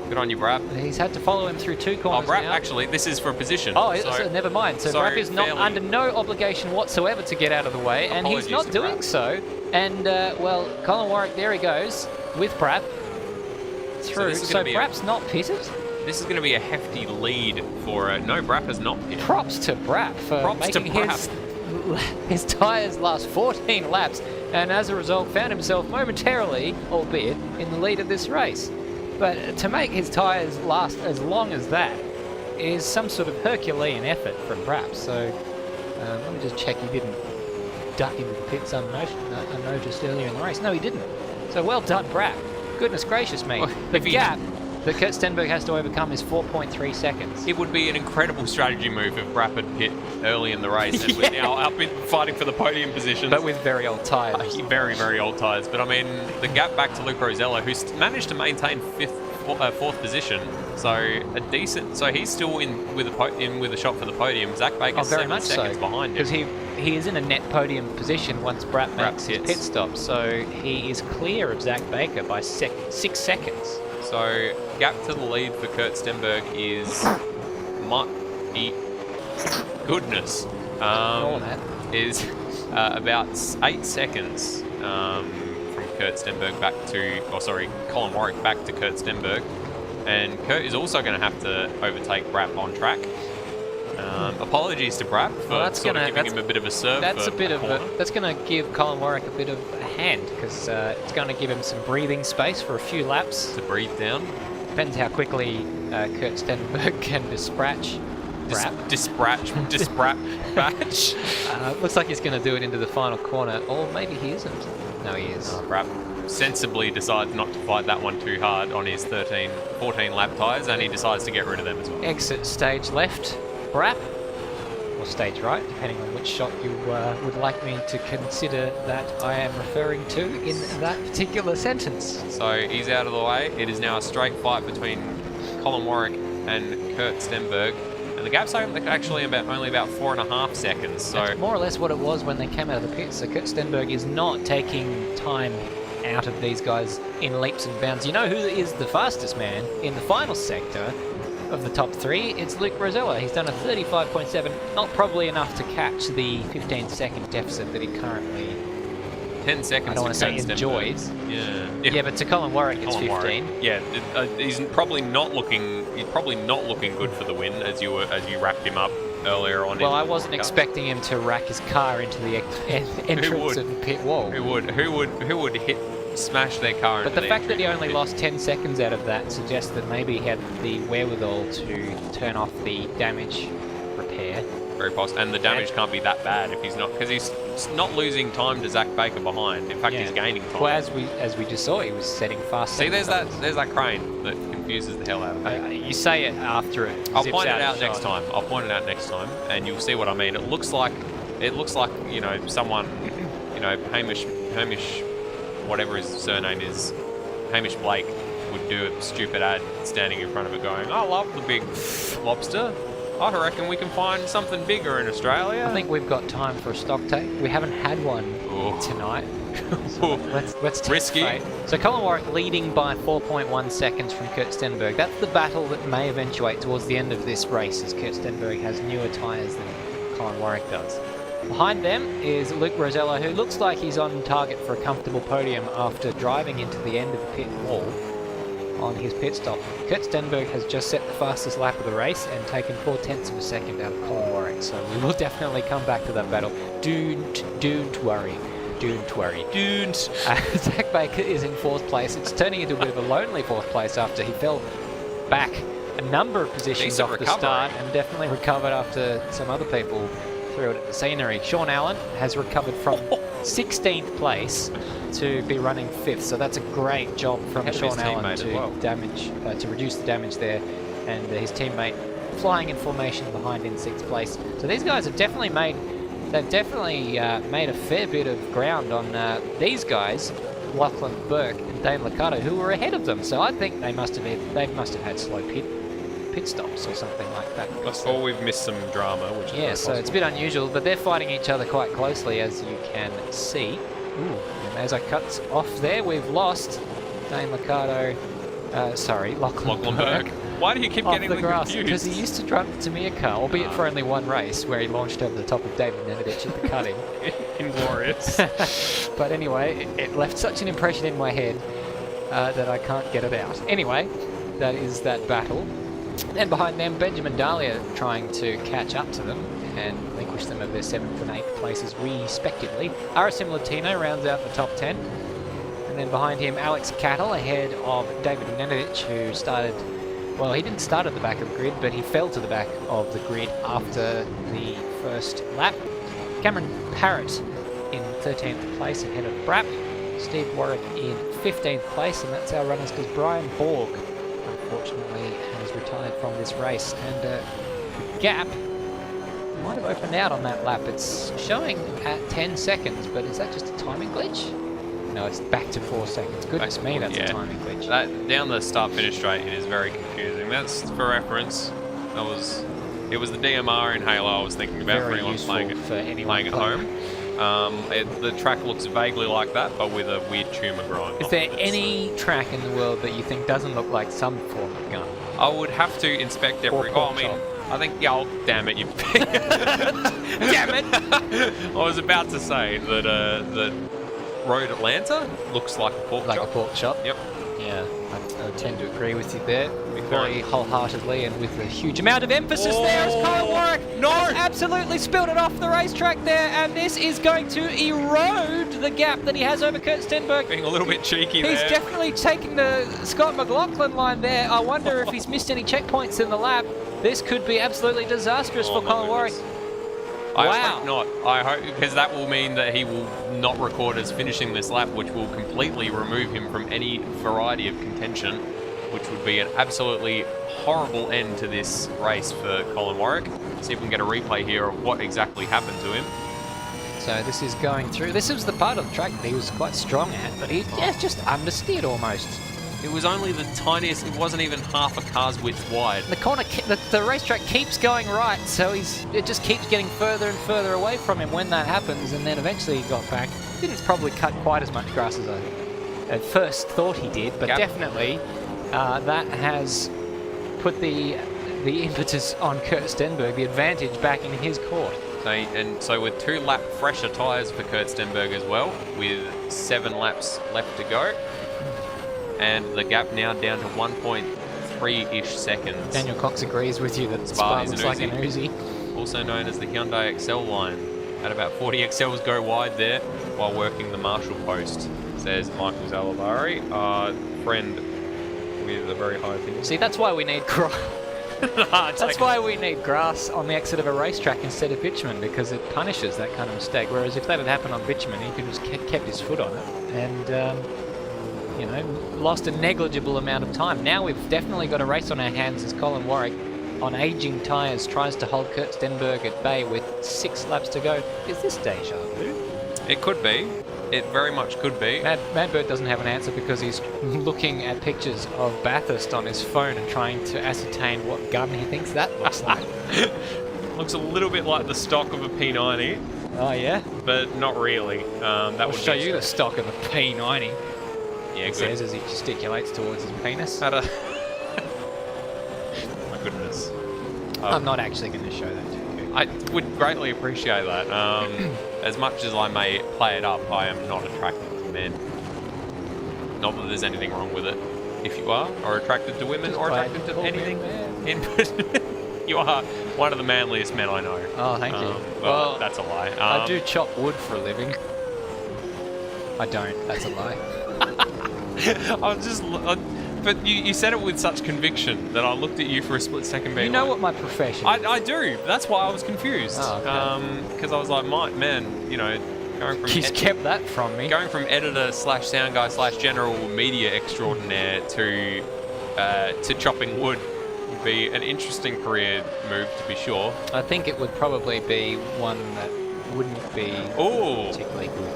S2: Good on you, Brap.
S1: He's had to follow him through 2 corners
S2: Brap,
S1: now.
S2: actually, this is for position.
S1: Oh, so never mind. So Brap is not under no obligation whatsoever to get out of the way, and he's not doing so. And, well, Colin Warwick, there he goes, with Brap through. So Brap's not pitted?
S2: This is going to be a hefty lead for... no, Brap has not pitted.
S1: Props to Brap for making his tyres last 14 laps, and as a result found himself momentarily, albeit, in the lead of this race. But to make his tyres last as long as that is some sort of Herculean effort from Brap. So let me just check he didn't duck into the pits unnoticed earlier in the race. No, he didn't. So well done, Brap. Goodness gracious me.
S2: Well,
S1: the gap that Kurt Stenberg has to overcome is 4.3 seconds.
S2: It would be an incredible strategy move if Brapp had hit early in the race and we're now up in fighting for the podium position.
S1: But with very old tyres.
S2: Very, very old tyres. But I mean, the gap back to Luke Rosella, who's managed to maintain fourth position. So a decent. So he's still in with a shot for the podium. Zach Baker's 7 seconds behind him.
S1: Because he is in a net podium position once Brapp makes his pit stop. So he is clear of Zach Baker by 6 seconds.
S2: So gap to the lead for Kurt Stenberg is goodness. Is about 8 seconds from Kurt Stenberg back to, Colin Warwick back to Kurt Stenberg. And Kurt is also going to have to overtake Brapp on track. Apologies to Brapp for giving him a bit of a serve.
S1: That's going to give Colin Warwick a bit of a hand because it's going to give him some breathing space for a few laps
S2: to breathe down.
S1: Depends how quickly Kurt Stenberg can dispatch. Looks like he's going to do it into the final corner, or maybe he isn't. No, he is.
S2: Brapp sensibly decides not to fight that one too hard on his 14 lap tyres, and he decides to get rid of them as well.
S1: Exit stage left, Brapp, or stage right, depending on which shot you would like me to consider that I am referring to in that particular sentence.
S2: So he's out of the way. It is now a straight fight between Colin Warwick and Kurt Stenberg. And the gap's actually only about 4.5 seconds. So
S1: that's more or less what it was when they came out of the pits. So Kurt Stenberg is not taking time out of these guys in leaps and bounds. You know who is the fastest man in the final sector of the top 3? It's Luke Rosella. He's done a 35.7, not probably enough to catch the 15-second deficit that he currently
S2: 10 seconds.
S1: I don't want to say enjoys. Yeah, but to Colin Warwick, it's 15.
S2: Warwick. Yeah, he's probably not looking good for the win as you wrapped him up earlier on.
S1: Well, I wasn't expecting him to rack his car into the entrance of the pit wall.
S2: Who would smash their car?
S1: But the fact that he only lost 10 seconds out of that suggests that maybe he had the wherewithal to turn off the damage repair.
S2: Very possible, and the damage can't be that bad if he's not, because he's not losing time to Zach Baker behind. In fact, he's gaining time.
S1: Well, as we just saw, he was setting fast.
S2: See, there's that crane that confuses the hell out of me.
S1: You say it after it.
S2: I'll point it out next time. I'll point it out next time, and you'll see what I mean. It looks like someone, Hamish, whatever his surname is, Hamish Blake would do a stupid ad standing in front of it going, "I love the big lobster. I reckon we can find something bigger in Australia."
S1: I think we've got time for a stock take. We haven't had one tonight. So let's take
S2: risky.
S1: fate. So Colin Warwick leading by 4.1 seconds from Kurt Stenberg. That's the battle that may eventuate towards the end of this race, as Kurt Stenberg has newer tyres than Colin Warwick does. Behind them is Luke Rosella, who looks like he's on target for a comfortable podium after driving into the end of the pit wall on his pit stop. Kurt Stenberg has just set the fastest lap of the race and taken 0.4 of a second out of Colin Warwick, so we will definitely come back to that battle. Don't worry. Zach Baker is in 4th place. It's turning into a bit of a lonely 4th place after he fell back a number of positions off the start and definitely recovered after some other people threw it at the scenery. Sean Allen has recovered from 16th place to be running 5th, so that's a great job from Sean Allen to reduce the damage there, and his teammate flying in formation behind in 6th place. So these guys have definitely made a fair bit of ground on these guys, Lachlan Burke and Dane Liccardo, who were ahead of them. So I think they must have had slow pit stops or something like that.
S2: Or we've missed some drama, which is
S1: so it's a bit unusual, but they're fighting each other quite closely, as you can see. Ooh, and as I cut off there, we've lost Dane Liccardo. Lachlan Burke.
S2: Why do you keep getting
S1: the grass?
S2: confused?
S1: Because he used to drive the Tamiya car, albeit for only one race, where he launched over the top of David Nevedich at the cutting.
S2: Inglorious.
S1: But anyway, it left such an impression in my head that I can't get it out. Anyway, that is that battle. And behind them, Benjamin Dahlia trying to catch up to them and relinquish them of their 7th and 8th places respectively. Arasim Latino rounds out the top 10. And then behind him, Alex Cattle ahead of David Nevedich, who started... Well, he didn't start at the back of the grid, but he fell to the back of the grid after the first lap. Cameron Parrott in 13th place ahead of Brapp. Steve Warwick in 15th place, and that's our runners because Brian Borg from unfortunately has retired from this race, and the gap might have opened out on that lap. It's showing at 10 seconds, but is that just a timing glitch? No, it's back to 4 seconds. Goodness me, that's a timing glitch.
S2: Down the start-finish straight, it is very confusing. That's for reference. It was the DMR in Halo I was thinking about for anyone playing at home. The track looks vaguely like that, but with a weird tumour growing.
S1: Is there any track in the world that you think doesn't look like some form of gun?
S2: I would have to inspect every. I think. Yeah, damn it, you.
S1: Damn it!
S2: I was about to say that the Road Atlanta looks like a pork chop.
S1: Like a pork chop.
S2: Yep.
S1: Yeah, I tend to agree with you there, very wholeheartedly, and with a huge amount of emphasis there as Kyle Warwick has absolutely spilled it off the racetrack there, and this is going to erode the gap that he has over Kurt Stenberg.
S2: Being a little bit cheeky there.
S1: He's definitely taking the Scott McLaughlin line there. I wonder if he's missed any checkpoints in the lap. This could be absolutely disastrous for Kyle Warwick.
S2: I hope not. I hope, because that will mean that he will not record as finishing this lap, which will completely remove him from any variety of contention, which would be an absolutely horrible end to this race for Colin Warwick. See if we can get a replay here of what exactly happened to him.
S1: So this is going through. This was the part of the track that he was quite strong at, but he just understeered almost.
S2: It was only the tiniest, it wasn't even half a car's width wide.
S1: The racetrack keeps going right, so it just keeps getting further and further away from him when that happens, and then eventually he got back. Didn't probably cut quite as much grass as I at first thought he did, but definitely that has put the impetus on Kurt Stenberg, the advantage back in his court.
S2: So with 2 lap fresher tyres for Kurt Stenberg as well, with 7 laps left to go. And the gap now down to 1.3-ish seconds.
S1: Daniel Cox agrees with you that the Spa looks like an Uzi.
S2: Also known as the Hyundai XL line. Had about 40 XLs go wide there while working the Marshall post, says Michael Zalavari, friend with a very high opinion.
S1: See, that's why we need grass. That's why we need grass on the exit of a racetrack instead of bitumen, because it punishes that kind of mistake. Whereas if that had happened on bitumen, he could have just kept his foot on it and lost a negligible amount of time. Now we've definitely got a race on our hands as Colin Warwick, on aging tyres, tries to hold Kurt Stenberg at bay with 6 laps to go. Is this deja vu?
S2: It could be. It very much could be.
S1: Madbird doesn't have an answer because he's looking at pictures of Bathurst on his phone and trying to ascertain what gun he thinks that looks like.
S2: Looks a little bit like the stock of a P90.
S1: Oh, yeah?
S2: But not really.
S1: That would show you the stock of a P90.
S2: Yeah,
S1: he says as he gesticulates towards his penis.
S2: My goodness.
S1: I'm not actually going to show that to you.
S2: I would greatly appreciate that. As much as I may play it up, I am not attracted to men. Not that there's anything wrong with it. If you are, or attracted to women, or attracted to anything, you are one of the manliest men I know.
S1: Oh, thank you.
S2: Well, that's a lie.
S1: I do chop wood for a living. I don't. That's a lie.
S2: But you said it with such conviction that I looked at you for a split second being
S1: You know what my profession is?
S2: I do. That's why I was confused.
S1: Oh, okay.
S2: Because I was like, going from...
S1: He's kept that from me.
S2: Going from editor / sound guy / general media extraordinaire to chopping wood would be an interesting career move, to be sure.
S1: I think it would probably be one that wouldn't be particularly good.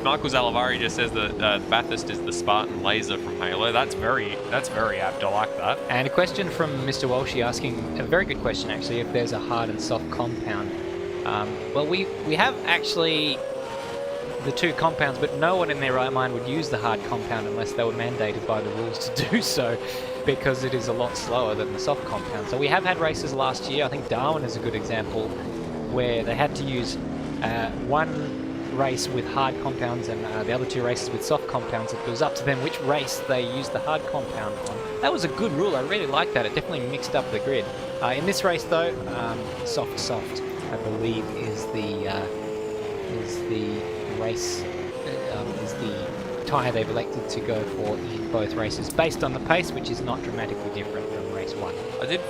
S2: Michael Zalavari just says that Bathurst is the Spartan laser from Halo. That's very apt. I like that.
S1: And a question from Mr. Walshy asking, a very good question actually, if there's a hard and soft compound. Well, we have actually the 2 compounds, but no one in their right mind would use the hard compound unless they were mandated by the rules to do so, because it is a lot slower than the soft compound. So we have had races last year. I think Darwin is a good example, where they had to use one race with hard compounds and the other 2 races with soft compounds. It was up to them which race they used the hard compound on. That was a good rule. I really liked that. It definitely mixed up the grid. In this race, though, soft, I believe, is the race is the tyre they've elected to go for in both races, based on the pace, which is not dramatically different from race 1.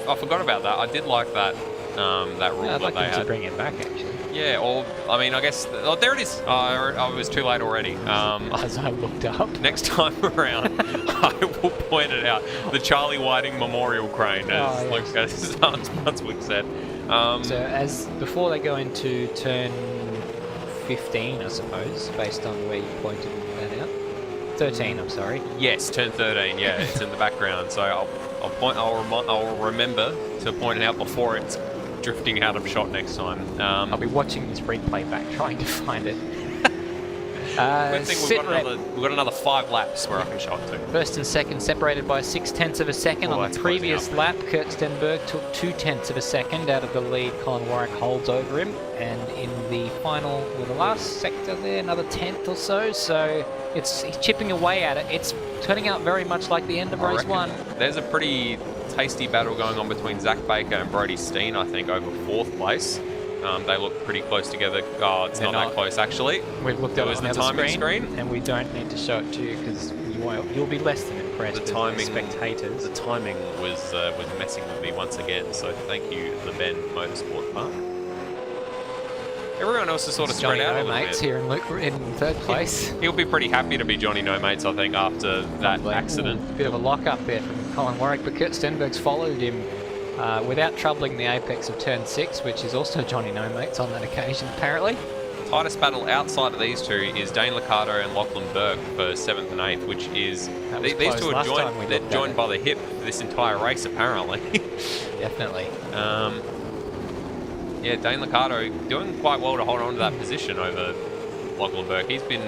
S2: I forgot about that. I did like that rule.
S1: I'd like
S2: that they
S1: them
S2: had.
S1: to bring it back, actually.
S2: Yeah, or, I mean, I guess... Oh, there it is! I was too late already.
S1: As I looked up.
S2: Next time around, I will point it out. The Charlie Whiting Memorial Crane, as Luke said.
S1: So before they go into turn 15, I suppose, based on where you pointed that out. 13, I'm sorry.
S2: Yes, turn 13. Yeah, it's in the background. So I'll remember to point it out before it's drifting out of shot next time.
S1: I'll be watching this replay back, trying to find it.
S2: Good thing we've got another 5 laps where I can shot to.
S1: First and second separated by 0.6 of a second. On the previous lap, Kurt Stenberg took 0.2 of a second out of the lead. Colin Warwick holds over him, and in the final, with the last sector there, another 10th or so. So he's chipping away at it. It's turning out very much like the end of race 1.
S2: There's a pretty tasty battle going on between Zach Baker and Brody Steen, I think, over 4th place. They look pretty close together. Oh, it's not that close, actually.
S1: We've looked at
S2: the timing screen,
S1: and we don't need to show it to you because you'll be less than impressed with the spectators.
S2: The timing was messing with me once again, so thank you, the Bend Motorsport Park. Everyone else is sort of spread out a little bit.
S1: Here in 3rd place.
S2: He'll be pretty happy to be Johnny No Mates, I think, after that accident.
S1: Bit of a lock-up there from Colin Warwick, but Kurt Stenberg's followed him without troubling the apex of turn 6, which is also Johnny No Mates on that occasion, apparently.
S2: Tightest battle outside of these two is Dane Liccardo and Lachlan Burke for 7th and 8th, which is... These two are joined by the hip for this entire race, apparently.
S1: Definitely.
S2: Yeah, Dane Liccardo doing quite well to hold on to that position over Lachlan Burke. He's been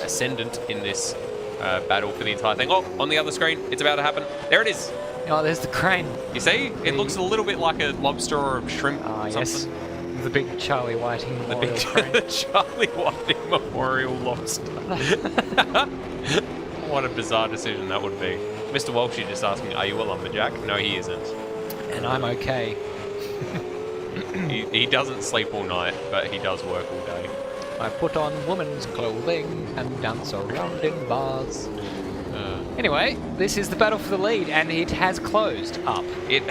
S2: ascendant in this battle for the entire thing. Oh, on the other screen, it's about to happen. There it is.
S1: Oh, there's the crane.
S2: You see? It looks a little bit like a lobster or a shrimp or something.
S1: Yes. The big Charlie Whiting Memorial crane.
S2: The Charlie Whiting Memorial lobster. What a bizarre decision that would be. Mr. Walshy just asked me, are you a lumberjack? No, he isn't.
S1: And I'm okay.
S2: He doesn't sleep all night, but he does work all day.
S1: I put on woman's clothing and dance around in bars. Anyway, this is the battle for the lead, and it has closed up.
S2: It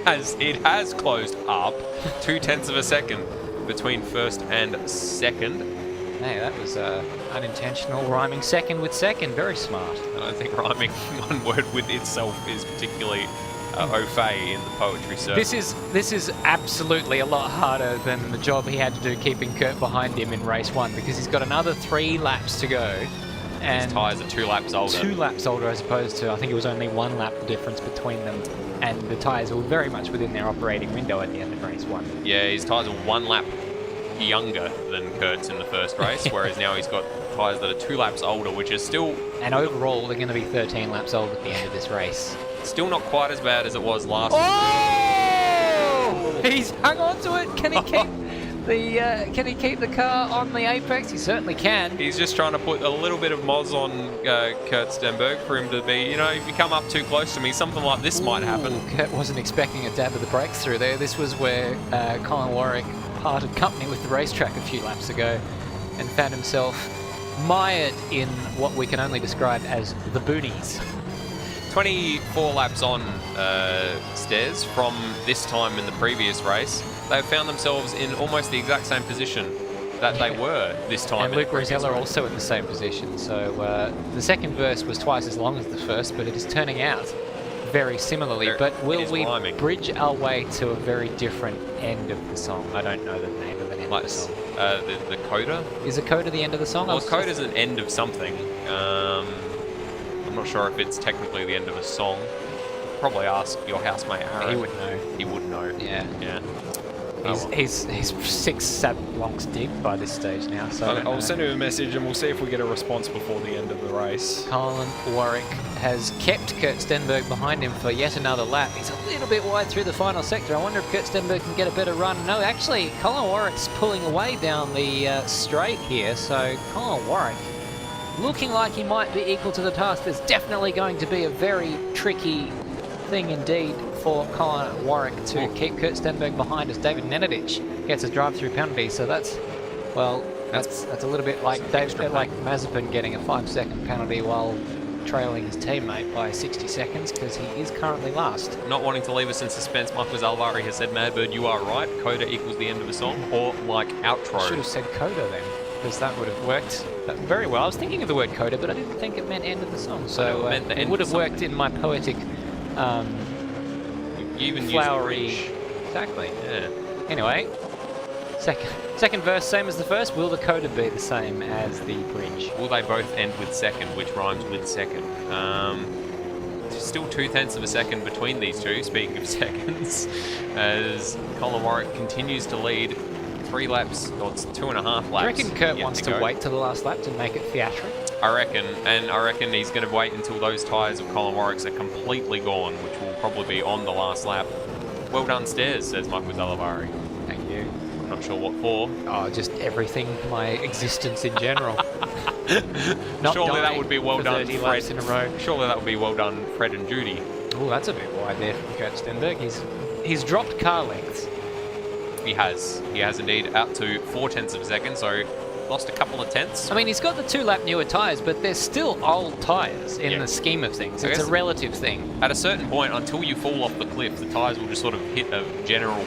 S2: has closed up 0.2 of a second between 1st and 2nd.
S1: Hey, that was unintentional rhyming second with second. Very smart.
S2: I don't think rhyming one word with itself is particularly au fait in the poetry circle.
S1: This is absolutely a lot harder than the job he had to do keeping Kurt behind him in race 1, because he's got another 3 laps to go. And
S2: his tyres are 2 laps older.
S1: 2 laps older as opposed to, I think it was only 1 lap difference between them. And the tyres were very much within their operating window at the end of race 1.
S2: Yeah, his tyres are 1 lap younger than Kurt's in the first race, whereas now he's got tyres that are 2 laps older, which is still...
S1: And overall, they're going to be 13 laps old at the end of this race.
S2: Still not quite as bad as it was last
S1: Oh! He's hung on to it. Can he keep... can he keep the car on the apex? He certainly can.
S2: He's just trying to put a little bit of moz on Kurt Stenberg for him to be, you know, if you come up too close to me, something like this might happen.
S1: Kurt wasn't expecting a dab of the brakes through there. This was where Colin Warwick parted company with the racetrack a few laps ago and found himself mired in what we can only describe as the boonies.
S2: 24 laps on Stairs from this time in the previous race. They've found themselves in almost the exact same position that they were this time.
S1: And Luke Rosella also in the same position. So the second verse was twice as long as the first, but it is turning out very similarly. But will we bridge our way to a very different end of the song? I don't know the name of an end of the song.
S2: The coda?
S1: Is the coda the end of the song?
S2: Well, coda is an end of something. I'm not sure if it's technically the end of a song. Probably ask your housemate Aaron.
S1: He would know.
S2: He would know.
S1: Yeah.
S2: Yeah.
S1: He's 6 long's deep by this stage now, so
S3: I'll send him a message and we'll see if we get a response before the end of the race.
S1: Colin Warwick has kept Kurt Stenberg behind him for yet another lap. He's a little bit wide through the final sector. I wonder if Kurt Stenberg can get a better run. No, actually, Colin Warwick's pulling away down the straight here, so Colin Warwick looking like he might be equal to the task. There's definitely going to be a very tricky thing indeed for Colin Warwick to keep Kurt Stenberg behind as David Nenadic gets a drive-through penalty. So that's, well, that's a little bit like Mazepin getting a 5-second penalty while trailing his teammate by 60 seconds because he is currently last.
S2: Not wanting to leave us in suspense, Michael Zalvari has said, Madbird, you are right. Coda equals the end of a song, or like outro.
S1: Should have said coda then, because that would have worked very well. I was thinking of the word coda, but I didn't think it meant end of the song. So it would have worked in my poetic,
S2: You even
S1: flowery.
S2: use the bridge.
S1: Exactly.
S2: Yeah.
S1: Anyway, second verse, same as the first. Will the coda be the same as the bridge?
S2: Will they both end with second, which rhymes with second? Still 0.2 of a second between these two, speaking of seconds, as Colin Warwick continues to lead 3 laps, or it's 2.5 laps.
S1: Do you reckon Kurt
S2: yet
S1: wants to
S2: go.
S1: wait till the last lap to make it theatric?
S2: I reckon he's going to wait until those tyres of Colin Warwick's are completely gone, which will probably be on the last lap. Well done, Stairs, says Michael Zalavari.
S1: Thank you.
S2: Not sure what for.
S1: Oh, just everything, my existence in general. Not
S2: Surely that
S1: dying
S2: would be well
S1: for
S2: done,
S1: 30
S2: Fred.
S1: laps in a row.
S2: Surely that would be well done, Fred and Judy.
S1: Oh, that's a bit wide there from Kurt Stenberg. He's dropped car lengths.
S2: He has indeed, out to 0.4 of a second, so lost a couple of tenths.
S1: I mean, he's got the 2-lap newer tyres, but they're still old tyres in
S2: Yeah.
S1: the scheme of things.
S2: I
S1: It's a
S2: guess-
S1: relative thing.
S2: At a certain point, until you fall off the cliff, the tyres will just sort of hit a general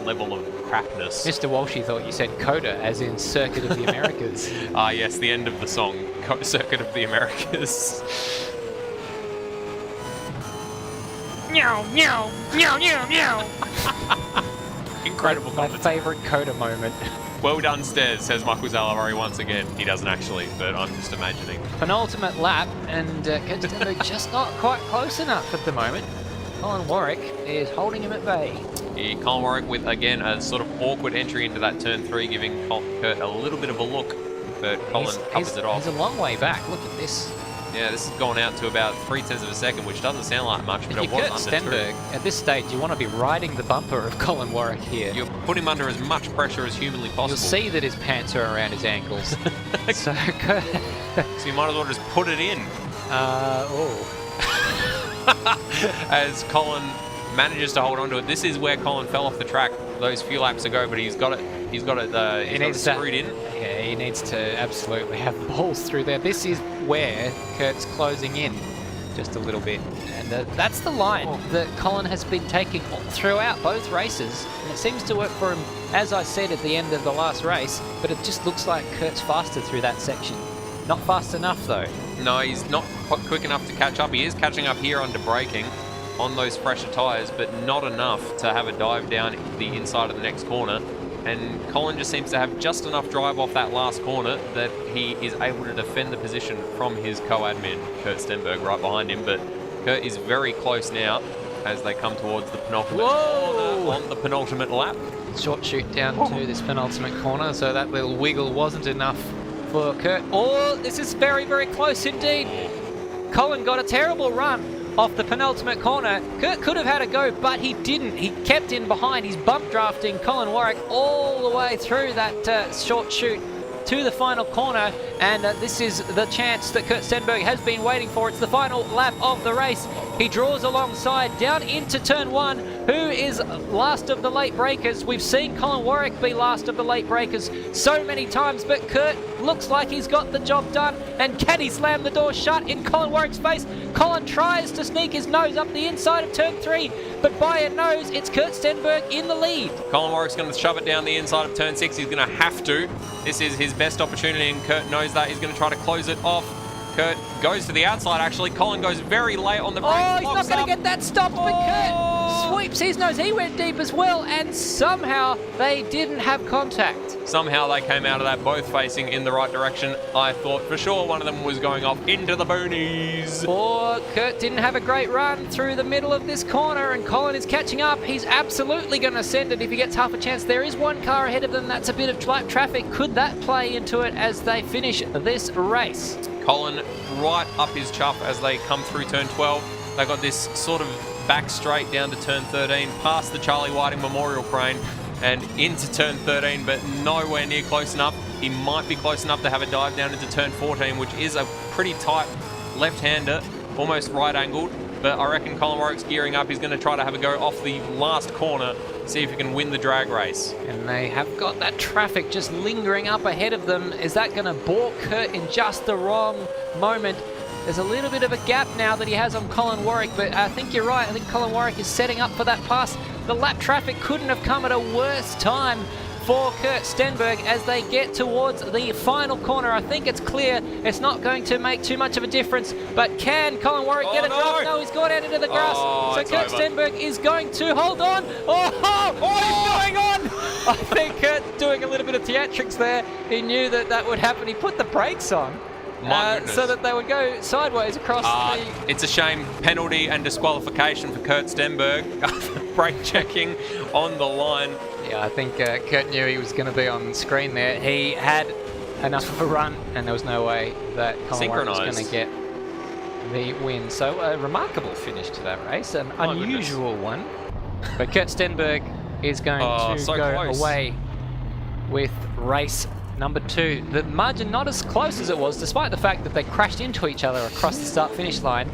S2: level of crapness.
S1: Mr. Walshy thought you said coda, as in Circuit of the Americas.
S2: Ah, yes, the end of the song, Circuit of the Americas.
S1: Meow, meow, meow, meow, meow.
S2: Incredible
S1: My
S2: commentary.
S1: favourite coda moment.
S2: Well done, Stairs, says Michael Zalavari once again. He doesn't actually, but I'm just imagining.
S1: Penultimate lap, and Kurt Stenberg just not quite close enough at the moment. Colin Warwick is holding him at bay.
S2: Colin Warwick with, again, a sort of awkward entry into that turn 3, giving Kurt a little bit of a look, but Colin covers it off.
S1: He's a long way back. Look at this.
S2: Yeah, this has gone out to about 0.3 of a second, which doesn't sound like much, but
S1: If
S2: it
S1: you're
S2: was
S1: Kurt
S2: under 2.
S1: Stenberg, at this stage, you want to be riding the bumper of Colin Warwick here.
S2: You'll put him under as much pressure as humanly possible.
S1: You'll see that his pants are around his ankles. So, Kurt...
S2: So you might as well just put it in. As Colin manages to hold on to it. This is where Colin fell off the track those few laps ago, but he's got it screwed in.
S1: Yeah, he needs to absolutely have balls through there. This is where Kurt's closing in just a little bit. And that's the line that Colin has been taking throughout both races. And it seems to work for him, as I said at the end of the last race, but it just looks like Kurt's faster through that section. Not fast enough, though.
S2: No, he's not quick enough to catch up. He is catching up here under braking on those fresher tyres, but not enough to have a dive down the inside of the next corner. And Colin just seems to have just enough drive off that last corner that he is able to defend the position from his co-admin, Kurt Stenberg, right behind him. But Kurt is very close now as they come towards the penultimate corner on the penultimate lap.
S1: Short shoot down to this penultimate corner, so that little wiggle wasn't enough for Kurt. Oh, this is very, very close indeed. Colin got a terrible run off the penultimate corner. Kurt could have had a go, but he didn't. He kept in behind. He's bump drafting Colin Warwick all the way through that short shoot to the final corner, and this is the chance that Kurt Stenberg has been waiting for. It's the final lap of the race. He draws alongside down into turn 1. Who is last of the late breakers? We've seen Colin Warwick be last of the late breakers so many times, but Kurt looks like he's got the job done, and can he slam the door shut in Colin Warwick's face? Colin tries to sneak his nose up the inside of turn 3, but by a nose, it's Kurt Stenberg in the lead.
S2: Colin Warwick's going to shove it down the inside of turn 6. He's going to have to. This is his best opportunity, and Kurt knows that. He's going to try to close it off. Kurt goes to the outside, actually. Colin goes very late on the brake.
S1: Oh, he's not going to get that stopped, but Kurt sweeps his nose. He went deep as well, and somehow they didn't have contact.
S2: Somehow they came out of that both facing in the right direction. I thought for sure one of them was going off into the boonies.
S1: Or Kurt didn't have a great run through the middle of this corner, and Colin is catching up. He's absolutely going to send it if he gets half a chance. There is one car ahead of them. That's a bit of traffic. Could that play into it as they finish this race?
S2: Colin right up his chuff as they come through turn 12. They got this sort of back straight down to turn 13, past the Charlie Whiting Memorial Crane and into turn 13, but nowhere near close enough. He might be close enough to have a dive down into turn 14, which is a pretty tight left-hander, almost right-angled. But I reckon Colin Warwick's gearing up. He's going to try to have a go off the last corner, see if he can win the drag race.
S1: And they have got that traffic just lingering up ahead of them. Is that going to balk Kurt in just the wrong moment? There's a little bit of a gap now that he has on Colin Warwick, but I think you're right. I think Colin Warwick is setting up for that pass. The lap traffic couldn't have come at a worse time for Kurt Stenberg as they get towards the final corner. I think it's clear it's not going to make too much of a difference, but can Colin Warwick get a drive? No, he's gone out into the grass. So Kurt Stenberg is going to hold on. What is going on? I think Kurt's doing a little bit of theatrics there. He knew that that would happen. He put the brakes on. So that they would go sideways across the...
S2: It's a shame. Penalty and disqualification for Kurt Stenberg. Brake checking on the line.
S1: Yeah, I think Kurt knew he was going to be on screen there. He had enough of a run, and there was no way that Colin Warwick was going to get the win. So a remarkable finish to that race, an unusual one. But Kurt Stenberg is going to go away with race number 2. The margin not as close as it was, despite the fact that they crashed into each other across the start-finish line.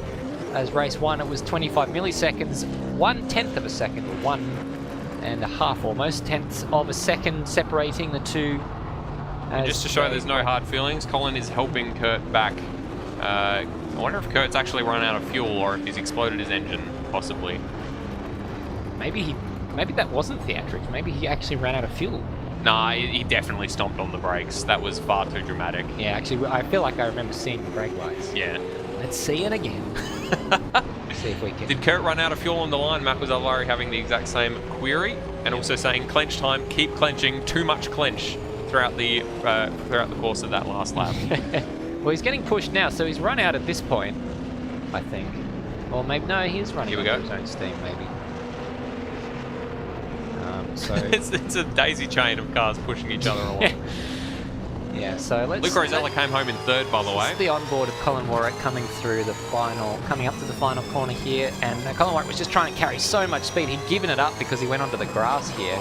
S1: As race 1, it was 25 milliseconds, 1/10 of a second, or 1.5 almost, tenths of a second separating the two.
S2: And just to show there's no hard feelings, Colin is helping Kurt back. I wonder if Kurt's actually run out of fuel or if he's exploded his engine, possibly.
S1: Maybe that wasn't theatrics. Maybe he actually ran out of fuel.
S2: Nah, he definitely stomped on the brakes. That was far too dramatic.
S1: Yeah, actually, I feel like I remember seeing the brake lights.
S2: Yeah.
S1: Let's see it again. See if we can.
S2: Did Kurt run out of fuel on the line? Matt was Alvari having the exact same query, and also saying clench time, keep clenching, too much clench throughout the course of that last lap.
S1: Well, he's getting pushed now, so he's run out at this point, I think. Or maybe no, he is running out of his own steam, maybe. So
S2: it's a daisy chain of cars pushing each other along.
S1: Yeah, so let's...
S2: Luke Rosella came home in 3rd, by the way.
S1: This is the onboard of Colin Warwick coming up to the final corner here, and Colin Warwick was just trying to carry so much speed. He'd given it up because he went onto the grass here.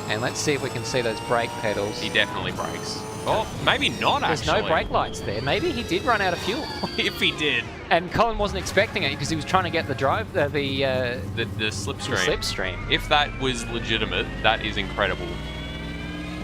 S1: And let's see if we can see those brake pedals.
S2: He definitely brakes. Oh, maybe not,
S1: There's no brake lights there. Maybe he did run out of fuel.
S2: If he did.
S1: And Colin wasn't expecting it because he was trying to get the
S2: slipstream.
S1: The slipstream.
S2: If that was legitimate, that is incredible.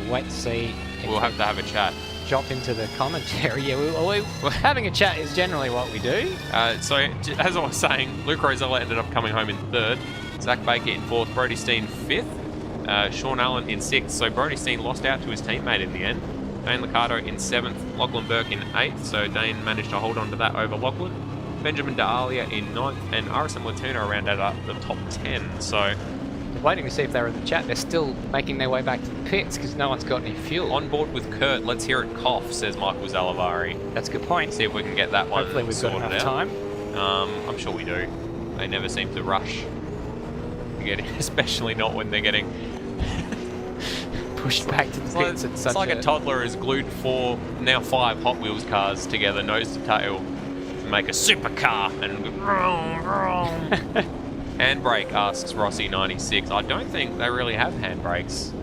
S1: We'll wait to see.
S2: We'll have to have a chat.
S1: Drop into the commentary. Yeah, having a chat is generally what we do.
S2: So, as I was saying, Luke Rosella ended up coming home in 3rd. Zach Baker in 4th. Brody Steen 5th. Sean Allen in 6th. So Brody Steen lost out to his teammate in the end. Dane Liccardo in 7th. Lachlan Burke in 8th. So Dane managed to hold on to that over Lachlan. Benjamin D'Alia in 9th. And RSM Latuno rounded up the top 10. So...
S1: waiting to see if they're in the chat. They're still making their way back to the pits because no one's got any fuel.
S2: On board with Kurt. Let's hear it cough, says Michael Zalavari.
S1: That's a good point.
S2: See if we can get that one
S1: Hopefully we've got enough time.
S2: I'm sure we do. They never seem to rush. Especially not when they're getting
S1: pushed back to the pits.
S2: It's like a toddler has glued 4, now 5 Hot Wheels cars together, nose to tail, to make a supercar. And handbrake, asks Rossi96. I don't think they really have handbrakes.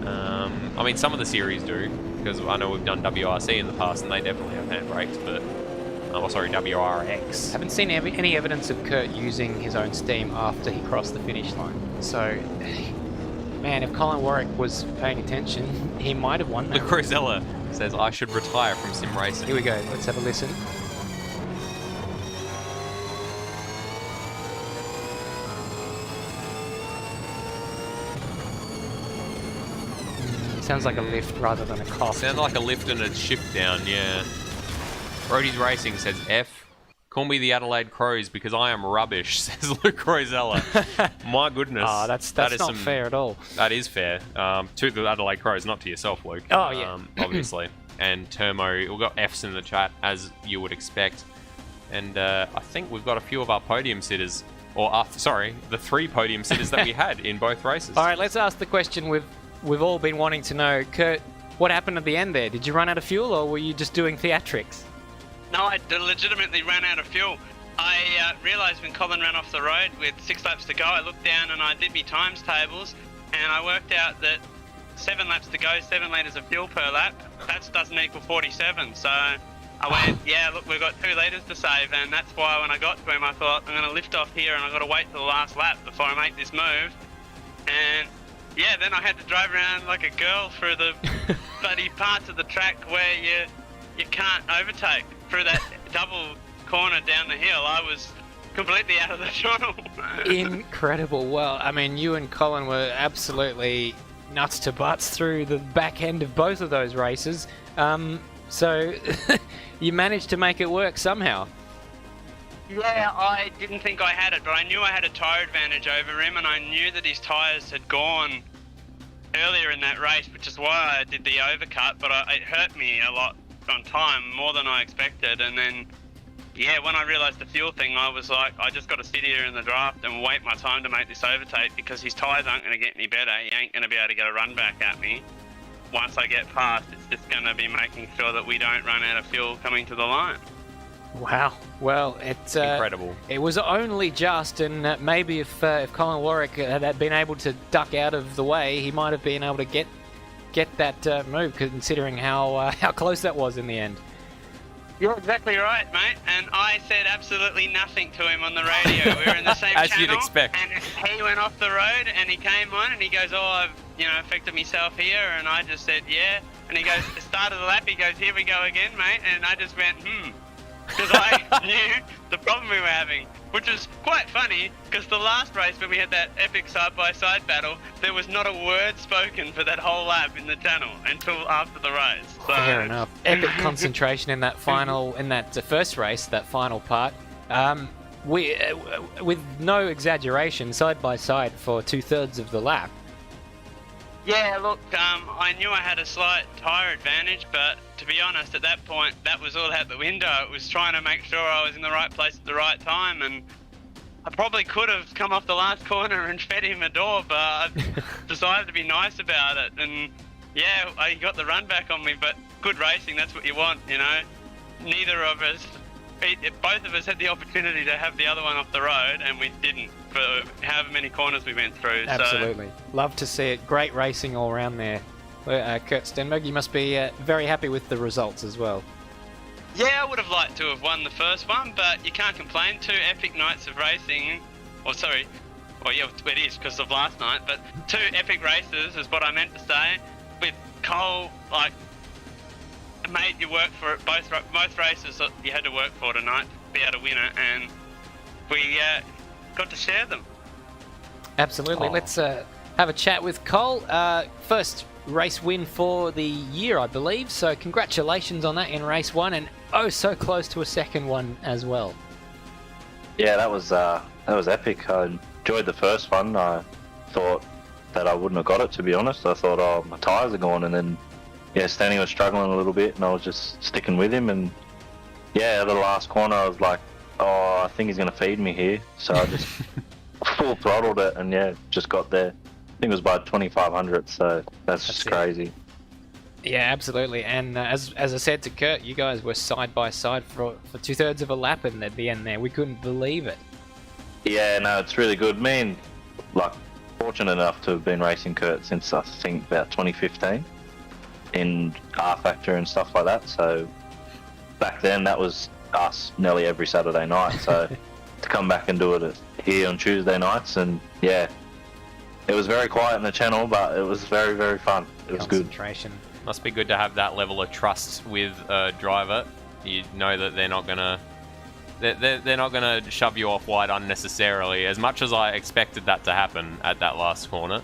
S2: I mean, some of the series do, because I know we've done WRC in the past and they definitely have handbrakes, but... WRX.
S1: Haven't seen any evidence of Kurt using his own steam after he crossed the finish line. So, man, if Colin Warwick was paying attention, he might have won that.
S2: Luke Rosella says, I should retire from sim racing.
S1: Here we go. Let's have a listen. Sounds like a lift rather than a cough.
S2: Sounds like a lift and a shift down, yeah. Brody's Racing says F. Call me the Adelaide Crows because I am rubbish, says Luke Rosella. My goodness.
S1: That's not fair at all.
S2: That is fair. To the Adelaide Crows, not to yourself, Luke.
S1: Oh, yeah.
S2: Obviously. And Termo, we've got Fs in the chat, as you would expect. And I think we've got a few of our podium sitters, the 3 podium sitters that we had in both races.
S1: All right, let's ask the question we've all been wanting to know. Kurt, what happened at the end there? Did you run out of fuel or were you just doing theatrics?
S4: No, I legitimately ran out of fuel. I realised when Colin ran off the road with 6 laps to go, I looked down and I did my times tables, and I worked out that 7 laps to go, 7 litres of fuel per lap, that doesn't equal 47. So I went, yeah, look, we've got 2 litres to save, and that's why when I got to him, I thought, I'm going to lift off here and I've got to wait till the last lap before I make this move. And yeah, then I had to drive around like a girl through the bloody parts of the track where you can't overtake through that double corner down the hill, I was completely out of the throttle.
S1: Incredible. Well, I mean, you and Colin were absolutely nuts to butts through the back end of both of those races. So you managed to make it work somehow.
S4: Yeah, I didn't think I had it, but I knew I had a tyre advantage over him, and I knew that his tyres had gone earlier in that race, which is why I did the overcut, but it hurt me a lot on time, more than I expected. And then, yeah, when I realised the fuel thing, I was like, I just got to sit here in the draft and wait my time to make this overtake, because his tyres aren't going to get any better. He ain't going to be able to get a run back at me. Once I get past, it's just going to be making sure that we don't run out of fuel coming to the line.
S1: Wow. Well, it's
S2: Incredible.
S1: It was only just, and maybe if Colin Warwick had been able to duck out of the way, he might have been able to get that move, considering how close that was in the end.
S4: You're exactly right, mate. And I said absolutely nothing to him on the radio. We were in the same
S2: As
S4: channel.
S2: you'd expect.
S4: And he went off the road and he came on and he goes, "Oh, I've affected myself here." And I just said, "Yeah." And he goes, "At the start of the lap," he goes, "Here we go again, mate." And I just went, because I knew the problem we were having, which was quite funny, because the last race when we had that epic side-by-side battle, there was not a word spoken for that whole lap in the channel until after the race. So,
S1: Fair enough. Epic concentration in that first race, that final part. We, with no exaggeration, side by side for 2/3 of the lap.
S4: yeah, look, I knew I had a slight tyre advantage, but to be honest, at that point, that was all out the window. It was trying to make sure I was in the right place at the right time, and I probably could have come off the last corner and fed him a door, but I decided to be nice about it. And yeah, he got the run back on me, but good racing, that's what you want, Neither of us, both of us had the opportunity to have the other one off the road, and we didn't for however many corners we went through.
S1: Absolutely.
S4: So,
S1: Love to see it. Great racing all around there. Kurt Stenberg, you must be very happy with the results as well.
S4: yeah, I would have liked to have won the first one, but you can't complain. 2 epic nights of racing. Yeah, it is because of last night, but 2 epic races is what I meant to say. With Cole, mate, you work for it. Both races you had to work for tonight to be able to win it, and we got to share them.
S1: Absolutely.
S2: Oh.
S1: Let's have a chat with Cole. First race win for the year, I believe. So congratulations on that in race 1, and so close to a second one as well.
S5: Yeah, that was epic. I enjoyed the first one. I thought that I wouldn't have got it, to be honest. I thought, oh, my tyres are gone, and then Stanley was struggling a little bit, and I was just sticking with him. And at the last corner, I was like, oh, I think he's going to feed me here. So I just full throttled it, and just got there. I think it was by 2,500, so that's just crazy.
S1: Yeah, absolutely. And as I said to Kurt, you guys were side by side for 2/3 of a lap, and at the end there, we couldn't believe it.
S5: Yeah, no, it's really good. Me and, fortunate enough to have been racing Kurt since I think about 2015 in R Factor and stuff like that. So back then, that was us nearly every Saturday night. So to come back and do it here on Tuesday nights, and it was very quiet in the channel, but it was very, very fun. It was good.
S1: Concentration.
S2: Must be good to have that level of trust with a driver. You know that they're not gonna shove you off wide unnecessarily. As much as I expected that to happen at that last corner,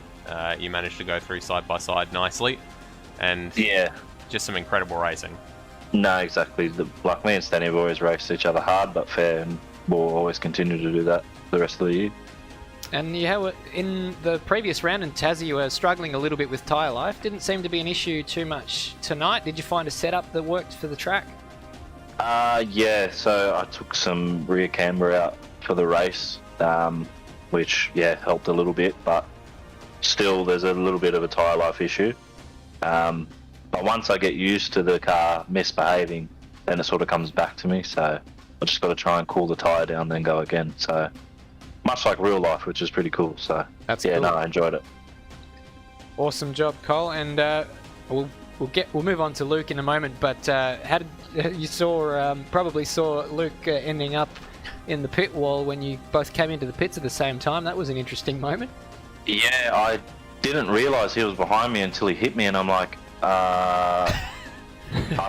S2: you managed to go through side by side nicely, and just some incredible racing.
S5: No, exactly. Me and Stanley have always raced each other hard but fair, and we'll always continue to do that the rest of the year.
S1: And in the previous round in Tassie, you were struggling a little bit with tyre life. Didn't seem to be an issue too much tonight. Did you find a setup that worked for the track?
S5: So I took some rear camber out for the race, which helped a little bit, but still there's a little bit of a tyre life issue. But once I get used to the car misbehaving, then it sort of comes back to me, so I just got to try and cool the tyre down, then go again. So much like real life, which is pretty cool. So
S1: That's cool.
S5: I enjoyed it.
S1: Awesome job, Cole. And we'll move on to Luke in a moment. But how did you probably saw Luke ending up in the pit wall when you both came into the pits at the same time? That was an interesting moment.
S5: Yeah, I didn't realise he was behind me until he hit me, and I'm like, I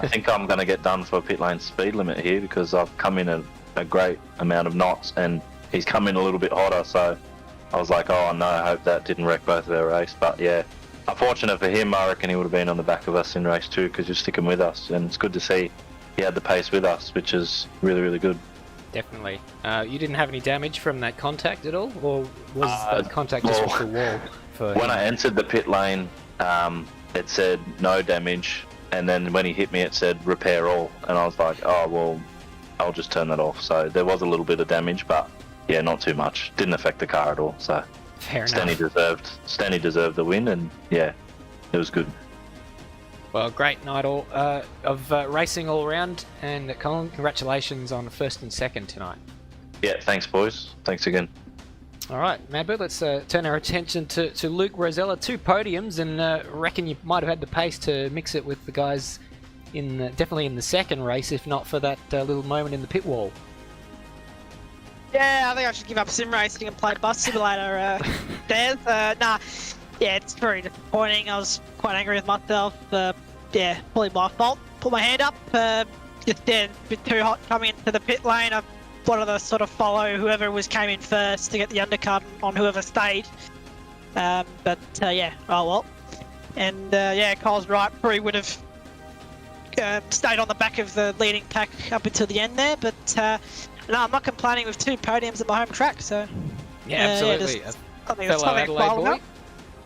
S5: think I'm going to get done for pit lane speed limit here, because I've come in a great amount of knots, and he's come in a little bit hotter, so I was like, oh no, I hope that didn't wreck both of our race. But yeah, unfortunate for him, I reckon he would have been on the back of us in race 2 because you're sticking with us, and it's good to see he had the pace with us, which is really, really good.
S1: Definitely. You didn't have any damage from that contact at all, or was the contact just with the wall?
S5: When I entered the pit lane, it said no damage, and then when he hit me, it said repair all, and I was like, oh well, I'll just turn that off. So there was a little bit of damage, but yeah, not too much. Didn't affect the car at all. So
S1: Fair
S5: Stanley deserved the win, and yeah, it was good.
S1: Well, great night of racing all around, and Colin, congratulations on first and second tonight.
S5: Yeah, thanks boys. Thanks again.
S1: All right, Madbird, let's turn our attention to Luke Rosella. 2 podiums, and reckon you might have had the pace to mix it with the guys definitely in the second race, if not for that little moment in the pit wall.
S6: Yeah, I think I should give up sim racing and play Bus Simulator, Daz. Yeah, it's very disappointing. I was quite angry with myself. Yeah, probably my fault. Put my hand up. Just a bit too hot coming into the pit lane. I wanted to sort of follow whoever came in first to get the undercut on whoever stayed. But yeah, oh well. And yeah, Cole's right. Probably would have stayed on the back of the leading pack up until the end there. But no, I'm not complaining with 2 podiums at my home track. So
S1: yeah, absolutely.
S6: Fellow
S1: Adelaide boy.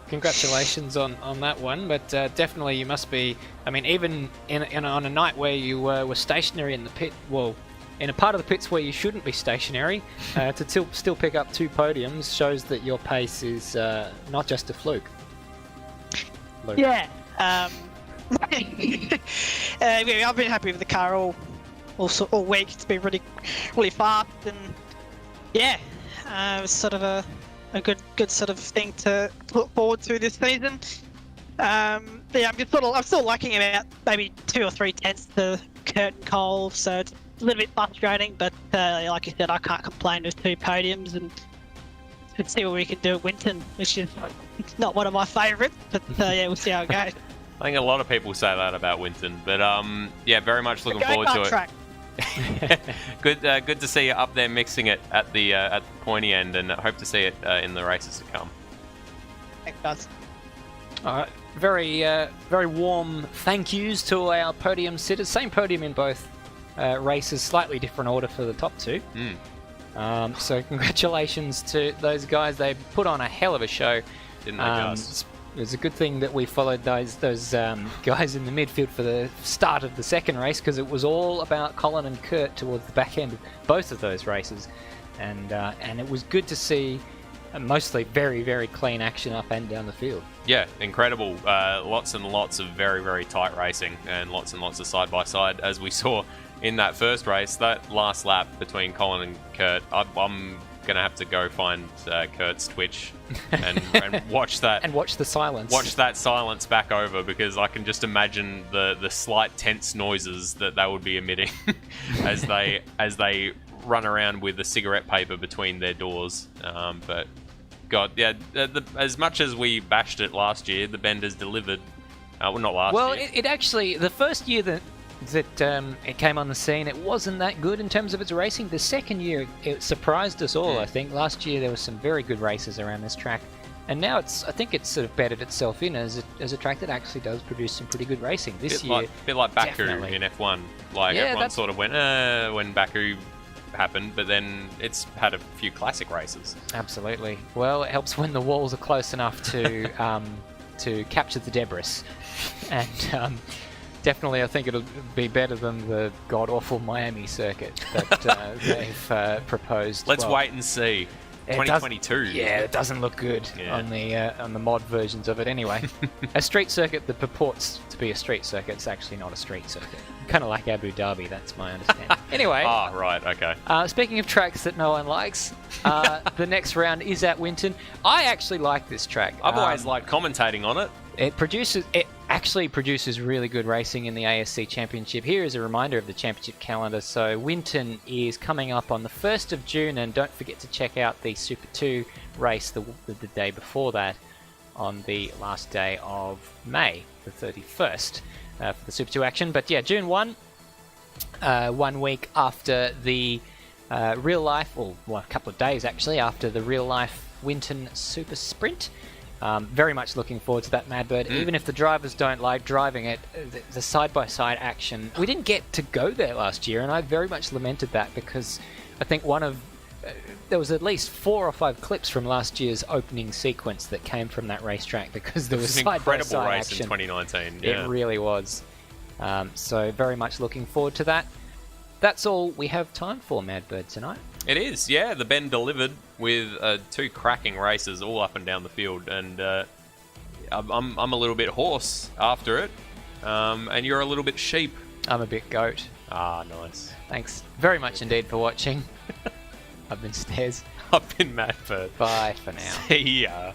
S1: Congratulations on that one, but definitely you must be. I mean, even on a night where you were stationary in the pit, well, in a part of the pits where you shouldn't be stationary, to still pick up 2 podiums shows that your pace is not just a fluke. Luke.
S6: Yeah. Yeah, I've been happy with the car all week. It's been really fast, and yeah, it was sort of a good sort of thing to look forward to this season. Yeah, I'm still lacking about maybe 2 or 3 tenths to Kurt and Cole, so it's a little bit frustrating. But like you said, I can't complain with 2 podiums, and let's see what we can do at Winton, which is not one of my favourites. But yeah, we'll see how it goes.
S2: I think a lot of people say that about Winton, but yeah, very much looking forward to it.
S6: Track.
S2: Good to see you up there mixing it at the pointy end, and hope to see it in the races to come.
S6: Thanks, guys.
S1: All right, very warm thank yous to all our podium sitters. Same podium in both races, slightly different order for the top 2. So congratulations to those guys. They put on a hell of a show.
S2: Didn't they just?
S1: It was a good thing that we followed those guys in the midfield for the start of the second race, because it was all about Colin and Kurt towards the back end of both of those races, and it was good to see mostly very, very clean action up and down the field.
S2: Yeah, incredible. Lots and lots of very, very tight racing, and lots of side-by-side, as we saw in that first race. That last lap between Colin and Kurt, I'm going to have to go find Kurt's Twitch and watch that.
S1: And watch the silence.
S2: Watch that silence back over, because I can just imagine the slight tense noises that they would be emitting as they run around with the cigarette paper between their doors. But God, yeah, as much as we bashed it last year, the Benders delivered. Well, not last year.
S1: Well, it actually, the first year that it came on the scene, it wasn't that good in terms of its racing. The second year, it surprised us all, I think. Last year, there were some very good races around this track. And now I think it's sort of bedded itself in as a track that actually does produce some pretty good racing. This year,
S2: a bit like Baku
S1: definitely.
S2: in F1. Like, yeah, everyone sort of went, when Baku happened, but then it's had a few classic races.
S1: Absolutely. Well, it helps when the walls are close enough to capture the debris. And definitely, I think it'll be better than the god-awful Miami circuit that they've proposed.
S2: Let's wait and see. 2022.
S1: It doesn't look good on the mod versions of it. Anyway, a street circuit that purports to be a street circuit is actually not a street circuit. Kind of like Abu Dhabi, that's my understanding. Anyway.
S2: Ah, right, okay.
S1: Speaking of tracks that no one likes, the next round is at Winton. I actually like this track.
S2: I've always liked commentating on it.
S1: It actually produces really good racing in the ASC Championship. Here is a reminder of the championship calendar. So Winton is coming up on the 1st of June, and don't forget to check out the Super 2 race the day before that on the last day of May, the 31st, for the Super 2 action. But yeah, June 1, 1 week after the real life, or well, a couple of days actually, after the real life Winton Super Sprint. Very much looking forward to that, Madbird. Even if the drivers don't like driving it, the side-by-side action. We didn't get to go there last year, and I very much lamented that because I think there was at least 4 or 5 clips from last year's opening sequence that came from that racetrack because there was
S2: an incredible
S1: side-by-side
S2: race
S1: action.
S2: in 2019. Yeah.
S1: It really was. So very much looking forward to that. That's all we have time for, Madbird, tonight.
S2: It is, yeah. The Bend delivered with 2 cracking races all up and down the field, and I'm a little bit hoarse after it, and you're a little bit sheep.
S1: I'm a bit goat.
S2: Ah, nice.
S1: Thanks very much indeed for watching. I've been Stairs.
S2: I've been Madbird.
S1: Bye for now.
S2: See ya.